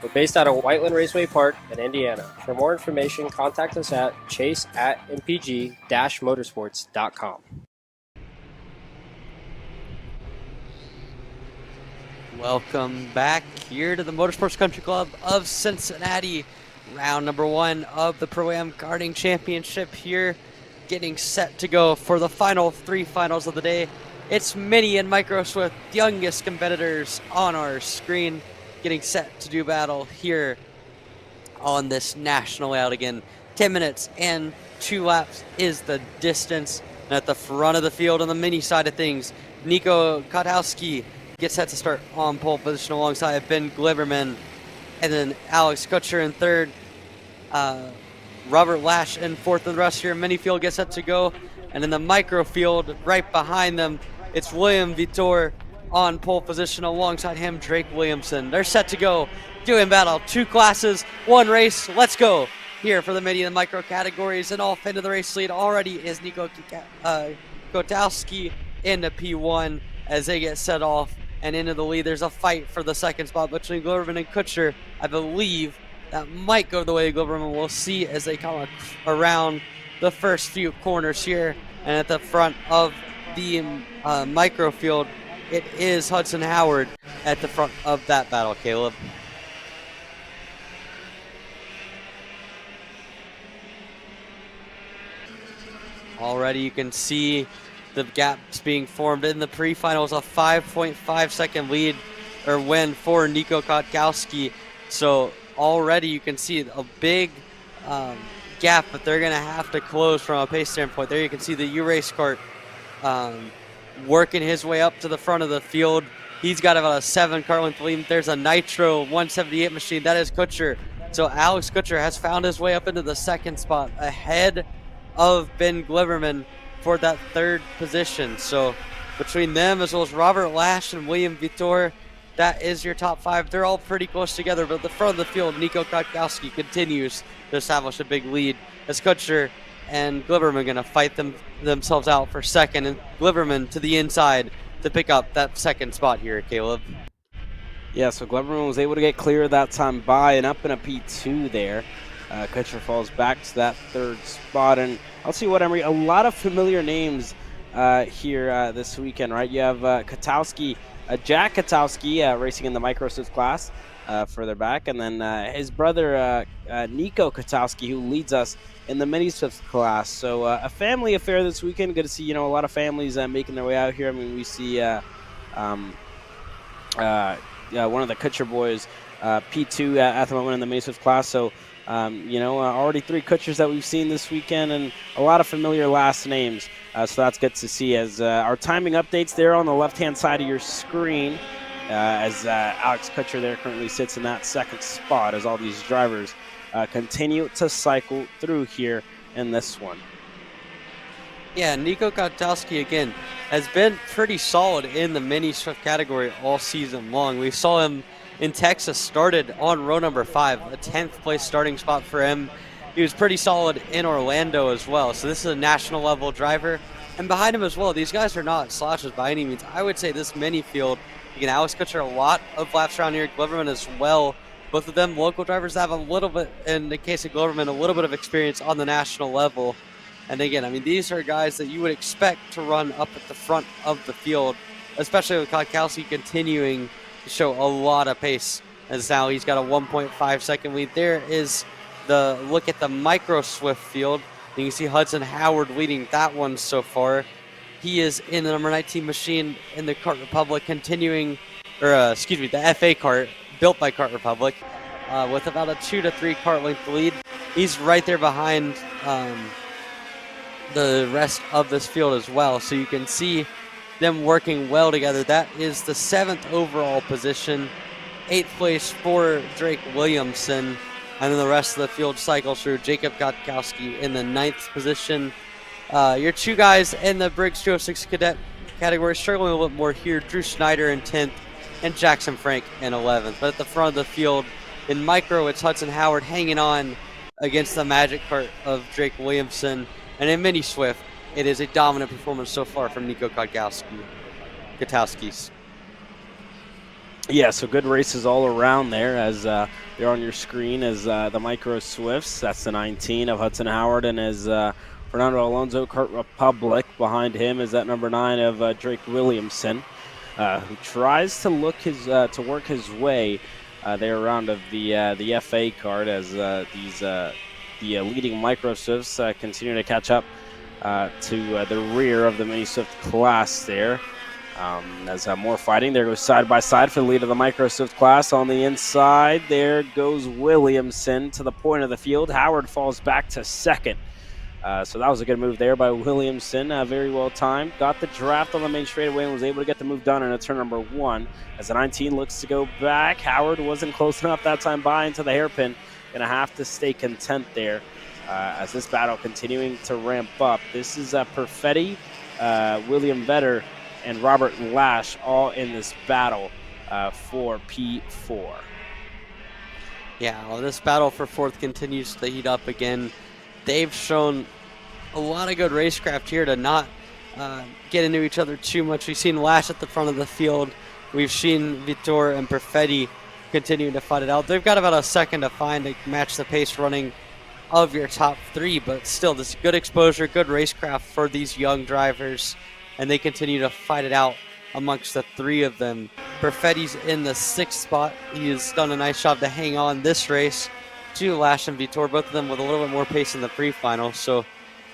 Speaker 11: We're based out of Whiteland Raceway Park in Indiana. For more information, contact us at chase@mpg-motorsports.com.
Speaker 3: Welcome back here to the Motorsports Country Club of Cincinnati. Round number 1 of the Pro-Am Karting Championship here, getting set to go for the final 3 finals of the day. It's Mini and Micro Swift, youngest competitors on our screen, getting set to do battle here on this national layout again. 10 minutes and 2 laps is the distance. And at the front of the field on the Mini side of things, Nico Kotowski gets set to start on pole position alongside Ben Gliberman, and then Alex Kutcher in third, Robert Lash in fourth, and the rest of your mini field gets set to go. And in the micro field right behind them, it's William Vitor on pole position alongside him, Drake Williamson. They're set to go, doing battle. 2 classes, 1 race, let's go. Here for the mini and micro categories, and off into the race lead already is Nico Kotowski into P1 as they get set off. And into the lead, there's a fight for the second spot between Gliberman and Kutcher. I believe that might go the way of Gliberman. We'll see as they come around the first few corners here. And at the front of the micro field, it is Hudson Howard at the front of that battle, Caleb. Already you can see the gaps being formed in the pre-finals, a 5.5 second lead or win for Nico Kotowski. So already you can see a big gap that they're going to have to close from a pace standpoint. There you can see the U-Race kart working his way up to the front of the field. He's got about a 7 car length lead. There's a Nitro 178 machine. That is Kutcher. So Alex Kutcher has found his way up into the second spot ahead of Ben Gliberman for that 3rd position. So between them as well as Robert Lash and William Vitor, that is your top 5. They're all pretty close together, but at the front of the field, Nico Kotowski continues to establish a big lead as Kutcher and Gliberman going to fight themselves out for second, and Gliberman to the inside to pick up that second spot here, Caleb.
Speaker 2: Yeah, so Gliberman was able to get clear that time by and up in a P2 there. Kutcher falls back to that 3rd spot, and I'll see what Emery. A lot of familiar names here this weekend, right? You have Kotowski, Jack Kotowski racing in the Micro Swift class further back, and then his brother Nico Kotowski, who leads us in the Mini Swift class. So a family affair this weekend. Good to see, a lot of families making their way out here. I mean, we see one of the Kutcher boys, P2 at the moment in the Mini Swift class. So already 3 Kutchers that we've seen this weekend, and a lot of familiar last names. So that's good to see. As our timing updates there on the left-hand side of your screen, as Alex Kutcher there currently sits in that 2nd spot, as all these drivers continue to cycle through here in this one.
Speaker 3: Yeah, Nico Kotowski, again, has been pretty solid in the Mini Swift category all season long. We saw him in Texas, started on row number 5, a 10th place starting spot for him. He was pretty solid in Orlando as well. So this is a national level driver. And behind him as well, these guys are not slouches by any means. I would say this mini field, again, Alex Kutcher, a lot of laps around here, Gliberman as well. Both of them local drivers that have a little bit, in the case of Gliberman, a little bit of experience on the national level. And again, I mean, these are guys that you would expect to run up at the front of the field, especially with Kotowski continuing to show a lot of pace, as now he's got a 1.5 second lead. There is the look at the Micro Swift field. You can see Hudson Howard leading that one so far. He is in the number 19 machine in the Kart Republic, continuing, the FA kart built by Kart Republic, with about a 2 to 3 kart length lead. He's right there behind the rest of this field as well. So you can see them working well together. That is the 7th overall position. 8th place for Drake Williamson. and then the rest of the field cycles through. Jacob Gotkowski in the 9th position. Your 2 guys in the Briggs 206 cadet category struggling a little bit more here. Drew Schneider in 10th and Jackson Frank in 11th. But at the front of the field in micro, it's Hudson Howard hanging on against the magic cart of Drake Williamson. And in mini Swift, it is a dominant performance so far from Nico Gutowski's.
Speaker 2: Yeah, so good races all around there as they're on your screen as the Micro Swifts. That's the 19 of Hudson Howard, and as Fernando Alonso Kart Republic behind him is that number 9 of Drake Williamson, who tries to look to work his way there around of the FA card as the leading Micro Swifts continue to catch up to the rear of the Mini Swift class there. As more fighting, there goes side by side for the lead of the Micro Swift class. On the inside, there goes Williamson to the point of the field. Howard falls back to 2nd. So that was a good move there by Williamson. Very well timed. Got the draft on the main straightaway and was able to get the move done in a turn number 1. As the 19 looks to go back, Howard wasn't close enough that time by into the hairpin. Gonna have to stay content there as this battle continuing to ramp up. This is Perfetti, William Vetter, and Robert Lash all in this battle for P4.
Speaker 3: Yeah, well, this battle for 4th continues to heat up again. They've shown a lot of good racecraft here to not get into each other too much. We've seen Lash at the front of the field. We've seen Vitor and Perfetti continuing to fight it out. They've got about a second to find to match the pace running of your top 3, but still, this is good exposure, good racecraft for these young drivers, and they continue to fight it out amongst the 3 of them. Perfetti's in the 6th spot. He has done a nice job to hang on this race to Lash and Vitor, both of them with a little bit more pace in the pre-final. So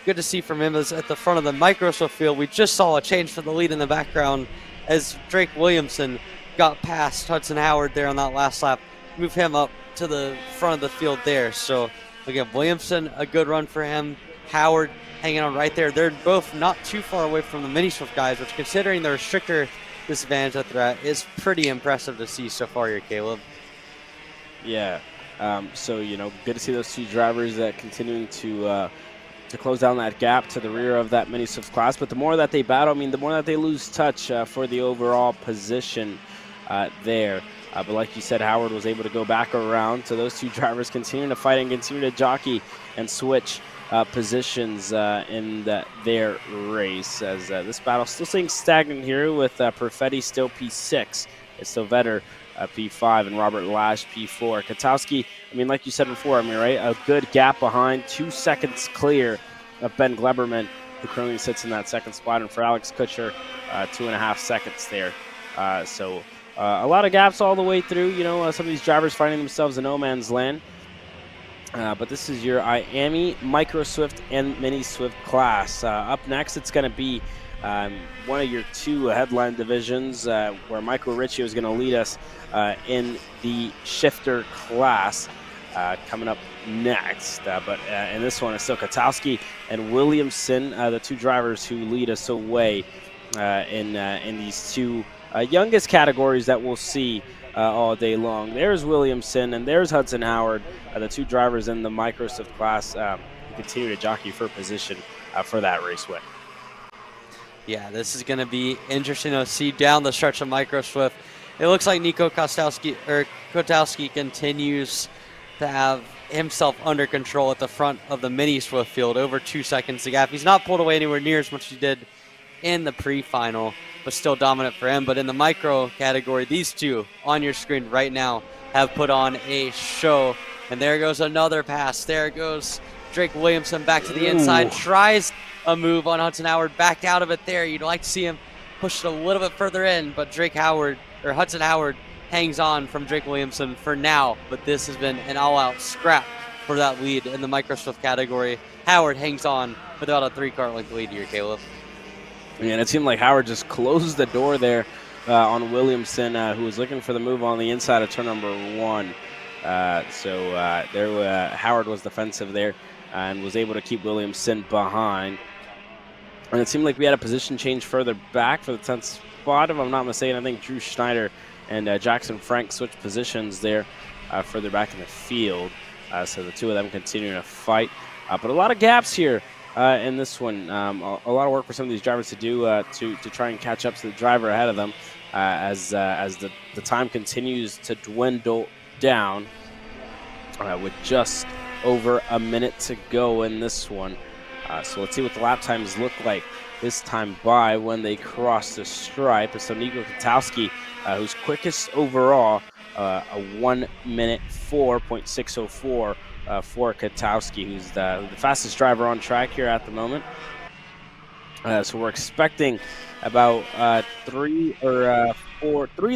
Speaker 3: good to see from him as at the front of the Micro Swift field. We just saw a change for the lead in the background as Drake Williamson got past Hudson Howard there on that last lap. Move him up to the front of the field there. So again, Williamson, a good run for him. Howard hanging on right there. They're both not too far away from the Mini Swift guys, which, considering the restrictor disadvantage that they're at, is pretty impressive to see so far here, Caleb.
Speaker 2: Yeah. So, good to see those 2 drivers continuing to close down that gap to the rear of that Mini Swift class. But the more that they battle, the more that they lose touch for the overall position there. But like you said, Howard was able to go back around. So those 2 drivers continue to fight and continue to jockey and switch positions in their race. As this battle still staying stagnant here with Perfetti still P6. It's still Vetter P5 and Robert Lash P4. Katowski, like you said before, right? A good gap behind, 2 seconds clear of Ben Gleberman, who currently sits in that 2nd spot, and for Alex Kutcher, 2.5 seconds there. So a lot of gaps all the way through. Some of these drivers finding themselves in no man's land. But this is your IAMI Micro Swift and Mini Swift class. Up next, it's going to be one of your 2 headline divisions where Michael Riccio is going to lead us in the shifter class coming up next. But in this one, it's still Katowski and Williamson, the 2 drivers who lead us away in these 2 youngest categories that we'll see all day long. There's Williamson and there's Hudson Howard, the 2 drivers in the Micro Swift class who continue to jockey for position for that race win.
Speaker 3: Yeah, this is going to be interesting to see down the stretch of Micro Swift. It looks like Nico Kotowski continues to have himself under control at the front of the Mini Swift field, over 2 seconds the gap. He's not pulled away anywhere near as much as he did in the pre-final, but still dominant for him. But in the micro category, these 2 on your screen right now have put on a show. And there goes another pass. There goes Drake Williamson back to the inside, tries a move on Hudson Howard, backed out of it there. You'd like to see him push it a little bit further in, but Hudson Howard hangs on from Drake Williamson for now. But this has been an all-out scrap for that lead in the Micro Swift category. Howard hangs on with about a 3-car length lead here, Caleb.
Speaker 2: Yeah, and it seemed like Howard just closed the door there on Williamson, who was looking for the move on the inside of turn number 1. Howard was defensive there and was able to keep Williamson behind. And it seemed like we had a position change further back for the 10th spot, if I'm not mistaken. I think Drew Schneider and Jackson Frank switched positions there further back in the field. So the two of them continuing to fight. But a lot of gaps here in this one. A lot of work for some of these drivers to do to try and catch up to the driver ahead of them as the time continues to dwindle down with just over a minute to go in this one. So let's see what the lap times look like this time by when they cross the stripe. So Nico Katowski, who's quickest overall, a 1 minute 4.604 for Katowski, who's the fastest driver on track here at the moment. So we're expecting about 3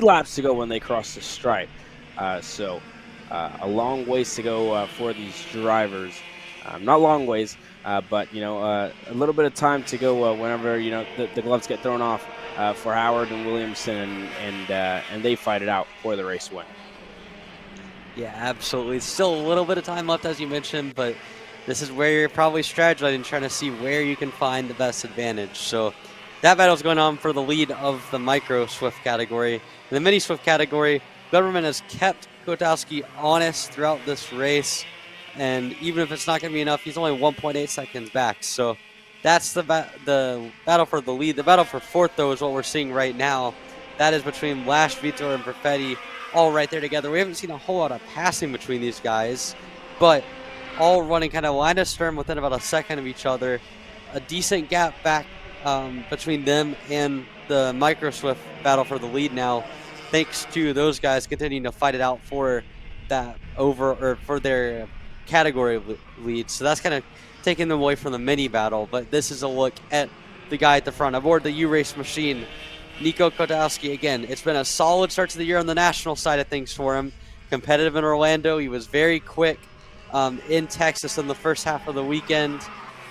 Speaker 2: laps to go when they cross the stripe. So a long ways to go for these drivers. Not long ways, but a little bit of time to go whenever the gloves get thrown off for Howard and Williamson, and they fight it out for the race win.
Speaker 3: Yeah, absolutely. Still a little bit of time left, as you mentioned, but this is where you're probably strategizing, trying to see where you can find the best advantage. So that battle's going on for the lead of the micro Swift category. In the mini Swift category, Government has kept Kotowski honest throughout this race, and even if it's not going to be enough, he's only 1.8 seconds back. So that's the battle for the lead. The battle for fourth, though, is what we're seeing right now. That is between Lash, Vitor, and Perfetti, all right there together. We haven't seen a whole lot of passing between these guys, but all running kind of line of stern within about a second of each other. A decent gap back between them and the Micro Swift battle for the lead now, thanks to those guys continuing to fight it out for that for their category lead. So that's kind of taking them away from the mini battle, but this is a look at the guy at the front aboard the U-Race machine, Nico Kotowski. Again, it's been a solid start to the year on the national side of things for him. Competitive in Orlando. He was very quick in Texas in the first half of the weekend.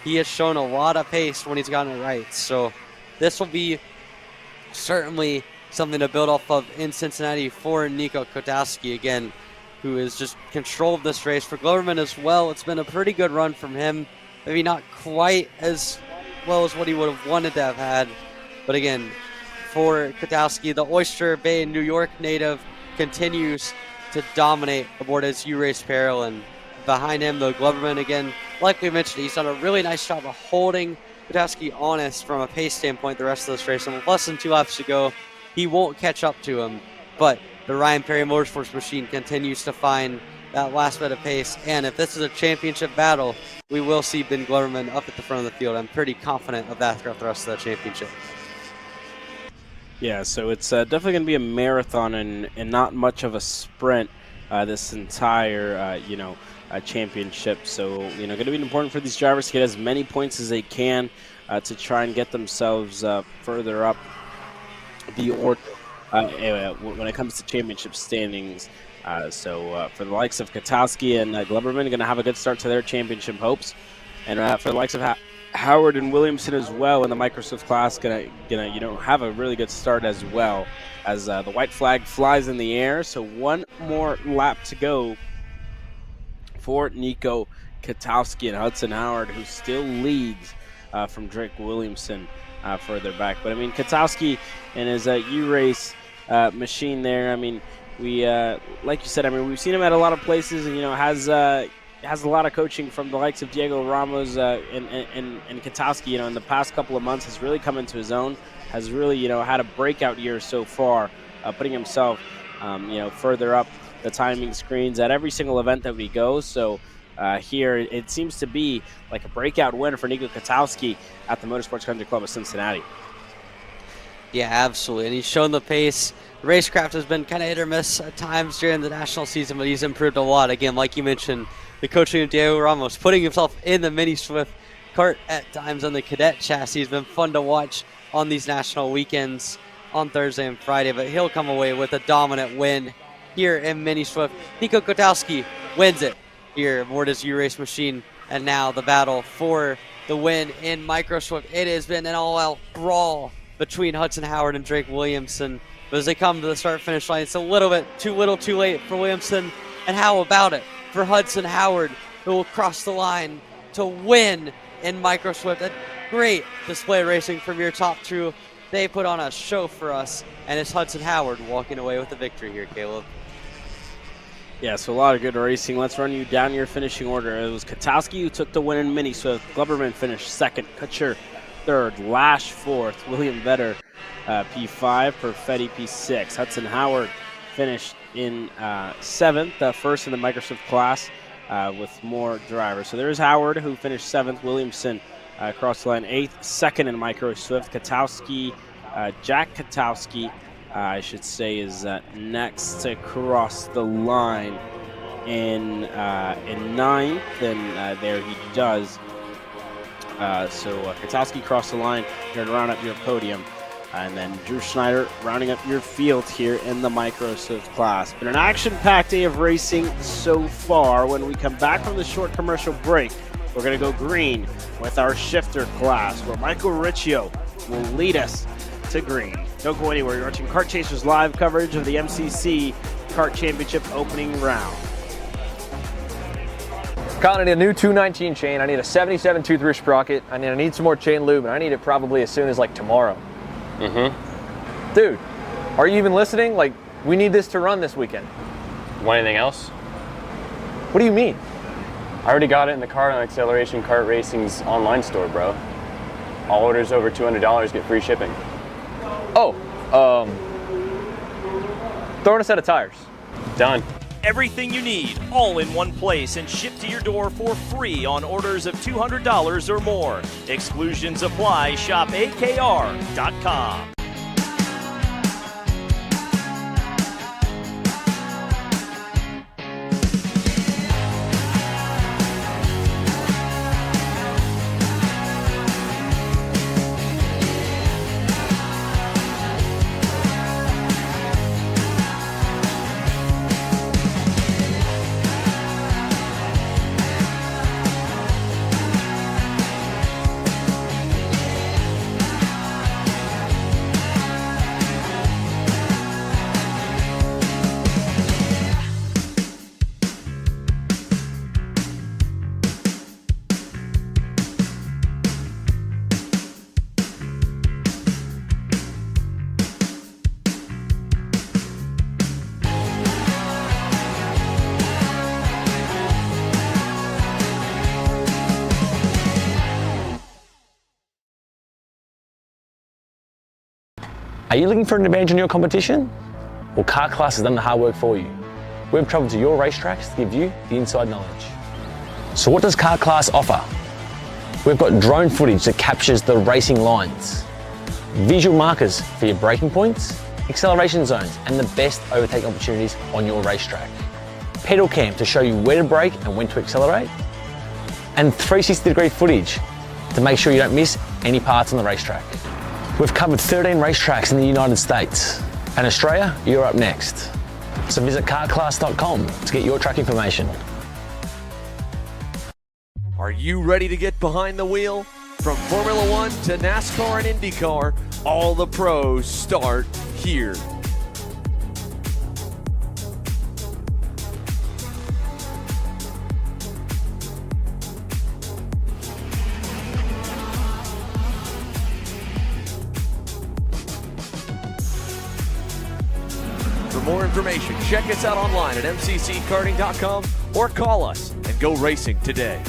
Speaker 3: He has shown a lot of pace when he's gotten it right. So this will be certainly something to build off of in Cincinnati for Nico Kotowski, again, who has just controlled this race. For Gloverman as well, it's been a pretty good run from him. Maybe not quite as well as what he would have wanted to have had. But again, for Kotowski, the Oyster Bay, New York native, continues to dominate aboard his U-Race Peril. And behind him, the Gloverman, again, like we mentioned, he's done a really nice job of holding Kotowski honest from a pace standpoint the rest of this race. And with less than 2 laps to go, he won't catch up to him. But the Ryan Perry Motorsports machine continues to find that last bit of pace. And if this is a championship battle, we will see Ben Gloverman up at the front of the field. I'm pretty confident of that throughout the rest of the championship.
Speaker 2: Yeah, so it's definitely going to be a marathon and not much of a sprint this entire, championship. So, going to be important for these drivers to get as many points as they can to try and get themselves further up the order when it comes to championship standings. So for the likes of Kotowski and Gloverman, going to have a good start to their championship hopes. And for the likes of Howard and Williamson as well in the Microsoft class, gonna have a really good start as well, as the white flag flies in the air. So one more lap to go for Nico Kotowski and Hudson Howard, who still leads from Drake Williamson further back. But I mean, Kotowski and his U-Race machine there, I mean, we like you said, I mean, we've seen him at a lot of places, and has a lot of coaching from the likes of Diego Ramos and Kotowski. In the past couple of months has really come into his own, has really had a breakout year so far, putting himself further up the timing screens at every single event that we go. So here it seems to be like a breakout win for Nico Kotowski at the Motorsports Country Club of Cincinnati.
Speaker 3: Yeah, absolutely. And he's shown the pace. The racecraft has been kind of hit or miss at times during the national season, but he's improved a lot. Again, like you mentioned, the coaching of Diego Ramos, putting himself in the mini Swift kart at times on the cadet chassis has been fun to watch on these national weekends on Thursday and Friday, but he'll come away with a dominant win here in mini Swift. Nico Kotowski wins it here aboard his U-Race machine, and now the battle for the win in Micro Swift. It has been an all-out brawl between Hudson Howard and Drake Williamson, but as they come to the start-finish line, it's a little bit too little too late for Williamson, and how about it for Hudson Howard, who will cross the line to win in Micro Swift. A great display of racing from your top two. They put on a show for us, and it's Hudson Howard walking away with the victory here, Caleb.
Speaker 2: Yeah, so a lot of good racing. Let's run you down your finishing order. It was Katowski who took the win in Mini Swift. Gluberman finished second. Kutcher third. Lash fourth. William Vetter P5. Perfetti P6. Hudson Howard finished in seventh, first in the Microsoft class with more drivers. So there's Howard who finished seventh. Williamson across the line eighth. Second in Micro Swift. Katowski, Jack Katowski, I should say, is next to cross the line in ninth, and there he does. So Katowski crossed the line here to round up your podium. And then Drew Schneider rounding up your field here in the Micro Swift class. Been an action-packed day of racing so far. When we come back from the short commercial break, we're going to go green with our shifter class, where Michael Riccio will lead us to green. Don't go anywhere. You're watching Kart Chasers live coverage of the MCC Kart Championship opening round.
Speaker 7: Colin, I need a new 219 chain. I need a 77 tooth roof sprocket. I need some more chain lube, and I need it probably as soon as like tomorrow. Dude, are you even listening? Like, we need this to run this weekend.
Speaker 10: Want anything else?
Speaker 7: What do you mean?
Speaker 10: I already got it in the car on Acceleration Kart Racing's online store, bro. All orders over $200 get free shipping.
Speaker 7: Oh, throw in a set of tires.
Speaker 10: Done.
Speaker 9: Everything you need, all in one place, and shipped to your door for free on orders of $200 or more. Exclusions apply. Shop AKR.com.
Speaker 4: Are you looking for an advantage in your competition? Well, Kart Class has done the hard work for you. We've travelled to your racetracks to give you the inside knowledge. So what does Kart Class offer? We've got drone footage that captures the racing lines, visual markers for your braking points, acceleration zones, and the best overtake opportunities on your racetrack, pedal cam to show you where to brake and when to accelerate, and 360-degree footage to make sure you don't miss any parts on the racetrack. We've covered 13 racetracks in the United States, and Australia, you're up next. So visit kartclass.com to get your track information.
Speaker 5: Are you ready to get behind the wheel? From Formula One to NASCAR and IndyCar, all the pros start here. For more information, check us out online at mcckarting.com or call us and go racing today.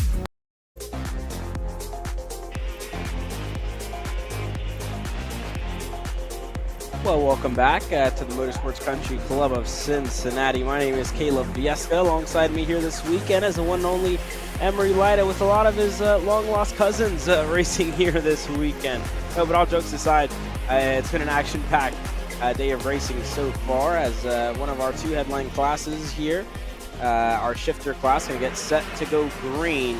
Speaker 2: Well, welcome back to the Motorsports Country Club of Cincinnati. My name is Caleb Biesca. Alongside me here this weekend is the one and only Emery Lyda, with a lot of his long-lost cousins racing here this weekend. No, but all jokes aside, it's been an action-packed day of racing so far, as one of our two headline classes here, our shifter class, going to get set to go green,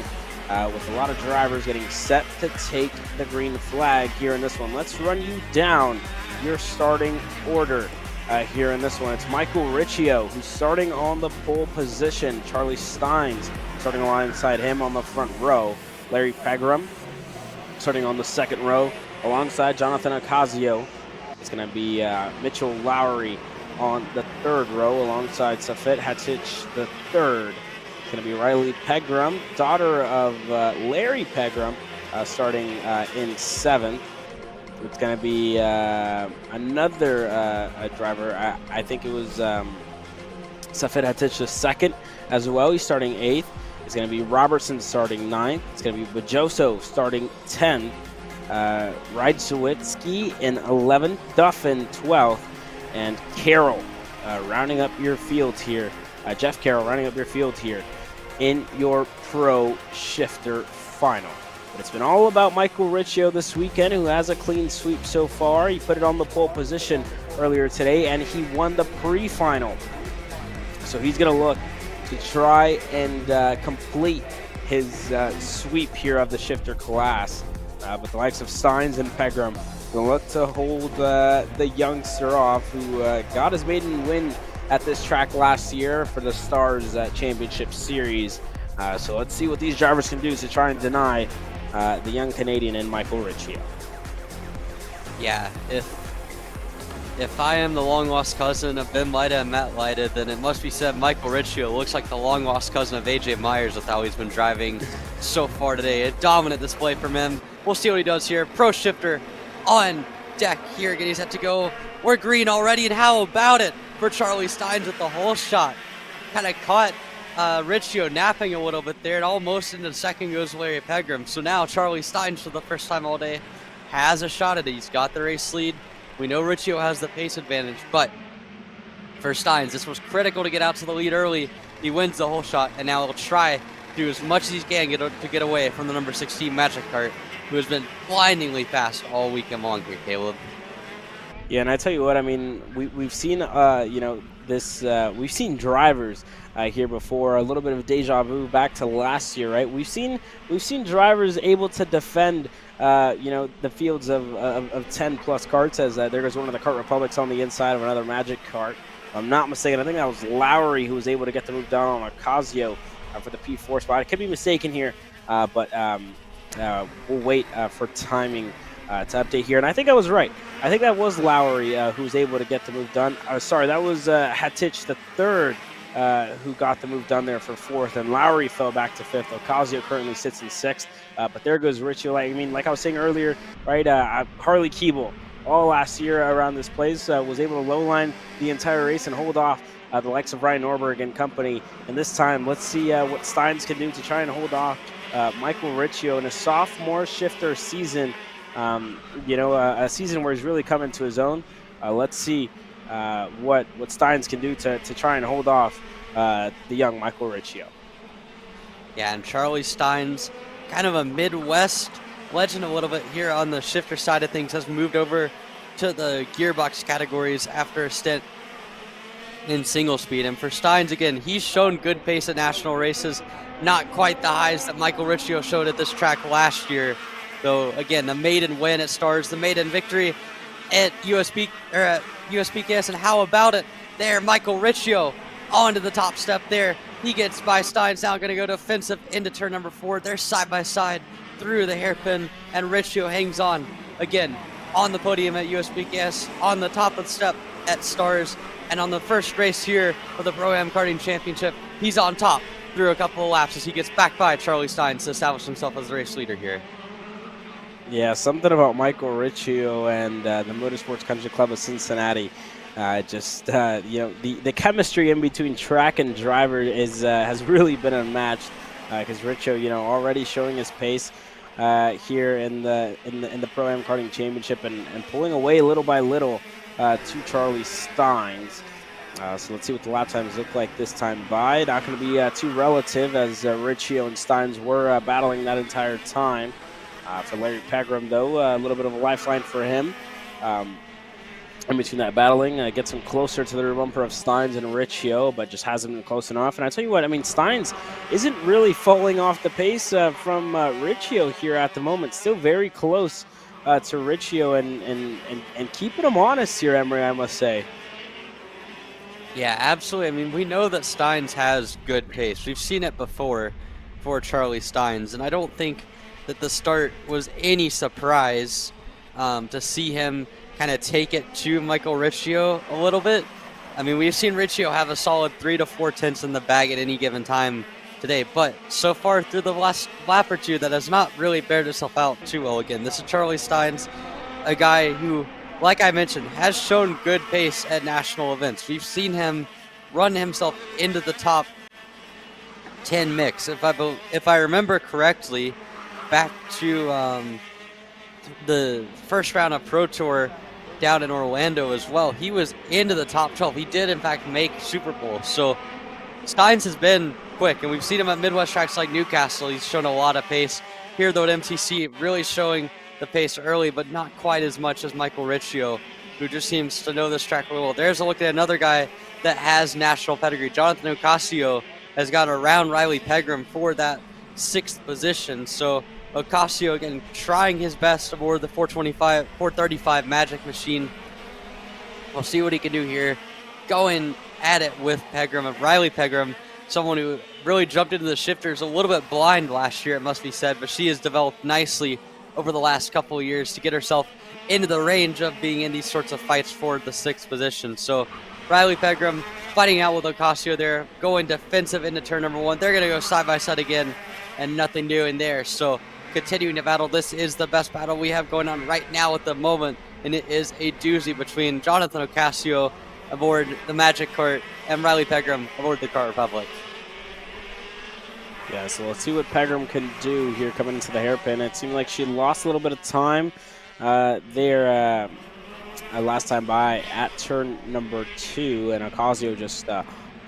Speaker 2: with a lot of drivers getting set to take the green flag here in this one. Let's run you down your starting order here in this one. It's Michael Riccio who's starting on the pole position. Charlie Steins starting alongside him on the front row. Larry Pegram starting on the second row alongside Jonathan Ocasio. It's going to be Mitchell Lowry on the third row alongside Safet Hatich the third. It's going to be Riley Pegram, daughter of Larry Pegram, starting in seventh. It's going to be another driver. I think it was Safed Hatich the second as well. He's starting 8th. It's going to be Robertson starting 9th. It's going to be Bajoso starting 10th. Rydzowitzki in 11th. Duff in 12th. And Carroll rounding up your field here. Jeff Carroll rounding up your field here in your Pro Shifter Final. But it's been all about Michael Riccio this weekend, who has a clean sweep so far. He put it on the pole position earlier today, and he won the pre-final. So he's going to look to try and complete his sweep here of the shifter class. But the likes of Steins and Pegram will look to hold the youngster off, who got his maiden win at this track last year for the Stars Championship Series. So let's see what these drivers can do to try and deny the young Canadian and Michael Riccio.
Speaker 3: Yeah, if I am the long-lost cousin of Ben Leida and Matt Leida, then it must be said Michael Riccio looks like the long-lost cousin of AJ Myers with how he's been driving so far today. A dominant display from him. We'll see what he does here. Pro Shifter on deck here, getting set to go. We're green already, and how about it for Charlie Steins with the whole shot? Kind of caught Riccio napping a little bit there, and almost into second goes Larry Pegram. So now Charlie Steins, for the first time all day, has a shot at it. He's got the race lead. We know Riccio has the pace advantage, but for Steins, this was critical to get out to the lead early. He wins the whole shot, and now he'll try to do as much as he can to get away from the number 16 Magic Kart, who has been blindingly fast all weekend long here, Caleb.
Speaker 2: Yeah, and I tell you what, I mean, we've seen, we've seen drivers here before. A little bit of deja vu back to last year, right? We've seen drivers able to defend, the fields of 10 plus karts. As there goes one of the Kart Republics on the inside of another Magic Kart. If I'm not mistaken, I think that was Lowry who was able to get the move down on Ocasio for the P4 spot. I could be mistaken here, but we'll wait for timing to update here. And I think I was right. I think that was Lowry who was able to get the move done. Sorry, that was Hatich the third who got the move done there for 4th, and Lowry fell back to 5th. Ocasio currently sits in 6th, but there goes Riccio. Like I was saying earlier, right? Harley Keeble, all last year around this place, was able to low line the entire race and hold off the likes of Ryan Norberg and company. And this time, let's see what Steins can do to try and hold off Michael Riccio in a sophomore shifter season. A season where he's really coming to his own. Let's see what Steins can do to try and hold off the young Michael Riccio.
Speaker 3: Yeah, and Charlie Steins, kind of a Midwest legend a little bit here on the shifter side of things, has moved over to the gearbox categories after a stint in single speed. And for Steins, again, he's shown good pace at national races, not quite the highs that Michael Riccio showed at this track last year. Though, again, the maiden win at Stars, the maiden victory at USPKS, and how about it there, Michael Riccio onto the top step there. He gets by Steins, now going to go defensive into turn number 4. They're side by side through the hairpin, and Riccio hangs on again on the podium at USPKS, on the top of the step at Stars, and on the first race here for the Pro-Am Karting Championship, he's on top through a couple of laps as he gets back by Charlie Steins to establish himself as the race leader here.
Speaker 2: Yeah, something about Michael Riccio and the Motorsports Country Club of Cincinnati. The chemistry in between track and driver has really been unmatched. Because Riccio, already showing his pace here in the Pro-Am Karting Championship and pulling away little by little to Charlie Steins. So let's see what the lap times look like this time by. Not going to be too relative, as Riccio and Steins were battling that entire time. For Larry Pegram, though, a little bit of a lifeline for him. In between that battling, gets him closer to the rear bumper of Steins and Riccio, but just hasn't been close enough. And I tell you what, Steins isn't really falling off the pace from Riccio here at the moment. Still very close to Riccio and keeping him honest here, Emery, I must say.
Speaker 3: Yeah, absolutely. We know that Steins has good pace. We've seen it before for Charlie Steins, and I don't think that the start was any surprise to see him kind of take it to Michael Riccio a little bit. We've seen Riccio have a solid 3 to 4 tenths in the bag at any given time today, but so far through the last lap or two, that has not really bared itself out too well. Again, this is Charlie Steins, a guy who, like I mentioned, has shown good pace at national events. We've seen him run himself into the top 10 mix. If I remember correctly, back to the first round of Pro Tour down in Orlando as well, he was into the top 12. He did in fact make Super Bowl. So Steins has been quick, and we've seen him at Midwest tracks like Newcastle. He's shown a lot of pace. Here though at MCC, really showing the pace early, but not quite as much as Michael Riccio, who just seems to know this track really well. There's a look at another guy that has national pedigree. Jonathan Ocasio has got around Riley Pegram for that 6th position. So Ocasio again trying his best aboard the 435 Magic Machine. We'll see what he can do here. Going at it with Pegram, Riley Pegram, someone who really jumped into the shifters a little bit blind last year, it must be said, but she has developed nicely over the last couple of years to get herself into the range of being in these sorts of fights for the 6th position. So Riley Pegram fighting out with Ocasio there, going defensive into turn number 1. They're going to go side by side again, and nothing doing there. So continuing to battle. This is the best battle we have going on right now at the moment, and it is a doozy between Jonathan Ocasio aboard the Magic Kart and Riley Pegram aboard the Kart Republic.
Speaker 2: Yeah, so let's see what Pegram can do here coming into the hairpin. It seemed like she lost a little bit of time there last time by at turn number 2, and Ocasio just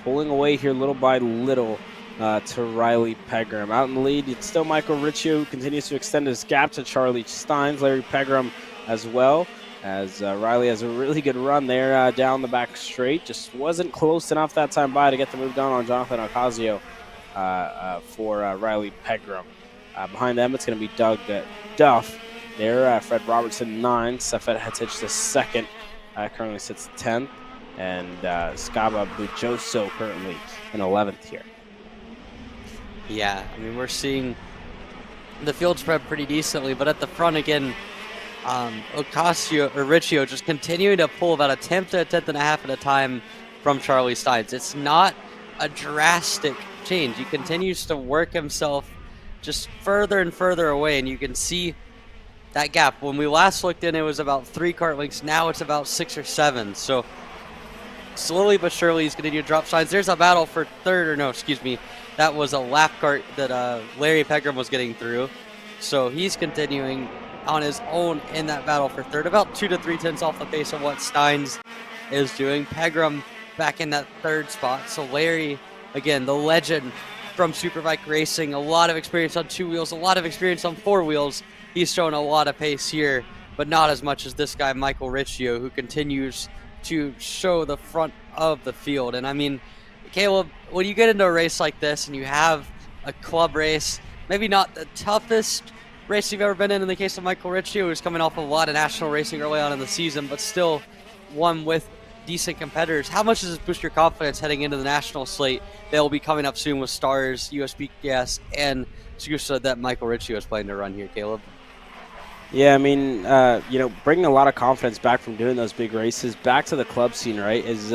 Speaker 2: pulling away here little by little to Riley Pegram. Out in the lead, it's still Michael Riccio, who continues to extend his gap to Charlie Steins, Larry Pegram as well, as Riley has a really good run there down the back straight. Just wasn't close enough that time by to get the move done on Jonathan Ocasio for Riley Pegram. Behind them, it's going to be Doug Duff there. Fred Robertson 9th, Safed Hetich the 2nd, currently sits 10th, and Scaba Bujoso currently in 11th here.
Speaker 3: Yeah, I mean, we're seeing the field spread pretty decently, but at the front again, Riccio just continuing to pull about a tenth to a tenth and a half at a time from Charlie Steins. It's not a drastic change. He continues to work himself just further and further away, and you can see that gap. When we last looked in, it was about 3 kart lengths. Now it's about 6 or 7. So slowly but surely he's going to drop Steins. There's a battle for third, or no, excuse me. That was a lap kart that Larry Pegram was getting through. So he's continuing on his own in that battle for third, about 2 to 3 tenths off the pace of what Steins is doing. Pegram back in that 3rd spot. So Larry, again, the legend from Superbike racing, a lot of experience on 2 wheels, a lot of experience on 4 wheels. He's shown a lot of pace here, but not as much as this guy, Michael Riccio, who continues to show the front of the field. And I mean, Caleb, when you get into a race like this and you have a club race, maybe not the toughest race you've ever been in the case of Michael Riccio, who's coming off a lot of national racing early on in the season, but still one with decent competitors. How much does this boost your confidence heading into the national slate that will be coming up soon with Stars, USBS, and SKUSA that Michael Riccio is planning to run here, Caleb?
Speaker 2: Yeah, I mean, bringing a lot of confidence back from doing those big races back to the club scene, right, is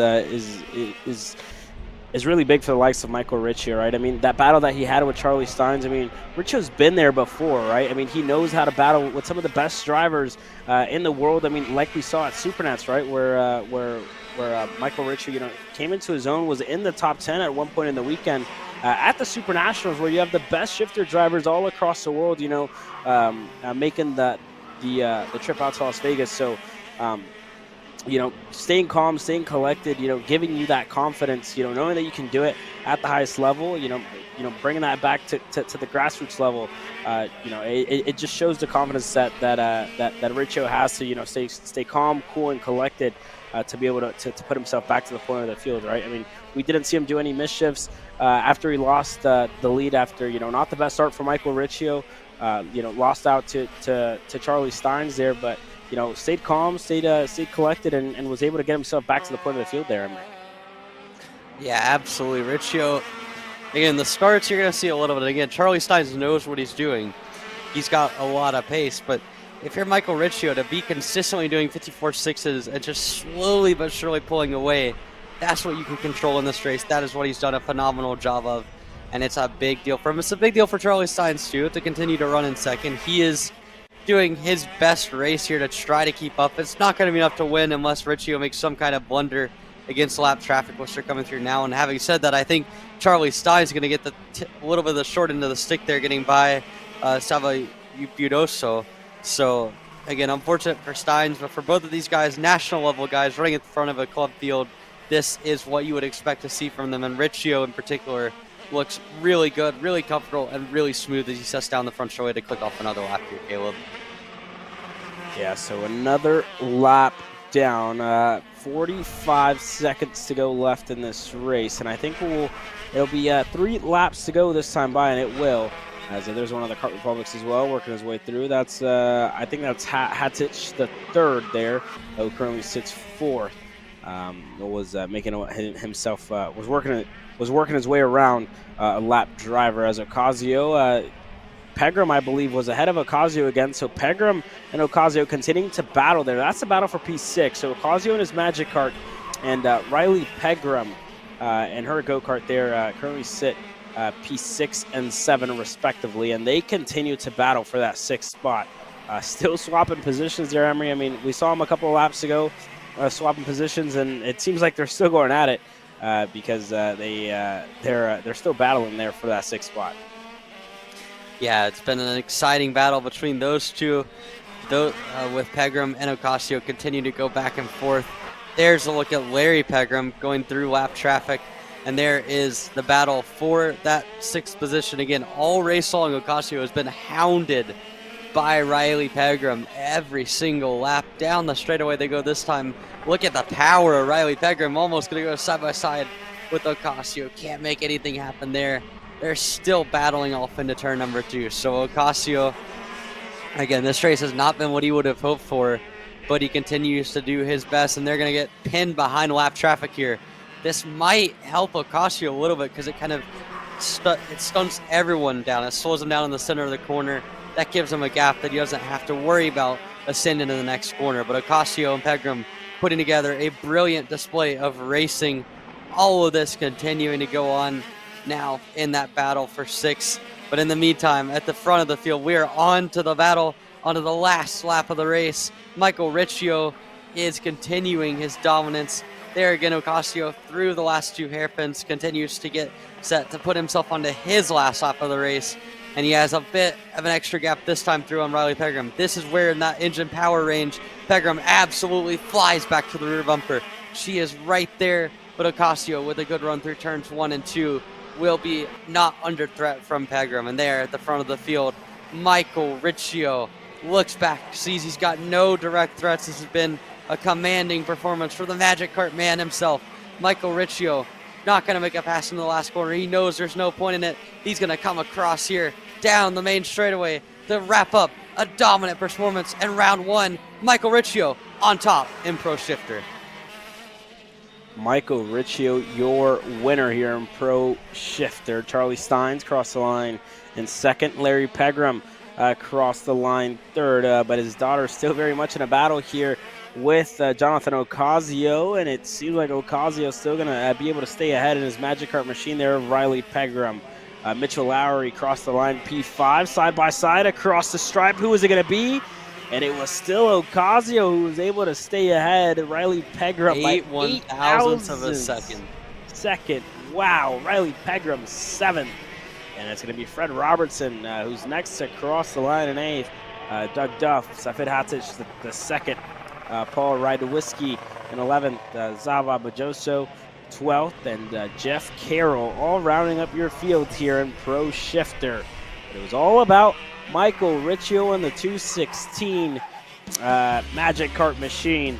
Speaker 2: really big for the likes of Michael Riccio, right? I mean, that battle that he had with Charlie Steins, I mean, Riccio's been there before, right? I mean, he knows how to battle with some of the best drivers in the world. I mean, like we saw at Supernats, right, where Michael Riccio, came into his own, was in the top 10 at one point in the weekend. At the Super Nationals, where you have the best shifter drivers all across the world, making the trip out to Las Vegas. So, staying calm, staying collected, giving you that confidence, knowing that you can do it at the highest level, bringing that back to the grassroots level, it just shows the confidence that Riccio has to, stay calm, cool, and collected to be able to put himself back to the point of the field, right? I mean, we didn't see him do any mischiefs after he lost the lead after, not the best start for Michael Riccio, lost out to Charlie Steins there, but stayed calm, stayed collected, and was able to get himself back to the point of the field there.
Speaker 3: Yeah, absolutely. Riccio, again, the starts you're going to see a little bit. Again, Charlie Steins knows what he's doing. He's got a lot of pace, but if you're Michael Riccio, to be consistently doing 54.6s and just slowly but surely pulling away, that's what you can control in this race. That is what he's done a phenomenal job of, and it's a big deal for him. It's a big deal for Charlie Steins, too, to continue to run in second. He is doing his best race here to try to keep up. It's not going to be enough to win unless Riccio makes some kind of blunder against lap traffic, which are coming through now. And having said that, I think Charlie Stein's going to get a little bit of the short end of the stick there, getting by Sava Budoso. So, again, unfortunate for Steins, but for both of these guys, national level guys running at the front of a club field, this is what you would expect to see from them. And Riccio in particular looks really good, really comfortable, and really smooth as he sets down the front straightaway to click off another lap here, Caleb.
Speaker 2: Yeah, so another lap down. 45 seconds to go left in this race, and I think it'll be 3 laps to go this time by, and it will. As there's one of the Kart Republics as well, working his way through. That's I think that's Hatich the third there, who currently sits 4th. Was making himself was working his way around a lap driver as Ocasio. Pegram, I believe, was ahead of Ocasio again. So Pegram and Ocasio continuing to battle there. That's a battle for P6. So Ocasio and his Magic Kart and Riley Pegram and her go-kart there currently sit P6 and 7 respectively. And they continue to battle for that 6th spot. Still swapping positions there, Emery. I mean, we saw them a couple of laps ago swapping positions, and it seems like they're still going at it because they're still battling there for that 6th spot.
Speaker 3: Yeah, it's been an exciting battle between those two, with Pegram and Ocasio continue to go back and forth. There's a look at Larry Pegram going through lap traffic, and there is the battle for that 6th position. Again, all race long, Ocasio has been hounded by Riley Pegram every single lap. Down the straightaway they go this time. Look at the power of Riley Pegram, almost going to go side by side with Ocasio. Can't make anything happen there. They're still battling off into turn number 2. So Ocasio, again, this race has not been what he would have hoped for, but he continues to do his best, and they're going to get pinned behind lap traffic here. This might help Ocasio a little bit because it kind of stunts everyone down. It slows him down in the center of the corner. That gives him a gap that he doesn't have to worry about ascending to the next corner. But Ocasio and Pegram putting together a brilliant display of racing. All of this continuing to go on now in that battle for 6. But in the meantime, at the front of the field, we are on to the battle, onto the last lap of the race. Michael Riccio is continuing his dominance. There again, Ocasio through the last 2 hairpins continues to get set to put himself onto his last lap of the race. And he has a bit of an extra gap this time through on Riley Pegram. This is where in that engine power range, Pegram absolutely flies back to the rear bumper. She is right there, but Ocasio with a good run through turns 1 and 2 will be not under threat from Pegram. And there at the front of the field, Michael Riccio looks back, sees he's got no direct threats. This has been a commanding performance for the Magic Kart man himself. Michael Riccio not going to make a pass in the last corner. He knows there's no point in it. He's going to come across here down the main straightaway to wrap up a dominant performance in round 1. Michael Riccio on top in Pro Shifter.
Speaker 2: Michael Riccio, your winner here in Pro Shifter. Charlie Steins crossed the line in 2nd. Larry Pegram crossed the line 3rd, but his daughter still very much in a battle here with Jonathan Ocasio, and it seems like Ocasio is still going to be able to stay ahead in his Magic Kart machine there of Riley Pegram. Mitchell Lowry crossed the line P5, side by side across the stripe. Who is it going to be? And it was still Ocasio who was able to stay ahead. Riley Pegram by 8 thousandths of a second. Wow, Riley Pegram 7th. And it's going to be Fred Robertson who's next to cross the line in 8th. Doug Duff, Safid Hatich the 2nd. Paul Rydowiski in 11th. Zava Bajoso 12th. And Jeff Carroll all rounding up your field here in Pro Shifter. But it was all about Michael Riccio and the 216 Magic Kart machine,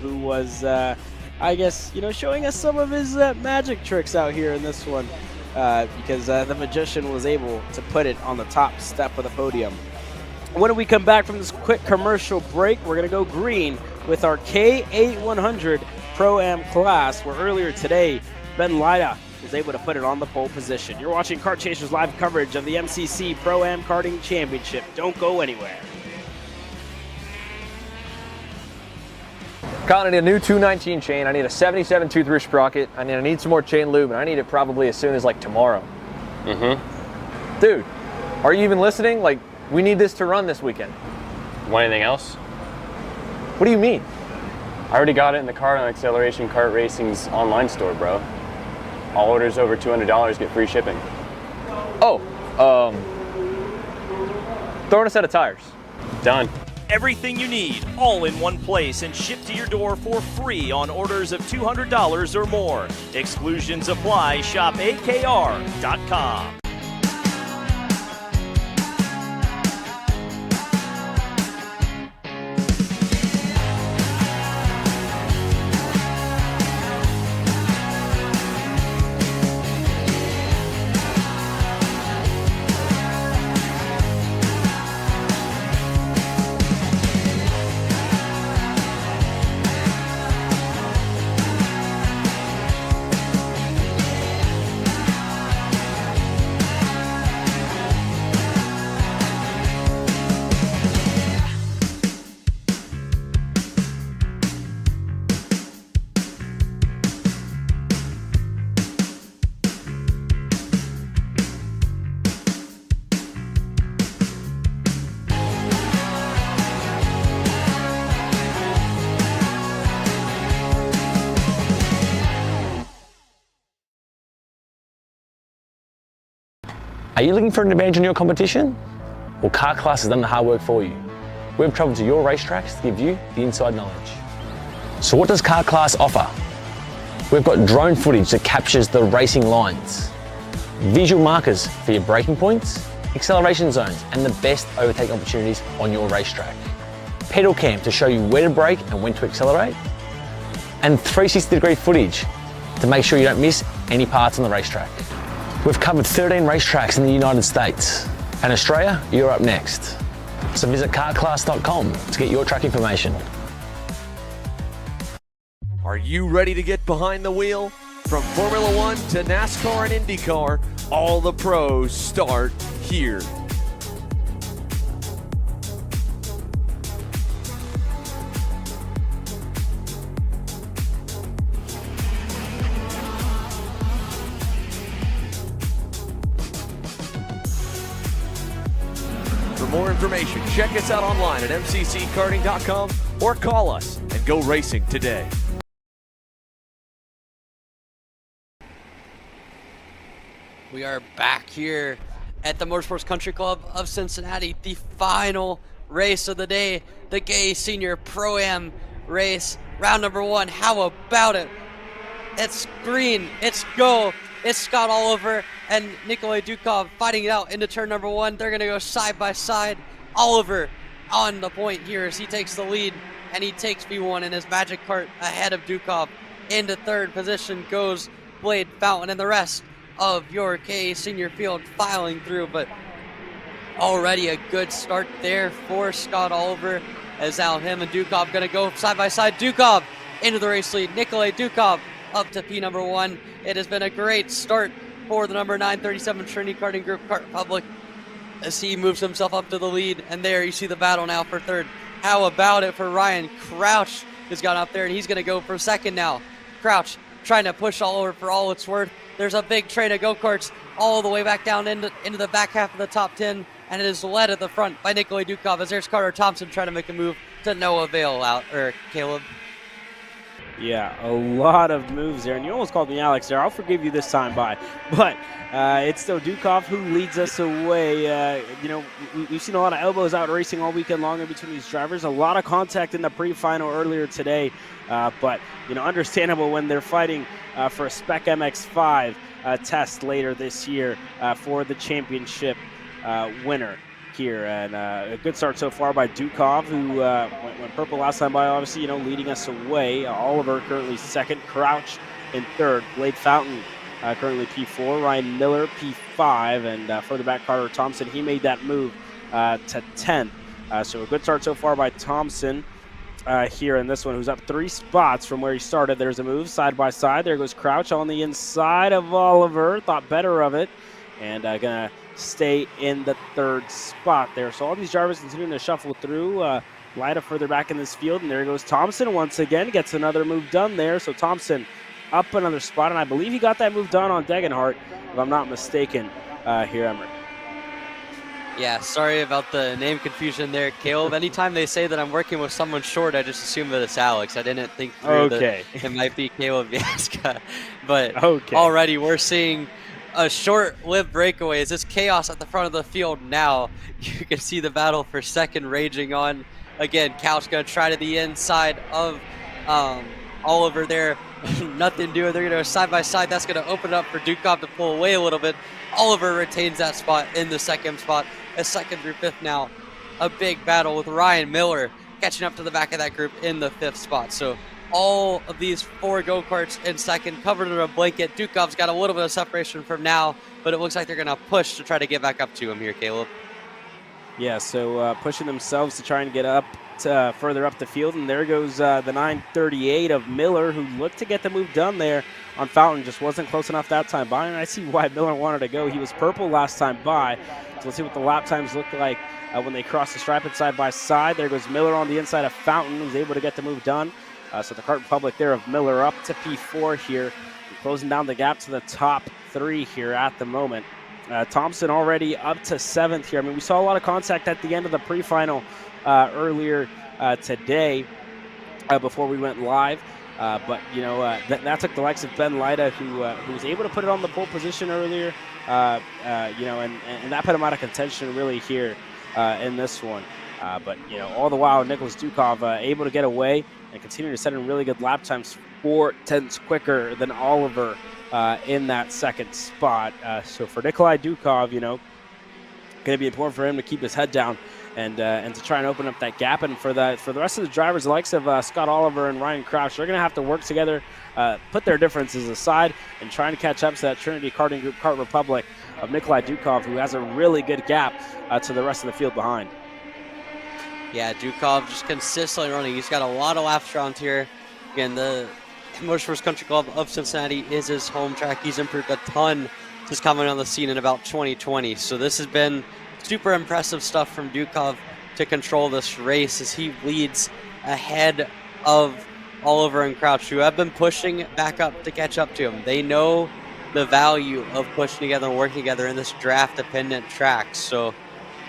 Speaker 2: who was, I guess, showing us some of his magic tricks out here in this one, because the magician was able to put it on the top step of the podium. When we come back from this quick commercial break, we're going to go green with our K8100 Pro-Am class, where earlier today, Ben Lida was able to put it on the pole position. You're watching Kart Chasers live coverage of the MCC Pro-Am Karting Championship. Don't go anywhere.
Speaker 7: Colin, I need a new 219 chain. I need a 77 tooth sprocket. I need some more chain lube, and I need it probably as soon as tomorrow. Dude, are you even listening? We need this to run this weekend.
Speaker 10: Want anything else?
Speaker 7: What do you mean?
Speaker 10: I already got it in the car on Acceleration Kart Racing's online store, bro. All orders over $200 get free shipping.
Speaker 7: Oh, throw in a set of tires.
Speaker 10: Done.
Speaker 9: Everything you need, all in one place and shipped to your door for free on orders of $200 or more. Exclusions apply. Shop AKR.com.
Speaker 4: Are you looking for an advantage in your competition? Well, Kart Class has done the hard work for you. We've travelled to your racetracks to give you the inside knowledge. So what does Kart Class offer? We've got drone footage that captures the racing lines, visual markers for your braking points, acceleration zones, and the best overtake opportunities on your racetrack, pedal cam to show you where to brake and when to accelerate, and 360-degree footage to make sure you don't miss any parts on the racetrack. We've covered 13 racetracks in the United States, and Australia, you're up next. So visit kartclass.com to get your track information.
Speaker 5: Are you ready to get behind the wheel? From Formula One to NASCAR and IndyCar, all the pros start here. For more information, check us out online at mcckarting.com or call us and go racing today.
Speaker 3: We are back here at the Motorsports Country Club of Cincinnati, the final race of the day, the Gay Senior Pro-Am race, round number 1. How about it? It's green, it's go, it's Scott Oliver and Nikolai Dukov fighting it out into turn number 1. They're gonna go side by side. Oliver on the point here as he takes the lead, and he takes V1 in his Magic Kart ahead of Dukov. Into third position goes Blade Fountain, and the rest of your KA senior field filing through, but already a good start there for Scott Oliver, as now him and Dukov gonna go side by side. Dukov into the race lead, Nikolai Dukov up to P number 1. It has been a great start for the number 937 Trinity Karting Group Kart Republic as he moves himself up to the lead, and there you see the battle now for third. How about it for Ryan Crouch, who's got up there, and he's gonna go for second now. Crouch trying to push Oliver for all it's worth. There's a big train of go-karts all the way back down into the back half of the top 10, and it is led at the front by Nikolai Dukov as there's Carter Thompson trying to make a move to no avail out, or Caleb.
Speaker 2: Yeah, a lot of moves there, and you almost called me Alex there. I'll forgive you this time, but it's still Dukov who leads us away. We've seen a lot of elbows out racing all weekend long in between these drivers. A lot of contact in the pre-final earlier today, but understandable when they're fighting for a Spec MX-5 test later this year for the championship winner here. And a good start so far by Dukov, who went purple last time by, obviously, leading us away. Oliver currently second, Crouch in third, Blade Fountain currently P4, Ryan Miller P5, and further back Carter Thompson. He made that move to 10th. So a good start so far by Thompson here in this one, who's up 3 spots from where he started. There's a move side by side. There goes Crouch on the inside of Oliver, thought better of it, and gonna stay in the 3rd spot there. So all these drivers continuing to shuffle through. Lida further back in this field, and there goes Thompson once again, gets another move done there. So Thompson up another spot, and I believe he got that move done on Degenhart, if I'm not mistaken, here, Emery.
Speaker 3: Yeah, sorry about the name confusion there, Caleb. Anytime they say that I'm working with someone short, I just assume that it's Alex. I didn't think through
Speaker 2: Okay.
Speaker 3: that it might be Caleb Vieska. But
Speaker 2: Okay.
Speaker 3: already we're seeing a short-lived breakaway. It's chaos at the front of the field now. You can see the battle for second raging on. Again, Couch going to try to the inside of Oliver there. Nothing doing. They're going to go side by side. That's going to open up for Dukov to pull away a little bit. Oliver retains that spot in the second spot. A second through fifth now. A big battle with Ryan Miller catching up to the back of that group in the fifth spot. So all of these 4 go-karts in second, covered in a blanket. Dukov's got a little bit of separation from now, but it looks like they're going to push to try to get back up to him here, Caleb.
Speaker 2: Yeah, so pushing themselves to try and get up to, further up the field, and there goes the 938 of Miller, who looked to get the move done there on Fountain, just wasn't close enough that time by, and I see why Miller wanted to go. He was purple last time by, so let's see what the lap times look like when they cross the stripe and side by side. There goes Miller on the inside of Fountain, who's able to get the move done. So the Kart Republic there of Miller up to P4 here, closing down the gap to the top 3 here at the moment. Thompson already up to 7th here. I mean, we saw a lot of contact at the end of the pre-final earlier today before we went live. But, you know, that took the likes of Ben Lyda, who was able to put it on the pole position earlier, you know, and that put him out of contention really here in this one. But, you know, all the while, Nicholas Dukov able to get away and continue to set in really good lap times, 4/10 quicker than Oliver in that second spot. So for Nikolai Dukov, you know, going to be important for him to keep his head down and to try and open up that gap. And for the rest of the drivers, the likes of Scott Oliver and Ryan Crouch, they're going to have to work together, put their differences aside, and try and catch up to that Trinity Karting Group Kart Republic of Nikolai Dukov, who has a really good gap to the rest of the field behind.
Speaker 3: Yeah, Dukov just consistently running. He's got a lot of laps around here. Again, the Motorsports Country Club of Cincinnati is his home track. He's improved a ton since coming on the scene in about 2020. So this has been super impressive stuff from Dukov to control this race as he leads ahead of Oliver and Crouch, who have been pushing back up to catch up to him. They know the value of pushing together and working together in this draft-dependent track. So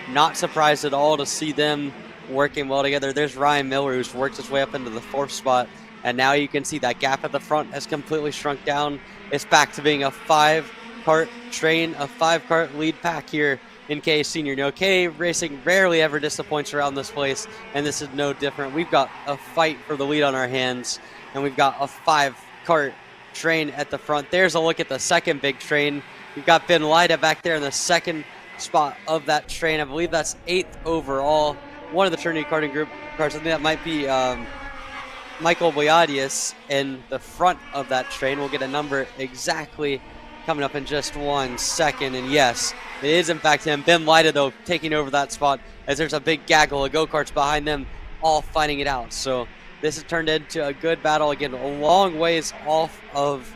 Speaker 3: not surprised at all to see them working well together. There's Ryan Miller, who's worked his way up into the 4th spot, and now you can see that gap at the front has completely shrunk down. It's back to being a 5-kart train, a 5-kart lead pack here in K Senior. You know, K Racing rarely ever disappoints around this place, and this is no different. We've got a fight for the lead on our hands, and we've got a 5-kart train at the front. There's a look at the second big train. We've got Ben Lyda back there in the second spot of that train. I believe that's 8th overall. One of the Trinity Karting Group cars. I think that might be Michael Boyadius in the front of that train. We'll get a number exactly coming up in just 1 second. And yes, it is in fact him. Ben Lyda, though, taking over that spot as there's a big gaggle of go-karts behind them, all fighting it out. So this has turned into a good battle. Again, a long ways off of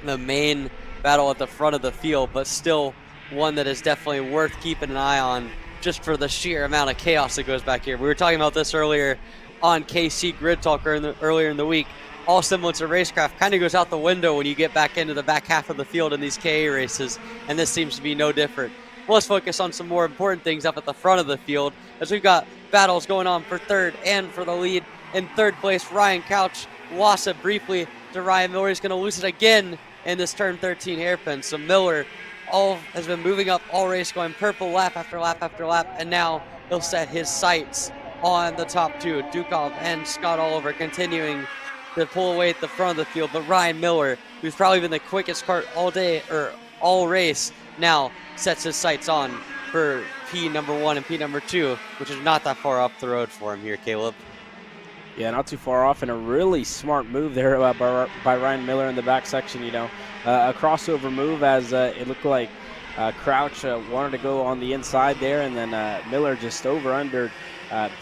Speaker 3: the main battle at the front of the field, but still one that is definitely worth keeping an eye on, just for the sheer amount of chaos that goes back here. We were talking about this earlier on KC Grid Talk earlier in the week. All semblance of racecraft kind of goes out the window when you get back into the back half of the field in these KA races, and this seems to be no different. Well, let's focus on some more important things up at the front of the field, as we've got battles going on for 3rd and for the lead. In 3rd place, Ryan Couch lost it briefly to Ryan Miller. He's going to lose it again in this turn 13 hairpin. So Miller has been moving up all race, going purple lap after lap after lap, and now he'll set his sights on the top 2. Dukov and Scott Oliver continuing to pull away at the front of the field, but Ryan Miller, who's probably been the quickest kart all day, or all race, now sets his sights on for P number 1 and P number 2, which is not that far up the road for him here, Caleb.
Speaker 2: Yeah, not too far off, and a really smart move there by Ryan Miller in the back section, you know. A crossover move, as it looked like Crouch wanted to go on the inside there, and then Miller just over-under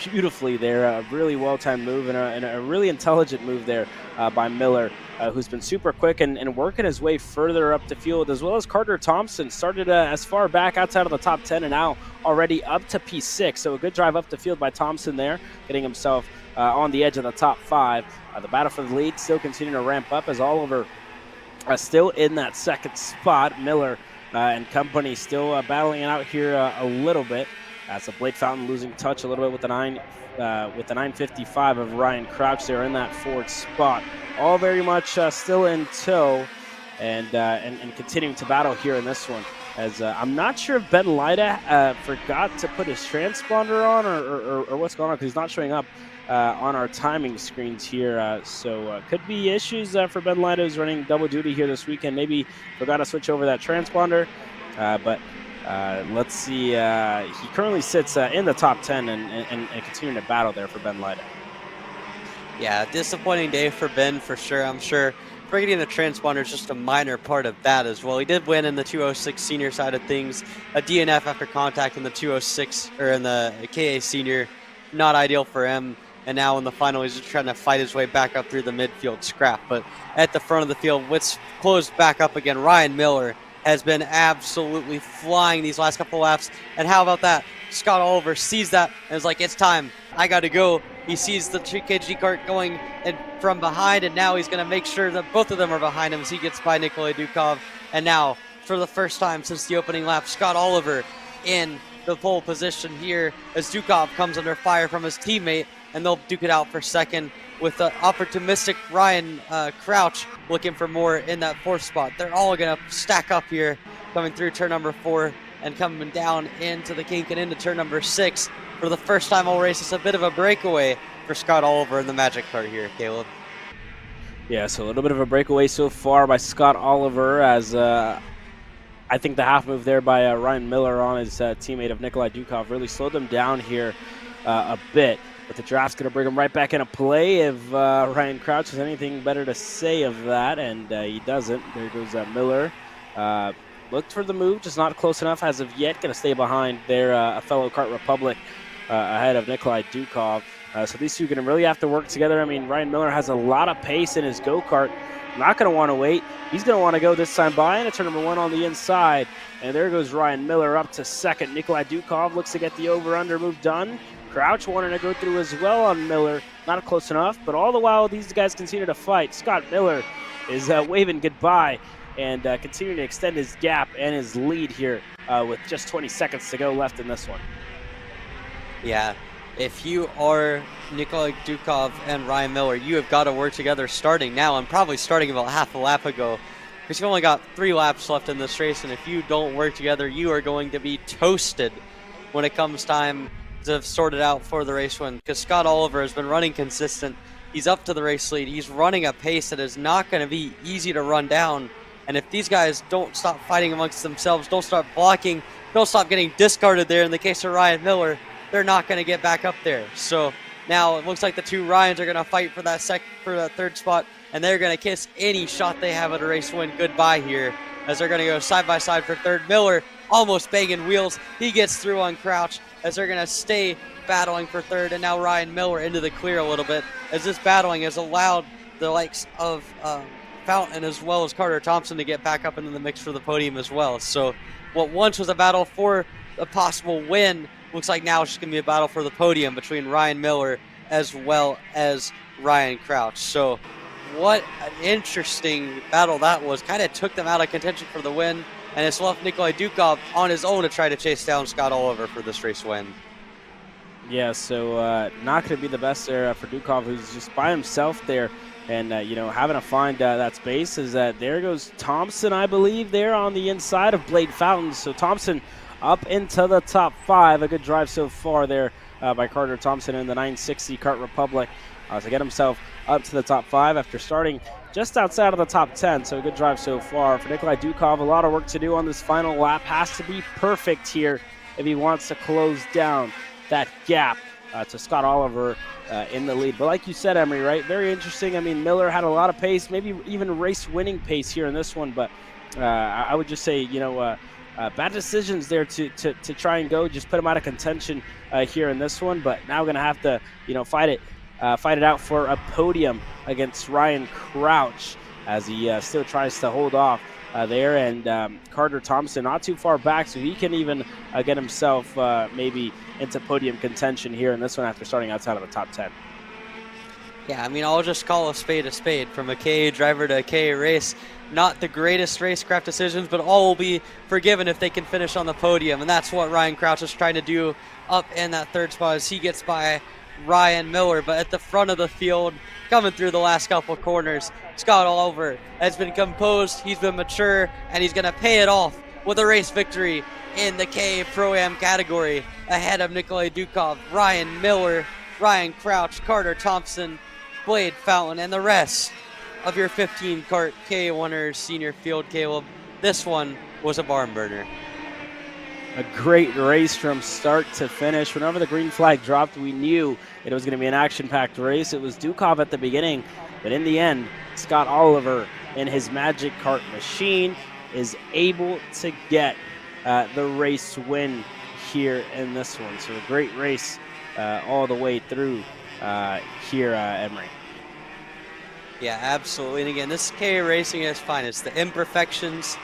Speaker 2: beautifully there. A really well-timed move and a really intelligent move there by Miller, who's been super quick and working his way further up the field, as well as Carter Thompson started as far back outside of the top 10 and now already up to P6. So a good drive up the field by Thompson there, getting himself on the edge of the top 5. The battle for the lead still continuing to ramp up as Oliver still in that second spot. Miller and company still battling it out here a little bit. As the Blade Fountain losing touch a little bit with the 955 of Ryan Crouch there in that fourth spot. All very much still in tow and continuing to battle here in this one. As I'm not sure if Ben Lida forgot to put his transponder on or what's going on, because he's not showing up on our timing screens here. So could be issues for Ben Lida, who's running double duty here this weekend. Maybe forgot to switch over that transponder. But let's see. He currently sits in the top 10 and continuing to battle there for Ben Lida.
Speaker 3: Yeah, disappointing day for Ben for sure. I'm sure forgetting the transponder is just a minor part of that as well. He did win in the 206 senior side of things, a DNF after contact in the 206 or in the KA senior, not ideal for him. And now in the final, he's just trying to fight his way back up through the midfield scrap. But at the front of the field, what's closed back up again, Ryan Miller has been absolutely flying these last couple laps. And how about that? Scott Oliver sees that and is like, it's time. I got to go. He sees the KG kart going in from behind, and now he's going to make sure that both of them are behind him as he gets by Nikolai Dukov. And now, for the first time since the opening lap, Scott Oliver in the pole position here as Dukov comes under fire from his teammate, and they'll duke it out for second with the opportunistic Ryan Crouch looking for more in that fourth spot. They're all going to stack up here coming through turn number 4 and coming down into the kink and into turn number 6. For the first time all race, it's a bit of a breakaway for Scott Oliver in the Magic Kart here, Caleb.
Speaker 2: Yeah, so a little bit of a breakaway so far by Scott Oliver, as I think the half move there by Ryan Miller on his teammate of Nikolai Dukov really slowed them down here a bit. But the draft's going to bring him right back into play if Ryan Crouch has anything better to say of that, and he doesn't. There goes Miller. Looked for the move, just not close enough as of yet. Going to stay behind their fellow Kart Republic ahead of Nikolai Dukov. So these two are going to really have to work together. I mean, Ryan Miller has a lot of pace in his go-kart. Not going to want to wait. He's going to want to go this time by into turn number 1 on the inside. And there goes Ryan Miller up to second. Nikolai Dukov looks to get the over-under move done. Crouch wanting to go through as well on Miller. Not close enough, but all the while these guys continue to fight. Scott Miller is waving goodbye and continuing to extend his gap and his lead here with just 20 seconds to go left in this one.
Speaker 3: Yeah, if you are Nikolai Dukov and Ryan Miller, you have got to work together starting now, and probably starting about half a lap ago, because you've only got 3 laps left in this race, and if you don't work together, you are going to be toasted when it comes time to sort it out for the race win, because Scott Oliver has been running consistent. He's up to the race lead. He's running a pace that is not going to be easy to run down, and if these guys don't stop fighting amongst themselves, don't start blocking, don't stop getting discarded there in the case of Ryan Miller, they're not going to get back up there. So now it looks like the 2 Ryans are going to fight for that third spot, and they're going to kiss any shot they have at a race win goodbye here, as they're going to go side by side for third. Miller almost banging wheels. He gets through on Crouch as they're going to stay battling for third, and now Ryan Miller into the clear a little bit, as this battling has allowed the likes of Fountain as well as Carter Thompson to get back up into the mix for the podium as well. So what once was a battle for a possible win looks like now it's just going to be a battle for the podium between Ryan Miller as well as Ryan Crouch. So what an interesting battle that was. Kind of took them out of contention for the win, and it's left Nikolai Dukov on his own to try to chase down Scott Oliver for this race win.
Speaker 2: Yeah, so not going to be the best there for Dukov, who's just by himself there. And, having to find that space is that there goes Thompson, I believe, there on the inside of Blade Fountain. So Thompson up into the top 5. A good drive so far there by Carter Thompson in the 960 Kart Republic to get himself up to the top 5 after starting just outside of the top 10. So a good drive so far. For Nikolai Dukov, a lot of work to do on this final lap. Has to be perfect here if he wants to close down that gap to Scott Oliver in the lead. But like you said, Emery, right? Very interesting. I mean, Miller had a lot of pace, maybe even race-winning pace here in this one. But I would just say, bad decisions there to try and just put him out of contention here in this one. But now going to have to, fight it out for a podium against Ryan Crouch as he still tries to hold off there. And Carter Thompson not too far back, so he can even get himself maybe into podium contention here in this one after starting outside of the top 10.
Speaker 3: Yeah, I mean, I'll just call a spade from a KA driver to a KA race. Not the greatest racecraft decisions, but all will be forgiven if they can finish on the podium. And that's what Ryan Crouch is trying to do up in that third spot as he gets by Ryan Miller. But at the front of the field, coming through the last couple corners, Scott Oliver has been composed, he's been mature, and he's going to pay it off with a race victory in the KA Pro-Am category ahead of Nikolai Dukov, Ryan Miller, Ryan Crouch, Carter Thompson, Blade Fountain, and the rest of your 15 kart KA winners senior field, Caleb. This one was a barn burner.
Speaker 2: A great race from start to finish. Whenever the green flag dropped, we knew it was going to be an action-packed race. It was Dukov at the beginning, but in the end, Scott Oliver in his magic kart machine is able to get the race win here in this one. So a great race all the way through here, Emery.
Speaker 3: Yeah, absolutely. And again, this is KA racing at its finest. The imperfections,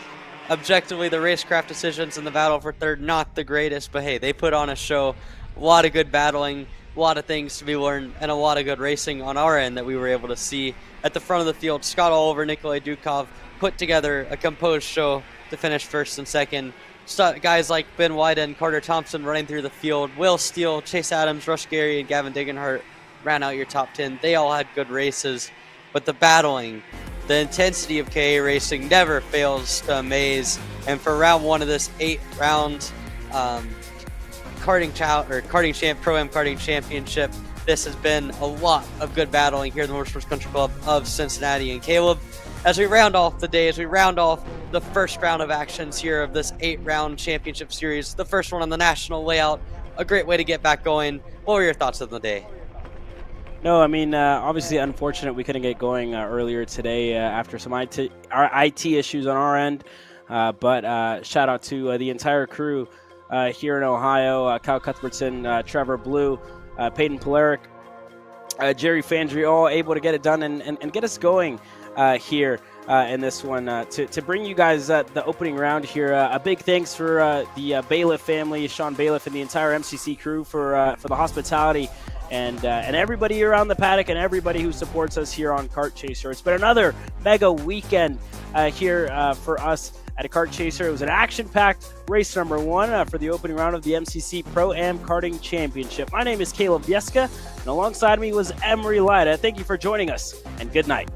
Speaker 3: objectively, the racecraft decisions in the battle for third, not the greatest, but hey, they put on a show. A lot of good battling, a lot of things to be learned, and a lot of good racing on our end that we were able to see at the front of the field. Scott Oliver, Nikolai Dukov put together a composed show to finish first and second. Guys like Ben White and Carter Thompson running through the field. Will Steele, Chase Adams, Rush Gary, and Gavin Degenhart ran out your top 10. They all had good races, but the battling, the intensity of KA racing never fails to amaze. And for round one of this 8-round Pro-Am Karting Championship, this has been a lot of good battling here at the Motorsports Country Club of Cincinnati. And Caleb, as we round off the day, as we round off the first round of actions here of this 8-round championship series, the first one on the national layout, a great way to get back going. What were your thoughts of the day?
Speaker 2: No, I mean, obviously unfortunate we couldn't get going earlier today after some IT issues on our end. But shout out to the entire crew here in Ohio, Kyle Cuthbertson, Trevor Blue, Peyton Polaric, Jerry Fandry, all able to get it done and get us going here in this one. To bring you guys the opening round here, a big thanks for the Bailiff family, Sean Bailiff, and the entire MCC crew for the hospitality and everybody around the paddock and everybody who supports us here on Kart Chaser. It's been another mega weekend here for us at a Kart Chaser. It was an action-packed race number one for the opening round of the MCC Pro-Am Karting Championship. My name is Caleb Vieska, and alongside me was Emery Lida. Thank you for joining us, and good night.